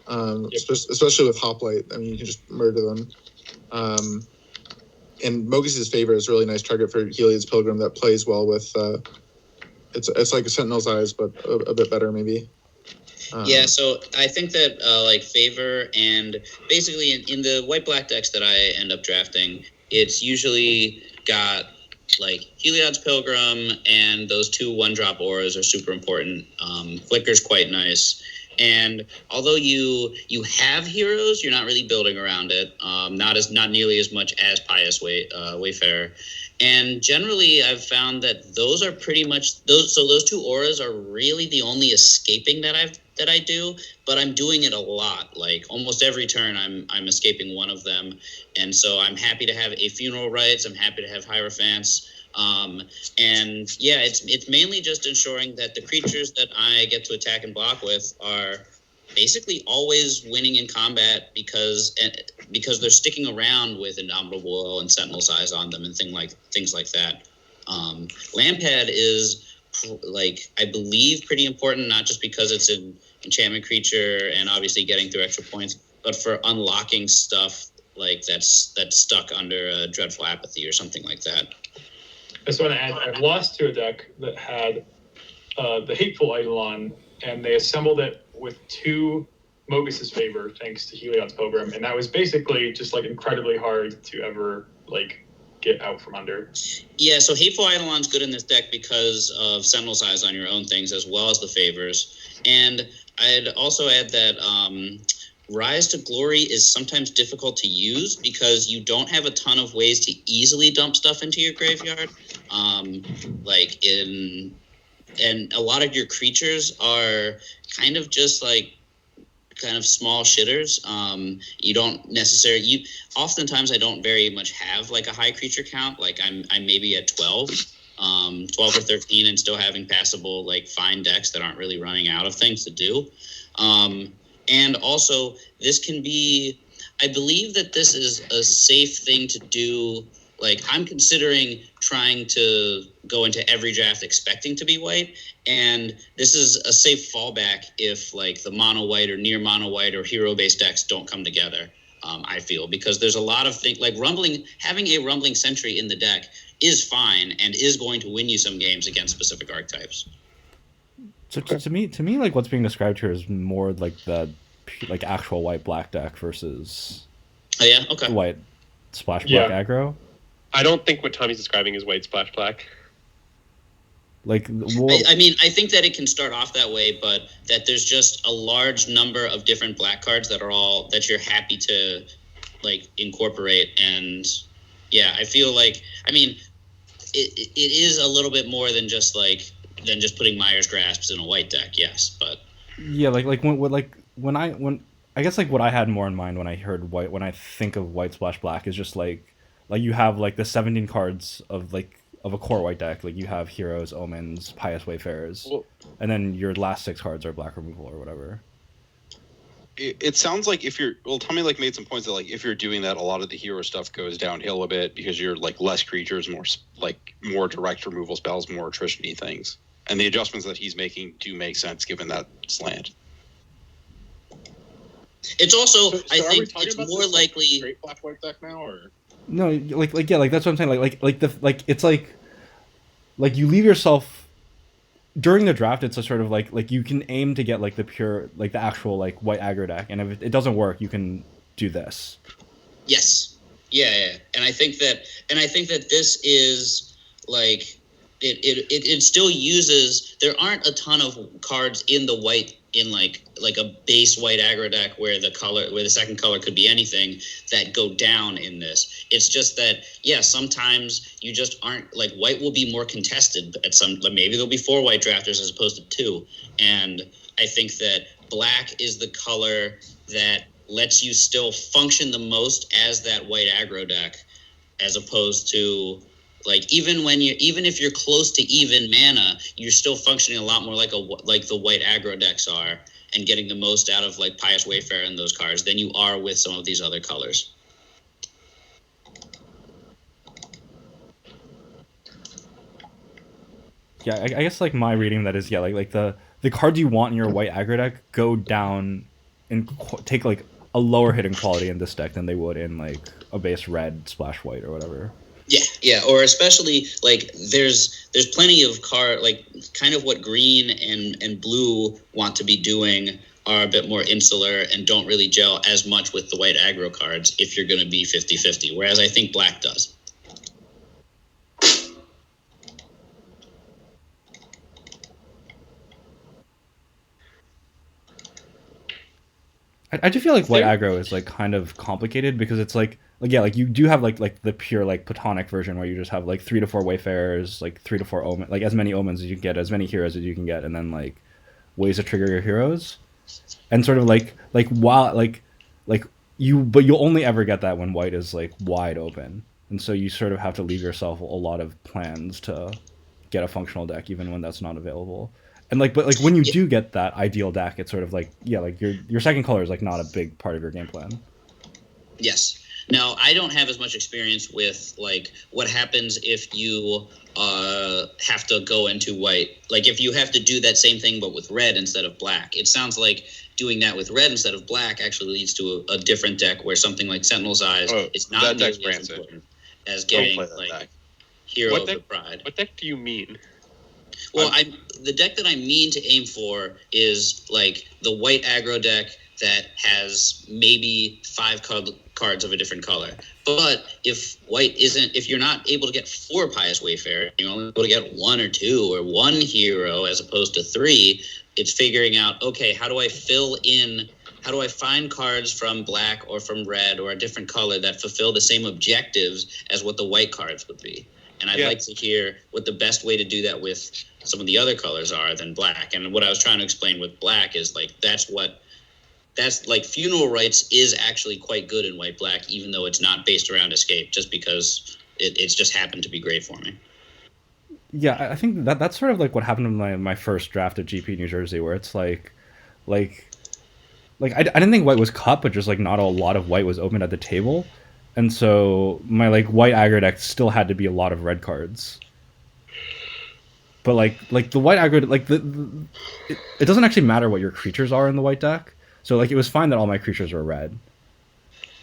especially with Hoplite. I mean, you can just murder them. And Mogis' Favor is a really nice target for Heliod's Pilgrim that plays well with. It's like a Sentinel's Eyes, but a bit better maybe. Yeah, so I think that like Favor and basically in the white-black decks that I end up drafting, it's usually got like Heliod's Pilgrim, and those 2 1-drop auras are super important. Flicker's quite nice. And although you have heroes, you're not really building around it. Not nearly as much as Pious Wayfarer. And generally, I've found that those are pretty much those 2 auras are really the only escaping that I do. But I'm doing it a lot. Like almost every turn, I'm escaping one of them. And so I'm happy to have a Funeral Rites. I'm happy to have Hierophants. And yeah, it's mainly just ensuring that the creatures that I get to attack and block with are basically always winning in combat because they're sticking around with Indomitable Will and Sentinel's Eyes on them and things like that. Lampad is like I believe pretty important, not just because it's an enchantment creature and obviously getting through extra points, but for unlocking stuff like that's stuck under a dreadful apathy or something like that. I just want to add, I've lost to a deck that had the Hateful Eidolon, and they assembled it with 2 Mogus's Favor, thanks to Heliod's Pilgrim, and that was basically just like incredibly hard to ever like get out from under. Yeah, so Hateful Eidolon's good in this deck because of Sentinel's Eyes on your own things as well as the favors. And I'd also add that Rise to Glory is sometimes difficult to use because you don't have a ton of ways to easily dump stuff into your graveyard. And a lot of your creatures are kind of just like kind of small shitters. You don't necessarily oftentimes I don't very much have like a high creature count. Like I'm maybe at 12 or 13 and still having passable like fine decks that aren't really running out of things to do. And also this can be, I believe that this is a safe thing to do. Like I'm considering trying to go into every draft expecting to be white, and this is a safe fallback if like the mono white or near mono white or hero based decks don't come together. I feel because there's a lot of things like having a rumbling sentry in the deck is fine and is going to win you some games against specific archetypes. So to me, like what's being described here is more like the like actual white black deck versus white splash black aggro. I don't think what Tommy's describing is white splash black. Like, I mean, I think that it can start off that way, but that there's just a large number of different black cards that are all that you're happy to like incorporate. And yeah, I feel like, I mean, it is a little bit more than just putting Myers Grasps in a white deck. Yes, but yeah, when I guess like what I had more in mind when I heard white, when I think of white splash black is just like you have like the 17 cards of a core white deck. Like you have Heroes, Omens, Pious Wayfarers, and then your last 6 cards are black removal or whatever. It sounds like Tommy like made some points that like if you're doing that, a lot of the hero stuff goes downhill a bit because you're like less creatures, more direct removal spells, more attrition-y things, and the adjustments that he's making do make sense given that slant. It's also, So I are we think talking it's about more this, likely. Straight black white deck now, or No, like yeah, like that's what I'm saying. It's like you leave yourself during the draft. It's a sort of like you can aim to get like the pure, like the actual like white aggro deck, and if it doesn't work, you can do this. Yes. Yeah. And I think that this is like it still uses. There aren't a ton of cards in the white in like a base white aggro deck where the second color could be anything that go down in this. It's just that sometimes you just aren't like white will be more contested at some, maybe there'll be 4 white drafters as opposed to 2. And I think that black is the color that lets you still function the most as that white aggro deck, as opposed to like even if you're close to even mana, you're still functioning a lot more like the white aggro decks are, and getting the most out of like Pious Wayfarer and those cards than you are with some of these other colors. Yeah, I guess like my reading that is like the cards you want in your white aggro deck go down and take like a lower hitting quality in this deck than they would in like a base red splash white or whatever. Yeah, or especially like there's plenty of like kind of what green and blue want to be doing are a bit more insular and don't really gel as much with the white aggro cards if you're going to be 50-50, whereas I think black does. I do feel like white aggro is like kind of complicated because it's like you do have like the pure like platonic version where you just have like 3 to 4 Wayfarers, like 3 to 4 omens, like as many omens as you can get, as many heroes as you can get, and then like ways to trigger your heroes, and sort of but you'll only ever get that when white is like wide open, and so you sort of have to leave yourself a lot of plans to get a functional deck even when that's not available. And but when you do get that ideal deck, it's sort of like your second color is like not a big part of your game plan. Yes. Now, I don't have as much experience with like what happens if you have to go into white. Like if you have to do that same thing but with red instead of black. It sounds like doing that with red instead of black actually leads to a different deck where something like Sentinel's Eyes is not that deck's nearly as rancid. important as Don't getting play that like deck. Hero What of deck- the Pride. What deck do you mean? Well, the deck that I mean to aim for is like the white aggro deck that has maybe 5 cards of a different color. But if you're not able to get 4 Pious Wayfarer, you're only able to get 1 or 2 or 1 hero as opposed to 3, it's figuring out, okay, how do I find cards from black or from red or a different color that fulfill the same objectives as what the white cards would be? And I'd like to hear what the best way to do that with some of the other colors are than black. And what I was trying to explain with black is like that's like Funeral Rites is actually quite good in white black, even though it's not based around escape, just because it's just happened to be great for me. Yeah, I think that's sort of like what happened in my first draft of GP New Jersey, where it's like I didn't think white was cut, but just like not a lot of white was opened at the table, and so my like white aggro deck still had to be a lot of red cards. But like the white aggro, like it doesn't actually matter what your creatures are in the white deck. So like it was fine that all my creatures were red.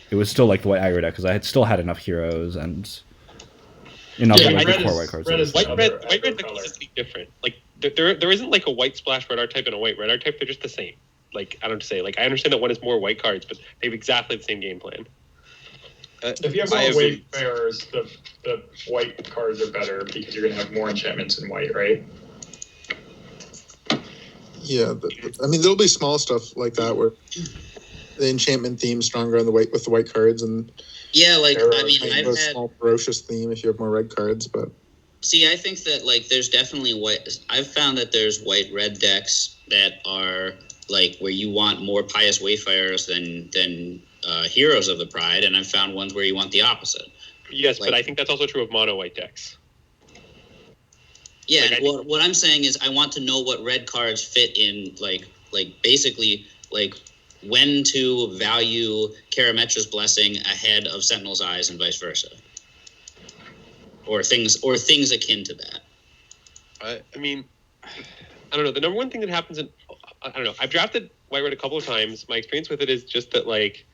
It was still like the white aggro deck because I still had enough heroes and enough like the core white cards. White red deck is something different. Like there isn't like a white splash red archetype and a white red archetype. They're just the same. Like I don't say like I understand that one is more white cards, but they have exactly the same game plan. If you have more Wayfarers, the white cards are better because you're going to have more enchantments in white, right? Yeah, I mean, there'll be small stuff like that where the enchantment theme stronger on the white with the white cards, and yeah, like I mean, I've had a small ferocious theme if you have more red cards, but see, I think that like there's definitely white. I've found that there's white red decks that are like where you want more Pious Wayfarers than Heroes of the Pride, and I've found ones where you want the opposite. Yes, but I think that's also true of mono white decks. Yeah, like what I'm saying is I want to know what red cards fit in, like basically like when to value Karametra's Blessing ahead of Sentinel's Eyes and vice versa, or things akin to that. I mean, I don't know. The number one thing that happens I don't know. I've drafted white red a couple of times. My experience with it is just that like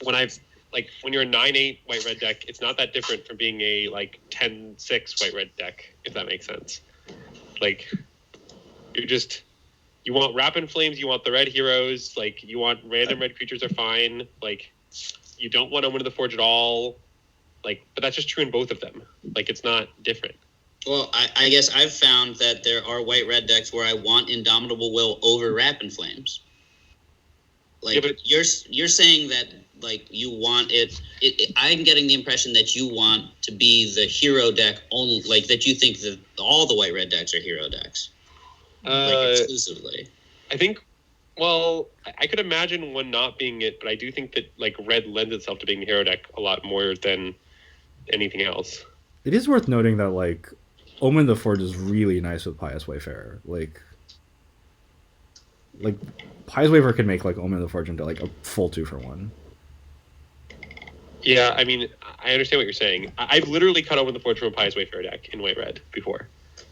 when you're a 9/8 white red deck, it's not that different from being a like 10/6 white red deck, if that makes sense. Like you want Wrap in Flames, you want the red heroes, like you want random red creatures are fine, like you don't want Omen of the Forge at all, like, but that's just true in both of them. Like it's not different. Well, I guess I've found that there are white red decks where I want Indomitable Will over Wrap in Flames. Like, yeah, but you're saying that like you want it. I'm getting the impression that you want to be the hero deck only, like that you think that all the white red decks are hero decks, like exclusively. I think. Well, I could imagine one not being it, but I do think that like red lends itself to being the hero deck a lot more than anything else. It is worth noting that like Omen of the Forge is really nice with Pious Wayfarer. Like Pious Wayfarer could make like Omen of the Forge into like a full 2-for-1. Yeah, I mean, I understand what you're saying. I've literally cut Omen of the Forge from a Pious Wayfarer deck in white red before.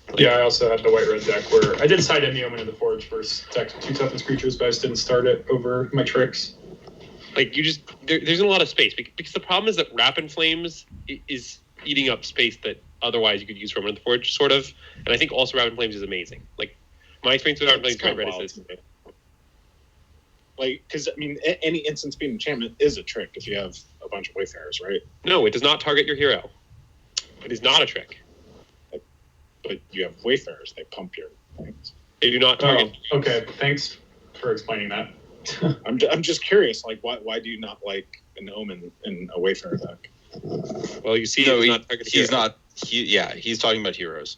Like, yeah, I also had the white red deck where I did side in the Omen of the Forge versus deck 2 toughness creatures, but I just didn't start it over my tricks. Like you just there isn't a lot of space because the problem is that Wrap in Flames is eating up space that otherwise you could use for Omen of the Forge, sort of. And I think also Wrap in Flames is amazing. Like my experience with Wrap in Flames white red is this. Like, because I mean, any instant speed enchantment is a trick if you have a bunch of Wayfarers, right? No, it does not target your hero. It is not a trick. But you have Wayfarers; they pump your things. They do not target. Oh, okay, thanks for explaining that. I'm just curious, like, why do you not like an Omen in a Wayfarer deck? Well, you see, he's talking about heroes.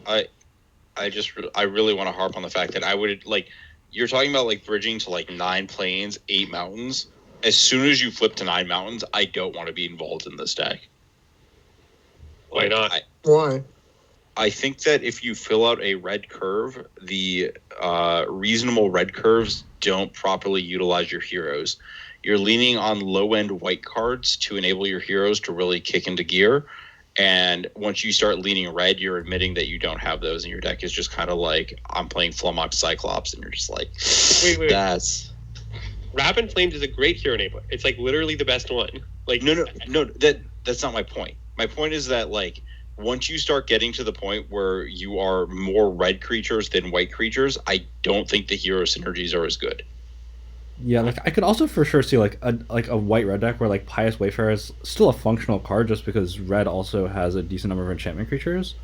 I really want to harp on the fact that I would like. You're talking about like bridging to like 9 plains, 8 mountains. As soon as you flip to 9 mountains, I don't want to be involved in this deck. Why not? Why? I think that if you fill out a red curve, the reasonable red curves don't properly utilize your heroes. you're leaning on low-end white cards to enable your heroes to really kick into gear. And once you start leaning red, you're admitting that you don't have those, and your deck is just kind of like, I'm playing Flummox Cyclops, and you're just like, Wait. that's... Rapid Flames is a great hero enabler. It's like literally the best one. Like No, that's not my point. My point is that like once you start getting to the point where you are more red creatures than white creatures, I don't think the hero synergies are as good. Yeah, like I could also for sure see like a white red deck where like Pious Wayfarer is still a functional card just because red also has a decent number of enchantment creatures,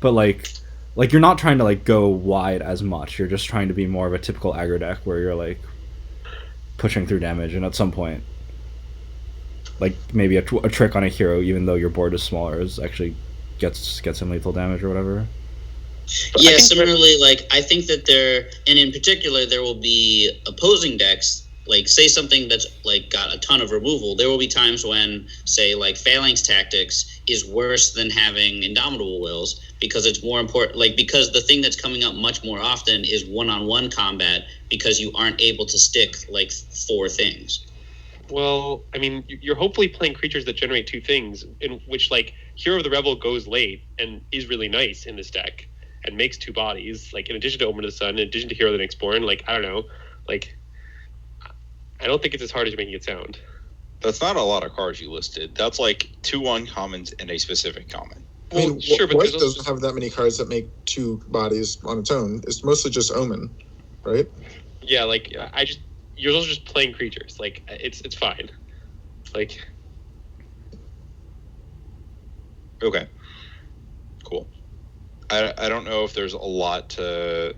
but like you're not trying to like go wide as much. You're just trying to be more of a typical aggro deck where you're like pushing through damage, and at some point, like maybe a trick on a hero, even though your board is smaller, is actually gets him lethal damage or whatever. Yeah, similarly, like I think that and in particular, there will be opposing decks. Like, say something that's like got a ton of removal. There will be times when, say, like Phalanx Tactics is worse than having Indomitable Wills because it's more important. Like, because the thing that's coming up much more often is one-on-one combat because you aren't able to stick like 4 things. Well, I mean, you're hopefully playing creatures that generate 2 things, in which like Hero of the Revel goes late and is really nice in this deck and makes 2 bodies. Like in addition to Omen of the Sun, in addition to Hero of the Next Born, like I don't know, like. I don't think it's as hard as you're making it sound. That's not a lot of cards you listed. That's like 2 uncommons and a specific common. I mean, sure, but white doesn't have that many cards that make 2 bodies on its own. It's mostly just Omen, right? Yeah, like you're also just playing creatures. Like it's fine. Like. Okay. Cool. I don't know if there's a lot to.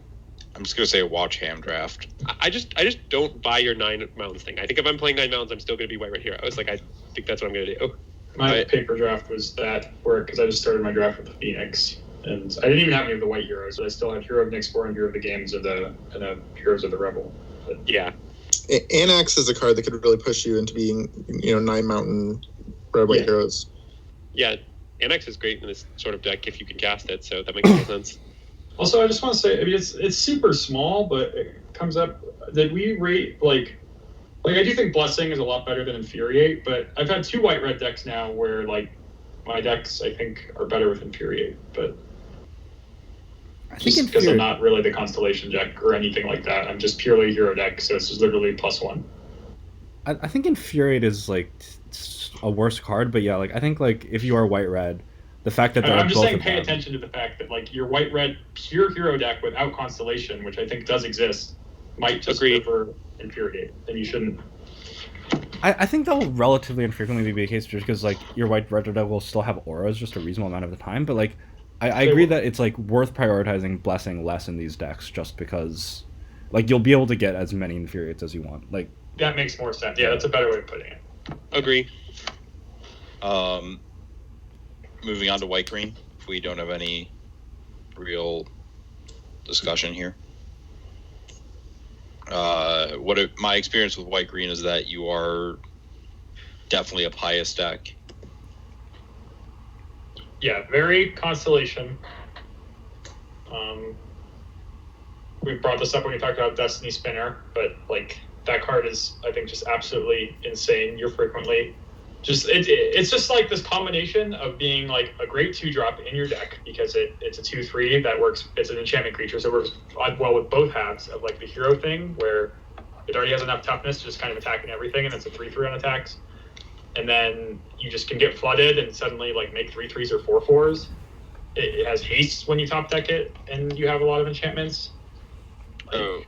I'm just gonna say watch Ham Draft. I just don't buy your 9 mountains thing. I think if I'm playing 9 mountains, I'm still gonna be white red heroes. Like I think that's what I'm gonna do. My paper draft was that work because I just started my draft with the Phoenix, and I didn't even have any of the white heroes, but I still had Hero of Next Born, Hero of the Games, and Heroes of the Revel. But, yeah. Anax is a card that could really push you into being, 9 mountain red white heroes. Yeah, Anax is great in this sort of deck if you can cast it, so that makes a lot of sense. Also, I just want to say, I mean, it's super small, but it comes up. Did we rate like I do think Blessing is a lot better than Infuriate, but I've had 2 white-red decks now where like my decks I think are better with Infuriate, but I think just because I'm not really the Constellation deck or anything like that. I'm just purely a hero deck, so it's just literally +1. I think Infuriate is like a worse card, but yeah, like I think like if you are white-red. The fact that I'm just saying, pay attention to the fact that like your white-red pure hero deck without Constellation, which I think does exist, might just prefer Infuriate, and you shouldn't. I think that will relatively infrequently be the case, just because like your white-red deck will still have auras just a reasonable amount of the time. But like, I agree that it's like worth prioritizing Blessing less in these decks, just because like you'll be able to get as many Infuriates as you want. Like that makes more sense. Yeah, that's a better way of putting it. Agree. Moving on to white green, if we don't have any real discussion here. My experience with white green is that you are definitely a Pious deck. Yeah, very Constellation. We brought this up when we talked about Destiny Spinner, but like that card is, I think, just absolutely insane. You're frequently it's just like this combination of being like a great 2-drop in your deck because it's a 2/3 that works. It's an enchantment creature, so it works well with both halves of like the hero thing where it already has enough toughness to just kind of attacking everything, and it's a 3/3 on attacks. And then you just can get flooded and suddenly like make 3/3s or 4/4s. It has haste when you top deck it, and you have a lot of enchantments. Oh,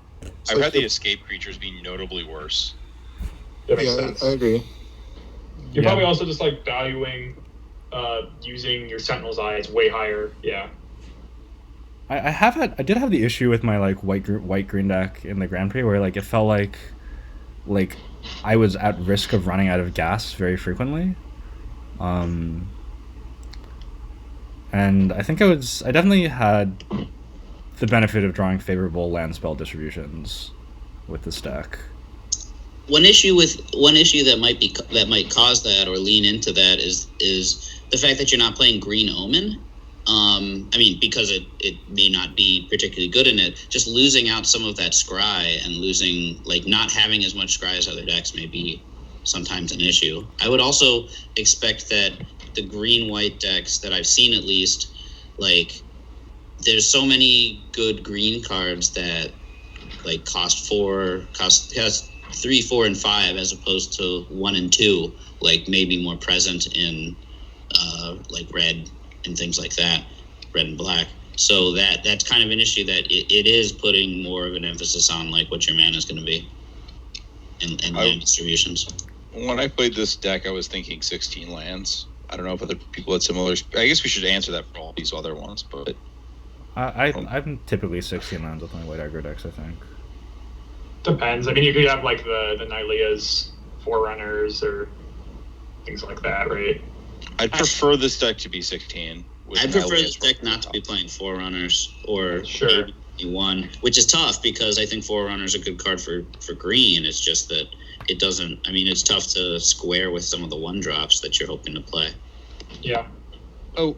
I've had the escape creatures be notably worse. That makes sense. I agree. You're probably also just like valuing using your Sentinel's Eyes way higher. Yeah. I did have the issue with my like white green deck in the Grand Prix where like it felt like I was at risk of running out of gas very frequently. And I think I definitely had the benefit of drawing favorable land spell distributions with this deck. One issue that might cause that or lean into that is the fact that you're not playing Green Omen. I mean, because it may not be particularly good in it, just losing out some of that scry and losing, like, not having as much scry as other decks may be sometimes an issue. I would also expect that the green-white decks that I've seen, at least, like, there's so many good green cards that like cost 3, 4, and 5 as opposed to 1 and 2, like maybe more present in like red and things like that, red and black. So that's kind of an issue that it is putting more of an emphasis on like what your mana is going to be and land distributions. When I played this deck, I was thinking 16 lands. I don't know if other people had similar. I guess we should answer that for all these other ones, but I'm typically 16 lands with my white aggro decks, I think. Depends. I mean, you could have like the Nyleas, Forerunners, or things like that, right? I'd prefer this deck to be 16. I'd prefer this deck not to be playing Forerunners or one, which is tough because I think Forerunners are a good card for green. It's just that it doesn't. I mean, it's tough to square with some of the 1-drops that you're hoping to play. Yeah. Oh,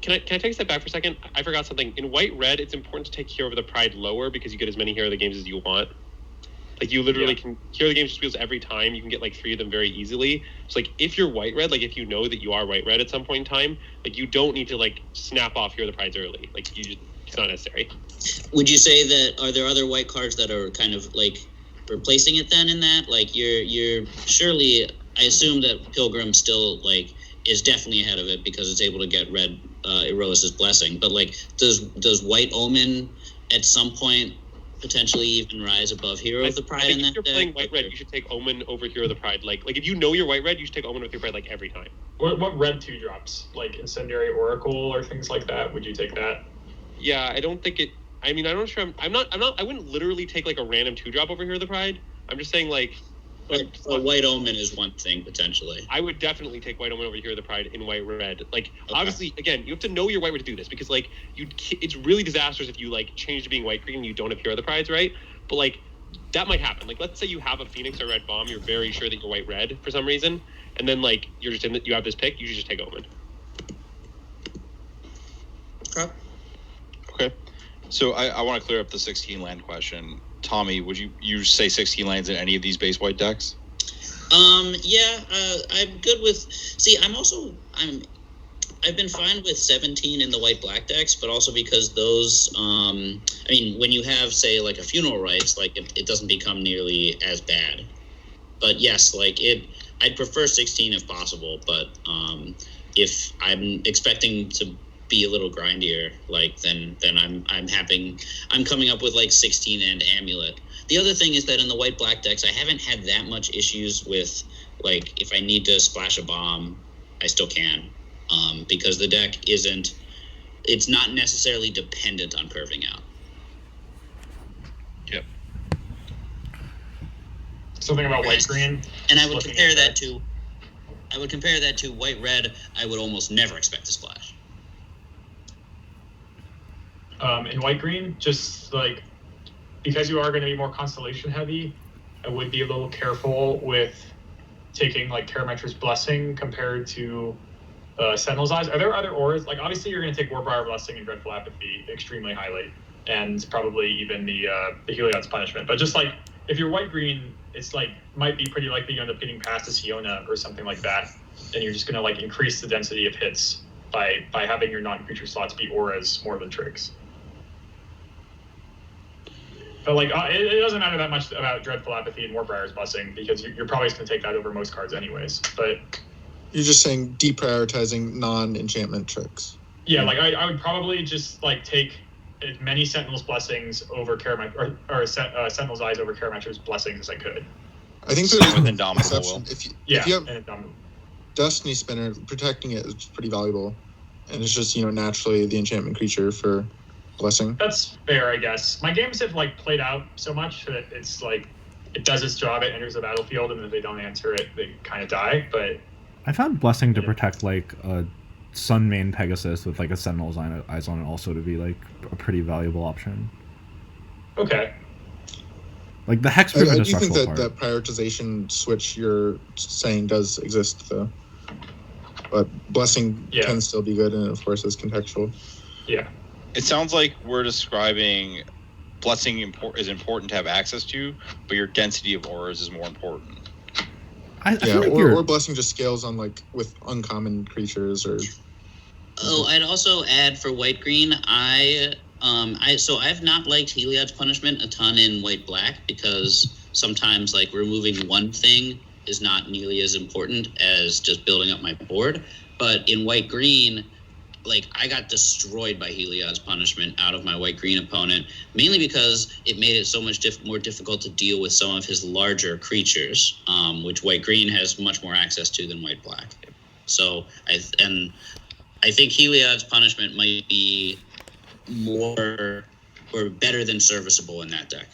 can I take a step back for a second? I forgot something. In white-red, it's important to take Hero of the Pride lower because you get as many Hero of the Games as you want. Like, you literally can Hero of the Games wheels every time. You can get, like, 3 of them very easily. So, like, if you're white-red, like, if you know that you are white-red at some point in time, like, you don't need to, like, snap off Hero of the Prides early. Like, it's not necessary. Would you say that, are there other white cards that are kind of, like, replacing it then in that? Like, you're surely, I assume that Pilgrim still, like, is definitely ahead of it because it's able to get red Erois's Blessing. But, like, does White Omen at some point potentially even rise above Hero of the Pride in that if you're deck? playing white-red, you should take Omen over Hero of the Pride. Like if you know you're white-red, you should take Omen with your Pride, like, every time. What red 2-drops? Like Incendiary Oracle or things like that? Would you take that? Yeah, I don't think it... I mean, I'm not sure... I'm not... I wouldn't literally take, like, a random 2-drop over Hero of the Pride. I'm just saying, like... But White Omen is one thing, potentially. I would definitely take White Omen over Hero of the Pride in white-red. Like, obviously, again, you have to know you're white-red to do this, because, like, it's really disastrous if you, like, change to being white-green and you don't have Hero of the Prides, right? But, like, that might happen. Like, let's say you have a Phoenix or Red Bomb, you're very sure that you're white-red for some reason, and then, like, you're just you have this pick, you should just take Omen. Okay. So I want to clear up the 16 land question. Tommy, would you say 16 lands in any of these base white decks? Yeah, I'm good with. See, I've been fine with 17 in the white-black decks, but also because those. I mean, when you have, say, like a Funeral Rites, like it doesn't become nearly as bad. But yes, like I'd prefer 16 if possible. But if I'm expecting to be a little grindier, like then I'm coming up with like 16 and Amulet. The other thing is that in the white black decks I haven't had that much issues with, like, if I need to splash a bomb I still can, because the deck it's not necessarily dependent on curving out. Yep. Something about white green, and I would compare that to white red. I would almost never expect to splash. In white green, just like because you are going to be more constellation heavy, I would be a little careful with taking like Karametra's Blessing compared to Sentinel's Eyes. Are there other auras? Like, obviously you're going to take Warbriar Blessing and Dreadful Apathy extremely highly, and probably even the Heliod's Punishment. But just like if you're white green, it's like might be pretty likely you end up getting past a Siona or something like that, and you're just going to like increase the density of hits by having your non-creature slots be auras more than tricks. But like, it doesn't matter that much about Dreadful Apathy and Warbriar's Blessing because you're probably just going to take that over most cards anyways. But you're just saying deprioritizing non-enchantment tricks. Yeah, like I would probably just like take as many Sentinel's Blessings over Sentinel's Eyes over Karametra's Blessings as I could. I think there's an Indomitable will. If you have Destiny Spinner, protecting it is pretty valuable, and it's just naturally the enchantment creature for Blessing. That's fair, I guess. My games have like played out so much that it's like it does its job, it enters the battlefield, and if they don't answer it, they kind of die. But I found Blessing to protect like a Sunmane Pegasus with like a Sentinel's Eyes on it also to be like a pretty valuable option. Okay. Like the Hex. I do think that prioritization switch you're saying does exist though, but Blessing can still be good, and of course is contextual. Yeah. It sounds like we're describing Blessing is important to have access to, but your density of auras is more important. I feel like or blessing just scales on like with uncommon creatures or. Oh, I'd also add for white green. I've not liked Heliod's Punishment a ton in white black because sometimes like removing one thing is not nearly as important as just building up my board. But in white green, like I got destroyed by Heliod's Punishment out of my white green opponent, mainly because it made it so much more difficult to deal with some of his larger creatures, which white green has much more access to than white black. So I think Heliod's Punishment might be more or better than serviceable in that deck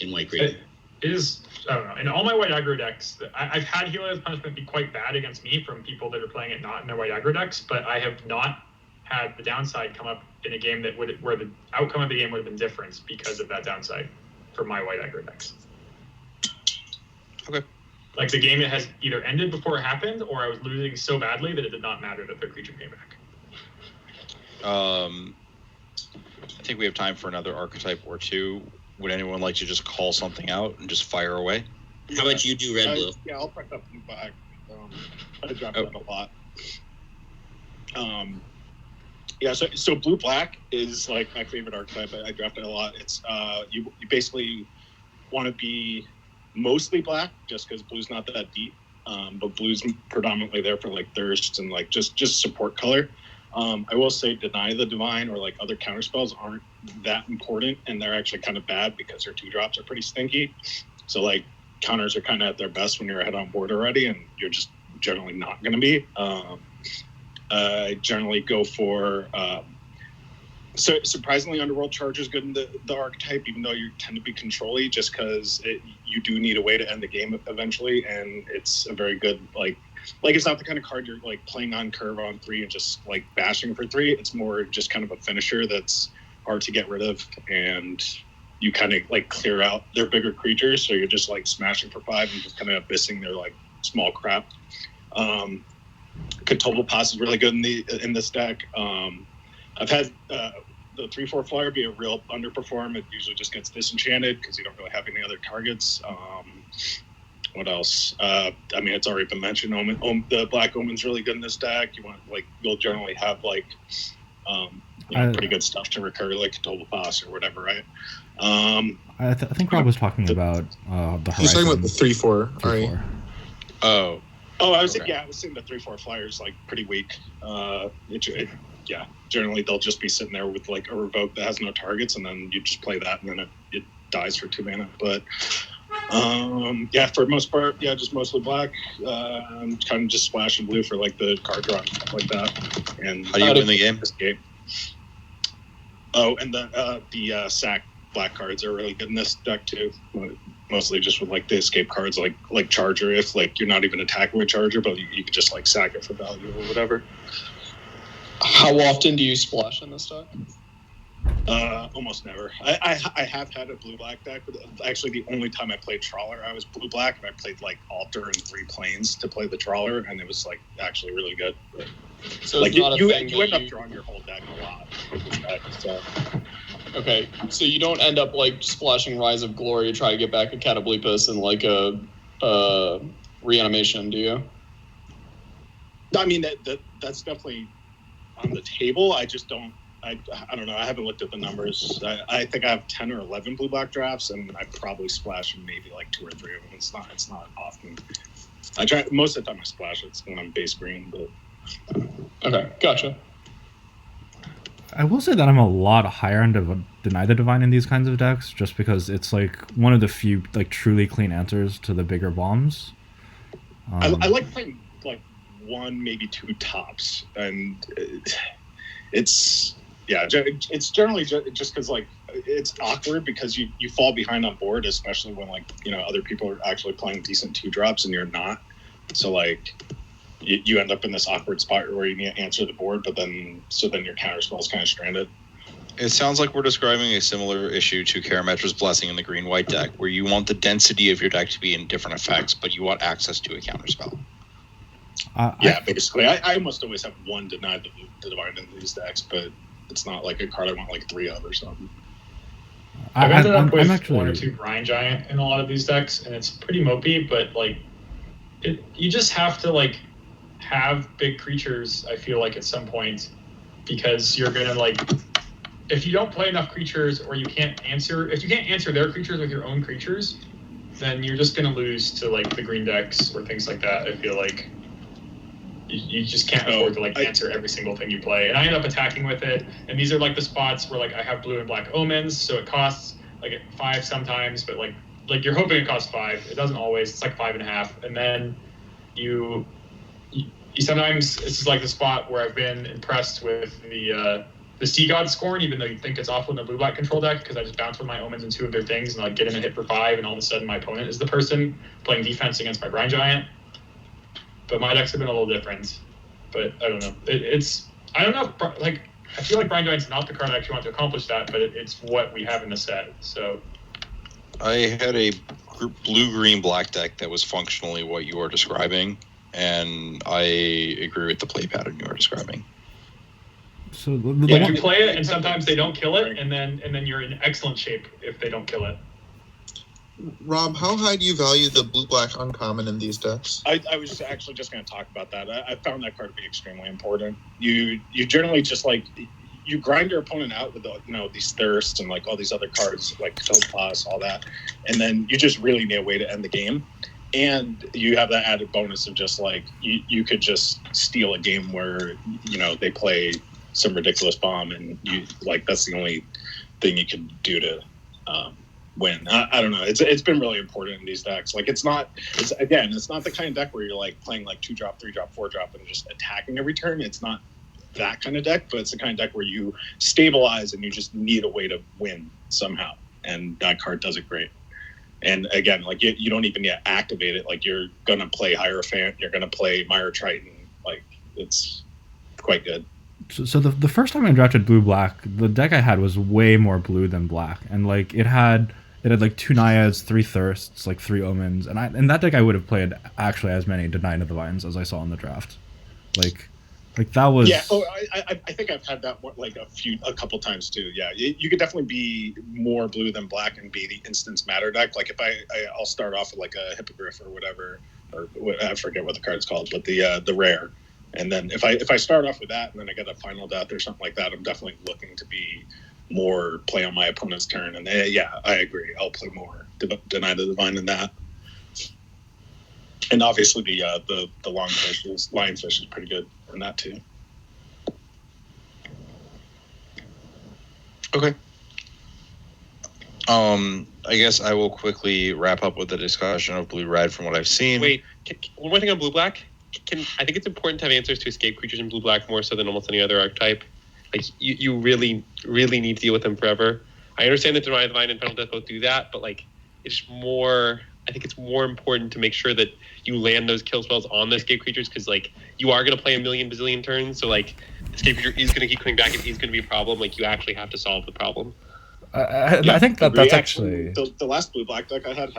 in white green. It is, I don't know. In all my white aggro decks, I've had Heliod's Punishment be quite bad against me from people that are playing it not in their white aggro decks, but I have not had the downside come up in a game where the outcome of the game would have been different because of that downside for my white aggro decks. Okay. Like the game, it has either ended before it happened, or I was losing so badly that it did not matter that their creature came back. I think we have time for another archetype or two. Would anyone like to just call something out and just fire away? How about you do red blue? Yeah, I'll pick up blue black. I dropped that a lot. Yeah, so blue black is like my favorite archetype. I drafted a lot. It's you basically want to be mostly black just because blue's not that deep, but blue's predominantly there for like thirst and like just support color. I will say Deny the Divine or like other counter spells aren't that important, and they're actually kind of bad because their 2-drops are pretty stinky. So like counters are kind of at their best when you're ahead on board already, and you're just generally not going to be. I generally go for so surprisingly Underworld Charge is good in the archetype, even though you tend to be control-y, just because you do need a way to end the game eventually, and it's a very good like it's not the kind of card you're like playing on curve on 3 and just like bashing for 3. It's more just kind of a finisher that's hard to get rid of, and you kind of like clear out their bigger creatures, so you're just like smashing for 5 and just kind of abyssing their like small crap. Katoba Pass is really good in this deck. I've had the 3/4 flyer be a real underperform. It usually just gets disenchanted because you don't really have any other targets. What else? I mean, it's already been mentioned. The Black Omen's really good in this deck. You'll generally have like pretty good stuff to recur, like Katoba Pass or whatever, right? I think Rob was talking about the Horizon. He's talking about the 3/4. 3/4. Oh, I was thinking the 3/4 flyers like pretty weak. Generally they'll just be sitting there with like a revoke that has no targets, and then you just play that, and then it dies for 2 mana. But for the most part, just mostly black. Kind of just splash and blue for like the card draw and stuff like that. And how do you win the game? This game? Oh, and the sack black cards are really good in this deck too. Mostly just with like the escape cards, like Charger. If like you're not even attacking with Charger, but you could just like sack it for value or whatever. How often do you splash in this deck? Almost never. I have had a blue-black deck, but actually the only time I played Trawler, I was blue-black, and I played like Altar and 3 Planes to play the Trawler, and it was like actually really good. So like it's you end up drawing your whole deck a lot with this deck. So. Okay, so you don't end up like splashing Rise of Glory to try to get back a Catoblepus and like a reanimation, do you? I mean that's definitely on the table. I just don't. I don't know. I haven't looked at the numbers. I think I have 10 or 11 blue-black drafts, and I probably splash maybe like 2 or 3 of them. It's not often. I try most of the time I splash it's when I'm base green, but. Okay, gotcha. I will say that I'm a lot higher end of Deny the Divine in these kinds of decks, just because it's like one of the few like truly clean answers to the bigger bombs. I like playing like 1, maybe 2 tops, and it's generally just because like it's awkward because you fall behind on board, especially when like other people are actually playing decent 2-drops and you're not. So like you end up in this awkward spot where you need to answer the board, but then your counter spell's kind of stranded. It sounds like we're describing a similar issue to Karametra's Blessing in the green-white deck, where you want the density of your deck to be in different effects, but you want access to a counterspell. Basically. I almost always have 1 Deny the Divine in these decks, but it's not like a card I want like 3 of or something. I've ended up with 1 or 2 Brine Giant in a lot of these decks, and it's pretty mopey, but like You just have to like have big creatures. I feel like at some point, because you're gonna like, if you don't play enough creatures, or if you can't answer their creatures with your own creatures, then you're just gonna lose to like the green decks or things like that. I feel like you just can't afford to like answer every single thing you play. And I end up attacking with it. And these are like the spots where like I have blue and black omens, so it costs like 5 sometimes, but like you're hoping it costs 5. It doesn't always. It's like 5.5. And then you sometimes this is like the spot where I've been impressed with the Sea God Scorn, even though you think it's awful in the blue black control deck, because I just bounce with my omens and 2 of their things and like get in a hit for 5, and all of a sudden my opponent is the person playing defense against my Brine Giant. But my decks have been a little different. But I don't know. I don't know if, like, I feel like Brine Giant's not the card I actually want to accomplish that, but it's what we have in the set. So I had a blue-green-black deck that was functionally what you are describing, and I agree with the play pattern you are describing. So you play it, and sometimes they don't kill it, and then you're in excellent shape if they don't kill it. Rob, how high do you value the blue-black uncommon in these decks? I was actually just going to talk about that. I found that card to be extremely important. You generally just like you grind your opponent out with these thirsts and like all these other cards like Topaz, all that, and then you just really need a way to end the game. And you have that added bonus of just like you could just steal a game where they play some ridiculous bomb, and you like that's the only thing you can do to win. I don't know. It's been really important in these decks. Like it's not the kind of deck where you're like playing like 2-drop, 3-drop, 4-drop and just attacking every turn. It's not that kind of deck, but it's the kind of deck where you stabilize and you just need a way to win somehow. And that card does it great. And again, like you don't even need to activate it. Like you're gonna play Hierophant, you're gonna play Myra Triton. Like it's quite good. So the first time I drafted blue-black, the deck I had was way more blue than black, and like it had like 2 Naiads, 3 Thirsts, like 3 Omens, and in that deck I would have played actually as many Denied of the Vines as I saw in the draft. Like that was I think I've had that like a couple times too. Yeah, you could definitely be more blue than black and be the instance matter deck. Like if I'll start off with like a Hippogriff or whatever, or I forget what the card's called, but the rare. And then if I start off with that and then I get a final death or something like that, I'm definitely looking to be more play on my opponent's turn. And I agree. I'll play more Deny the Divine than that. And obviously the Lionfish is pretty good in that too. Okay. I guess I will quickly wrap up with the discussion of blue-red from what I've seen. Wait, one more thing on blue-black. I think it's important to have answers to escape creatures in blue-black more so than almost any other archetype. Like you really, really need to deal with them forever. I understand that Deny the Divine and Final Death both do that, but like it's more. I think it's more important to make sure that you land those kill spells on the escape creatures, because like you are going to play a million bazillion turns, so like escape creature is going to keep coming back and is going to be a problem. Like you actually have to solve the problem. I think that's actually the last blue-black deck I had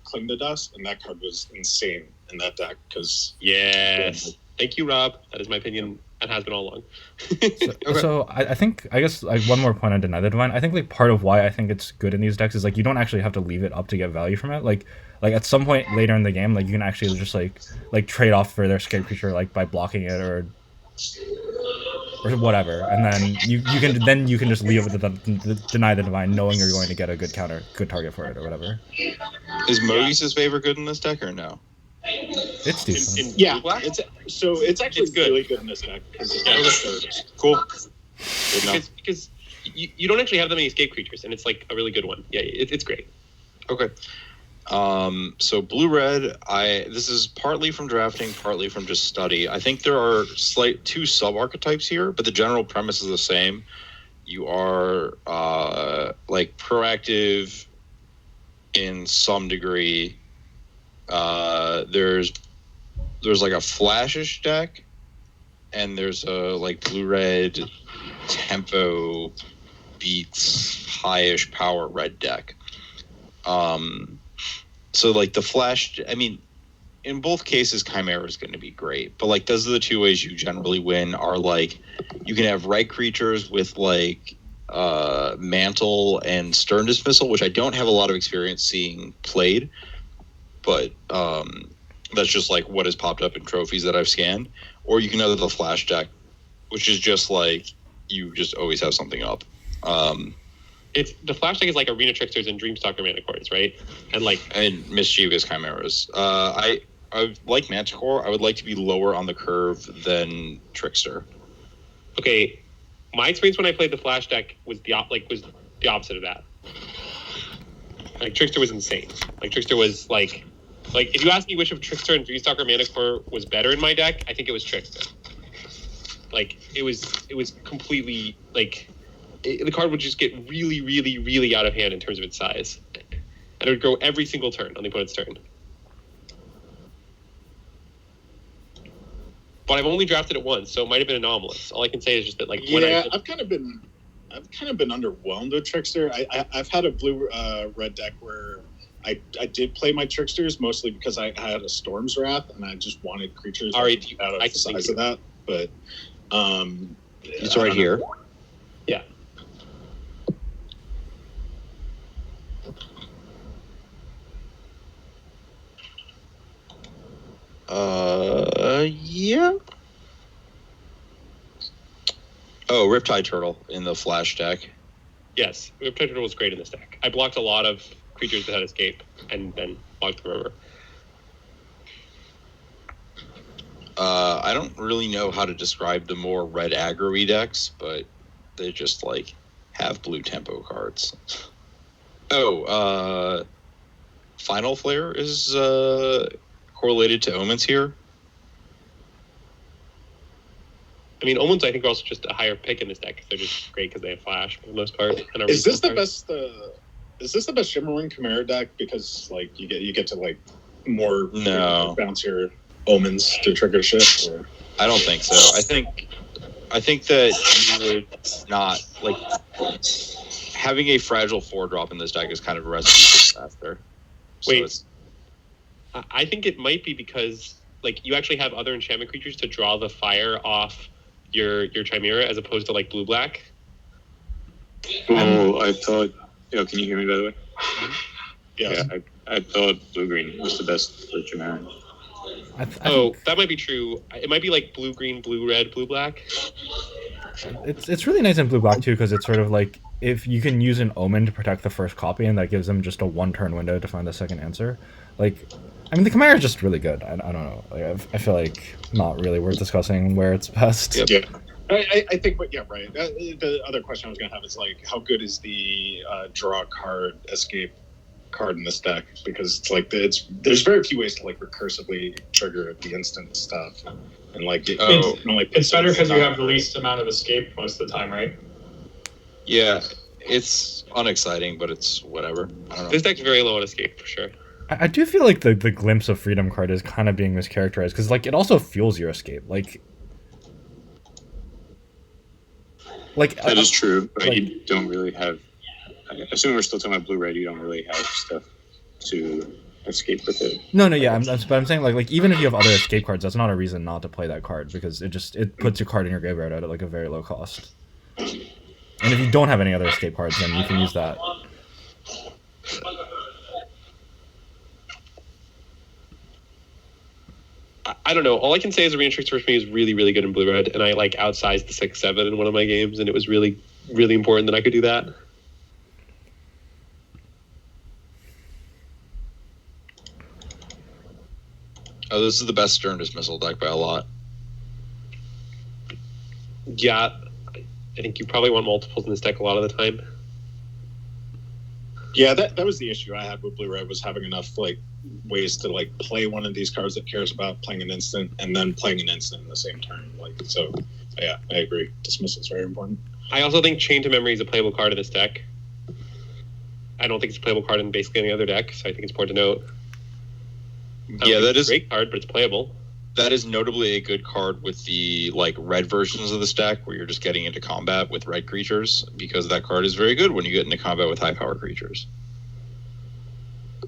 Cling to Dust, and that card was insane in that deck because Thank you, Rob. That is my opinion and has been all along. So I guess like one more point on Deny the Divine. I think like part of why I think it's good in these decks is like you don't actually have to leave it up to get value from it. Like at some point later in the game, like you can actually just like trade off for their escape creature like by blocking it or whatever, and then you can just leave it to Deny the Divine, knowing you're going to get a good target for it or whatever. Is Mogi's favor good in this deck or no? It's decent. It's actually really good in this deck. Cool. Because you don't actually have that many escape creatures, and it's like a really good one. Yeah, it's great. Okay. So blue-red, this is partly from drafting, partly from just study. I think there are two sub-archetypes here, but the general premise is the same. You are like proactive in some degree. There's like a flashish deck, and there's a like blue-red tempo beats highish power red deck. So like the flash, I mean, in both cases, Chimera is going to be great, but like those are the two ways you generally win. Are like you can have red creatures with like Mantle and Stern Dismissal, which I don't have a lot of experience seeing played, but That's just like what has popped up in trophies that I've scanned. Or you can have the flash deck, which is just like you just always have something up. It's the flash deck is like Arena Tricksters and Dreamstalker Manticores, right? And Mischievous Chimeras. I like Manticore. I would like to be lower on the curve than Trickster. Okay, my experience when I played the flash deck was the opposite of that. Like Trickster was insane. Like Trickster was like if you ask me which of Trickster and Dreamstalker Manticore was better in my deck, I think it was Trickster. Like it was completely like the card would just get really, really, really out of hand in terms of its size, and it would grow every single turn on the opponent's turn. But I've only drafted it once, so it might have been anomalous. All I can say is just that, like, I've kind of been underwhelmed with Trickster. I've had a blue red deck where I did play my Tricksters mostly because I had a Storm's Wrath and I just wanted creatures out of the size of that. But it's right here. Yeah. Yeah. Oh, Riptide Turtle in the flash deck. Yes, Riptide Turtle was great in this deck. I blocked a lot of creatures that had escape and then blocked the river. I don't really know how to describe the more red aggro-y decks, but they just like have blue tempo cards. Oh, Final Flare is correlated to Omens here. I mean, Omens I think are also just a higher pick in this deck. They're just great because they have flash for the most part. And is this the best? Is this the best Shimmerwing Chimera deck because like you get to like more bounce your Omens to trigger shit? Or? I don't think so. I think that you would not like having a fragile 4-drop in this deck is kind of a recipe for disaster. Wait, I think it might be because like you actually have other enchantment creatures to draw the fire off your Chimera as opposed to like blue-black. Oh, I thought. Can you hear me by the way? Yes. Yeah, I thought blue-green was the best for Chimera. That might be true. It might be like blue-green, blue-red, blue-black. It's really nice in blue-black too because it's sort of like if you can use an Omen to protect the first copy and that gives them just a 1-turn window to find the second answer. Like, I mean, the Chimera is just really good. I don't know. Like, I feel like not really worth discussing where it's best. Yep. Yeah. I think, but yeah, right. The other question I was going to have is like, how good is the draw card escape card in this deck? Because it's like there's very few ways to like recursively trigger the instant stuff, and like it's better because you have the least amount of escape most of the time, right? Yeah, it's unexciting, but it's whatever. I don't know. This deck's very low on escape for sure. I do feel like the Glimpse of Freedom card is kind of being mischaracterized because like it also fuels your escape. Like that is true, but you don't really have. I assume we're still talking about blue-red. You don't really have stuff to escape with it. No, yeah. I'm saying like even if you have other escape cards, that's not a reason not to play that card because it puts your card in your graveyard at like a very low cost. And if you don't have any other escape cards, then you can use that. I don't know. All I can say is Arena Trickster for me is really, really good in blue-red, and I like outsized the 6/7 in one of my games, and it was really, really important that I could do that. Oh, this is the best Stern Dismissal deck by a lot. Yeah, I think you probably want multiples in this deck a lot of the time. Yeah, that was the issue I had with Blue Red was having enough like ways to like play one of these cards that cares about playing an instant and then playing an instant in the same turn. Like so, yeah, I agree. Dismissal is very important. I also think Chain to Memory is a playable card in this deck. I don't think it's a playable card in basically any other deck, so I think it's important to note. Yeah, that is a great card, but it's playable. That is notably a good card with the like red versions of this deck where you're just getting into combat with red creatures because that card is very good when you get into combat with high power creatures.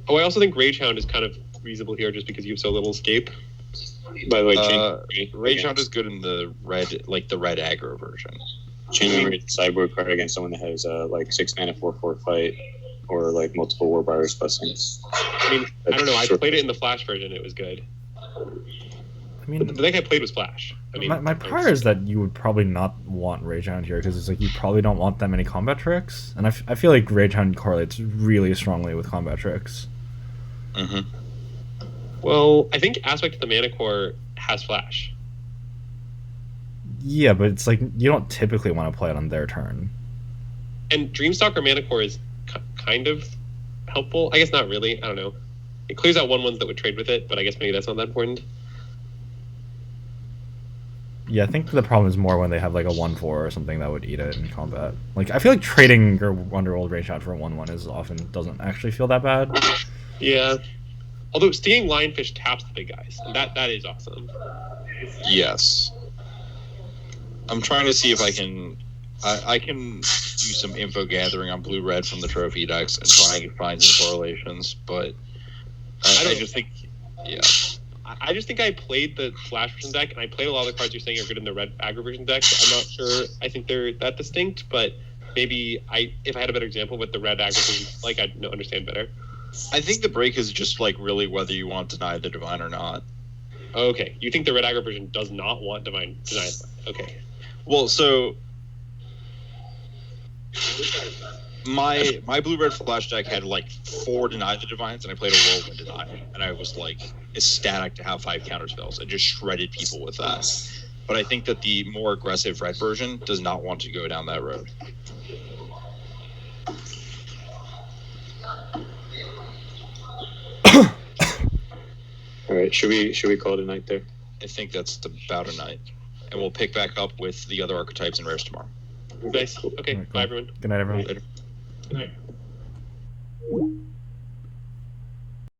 Oh, I also think Rage Hound is kind of reasonable here just because you have so little escape. By the way, Rage Hound is good in the red, like the red aggro version. Chain Memory sideboard card against someone that has like 6 mana 4/4 fight or like multiple Warbriar's Blessings. I mean, I don't know. I played it in the Flash version. It was good. I mean, the deck I played was Flash. I mean, my prior is that you would probably not want Ragehound here because it's like you probably don't want that many combat tricks, and I feel like Ragehound correlates really strongly with combat tricks. Mm-hmm. Well, I think Aspect of the Mana Core has Flash. Yeah, but it's like you don't typically want to play it on their turn. And Dreamstalker Mana Core is kind of helpful. I guess not really. I don't know. It clears out 1/1s that would trade with it, but I guess maybe that's not that important. Yeah, I think the problem is more when they have like a 1/4 or something that would eat it in combat. Like I feel like trading your Underworld Rangeshot for a 1/1 is often doesn't actually feel that bad. Yeah. Although Stinging Lionfish taps the big guys, and that is awesome. Yes. I'm trying to see if I can do some info gathering on blue-red from the trophy decks and try and find some correlations, but I just think, yeah. I just think I played the Flash version deck, and I played a lot of the cards you're saying are good in the red aggro version deck. I'm not sure I think they're that distinct, but maybe if I had a better example with the red aggro version, like I'd understand better. I think the break is just like really whether you want Deny the Divine or not. Okay, you think the red aggro version does not want Deny the Divine? Okay. Well, so my blue-red Flash deck had like 4 Deny the Divines, and I played a Whirlwind Deny, and I was like ecstatic to have 5 counter spells. I just shredded people with that. But I think that the more aggressive red version does not want to go down that road. All right, should we call it a night there? I think that's about a night, and we'll pick back up with the other archetypes and rares tomorrow. Nice. Okay. Bye, everyone. Good night, everyone. Later. Good night.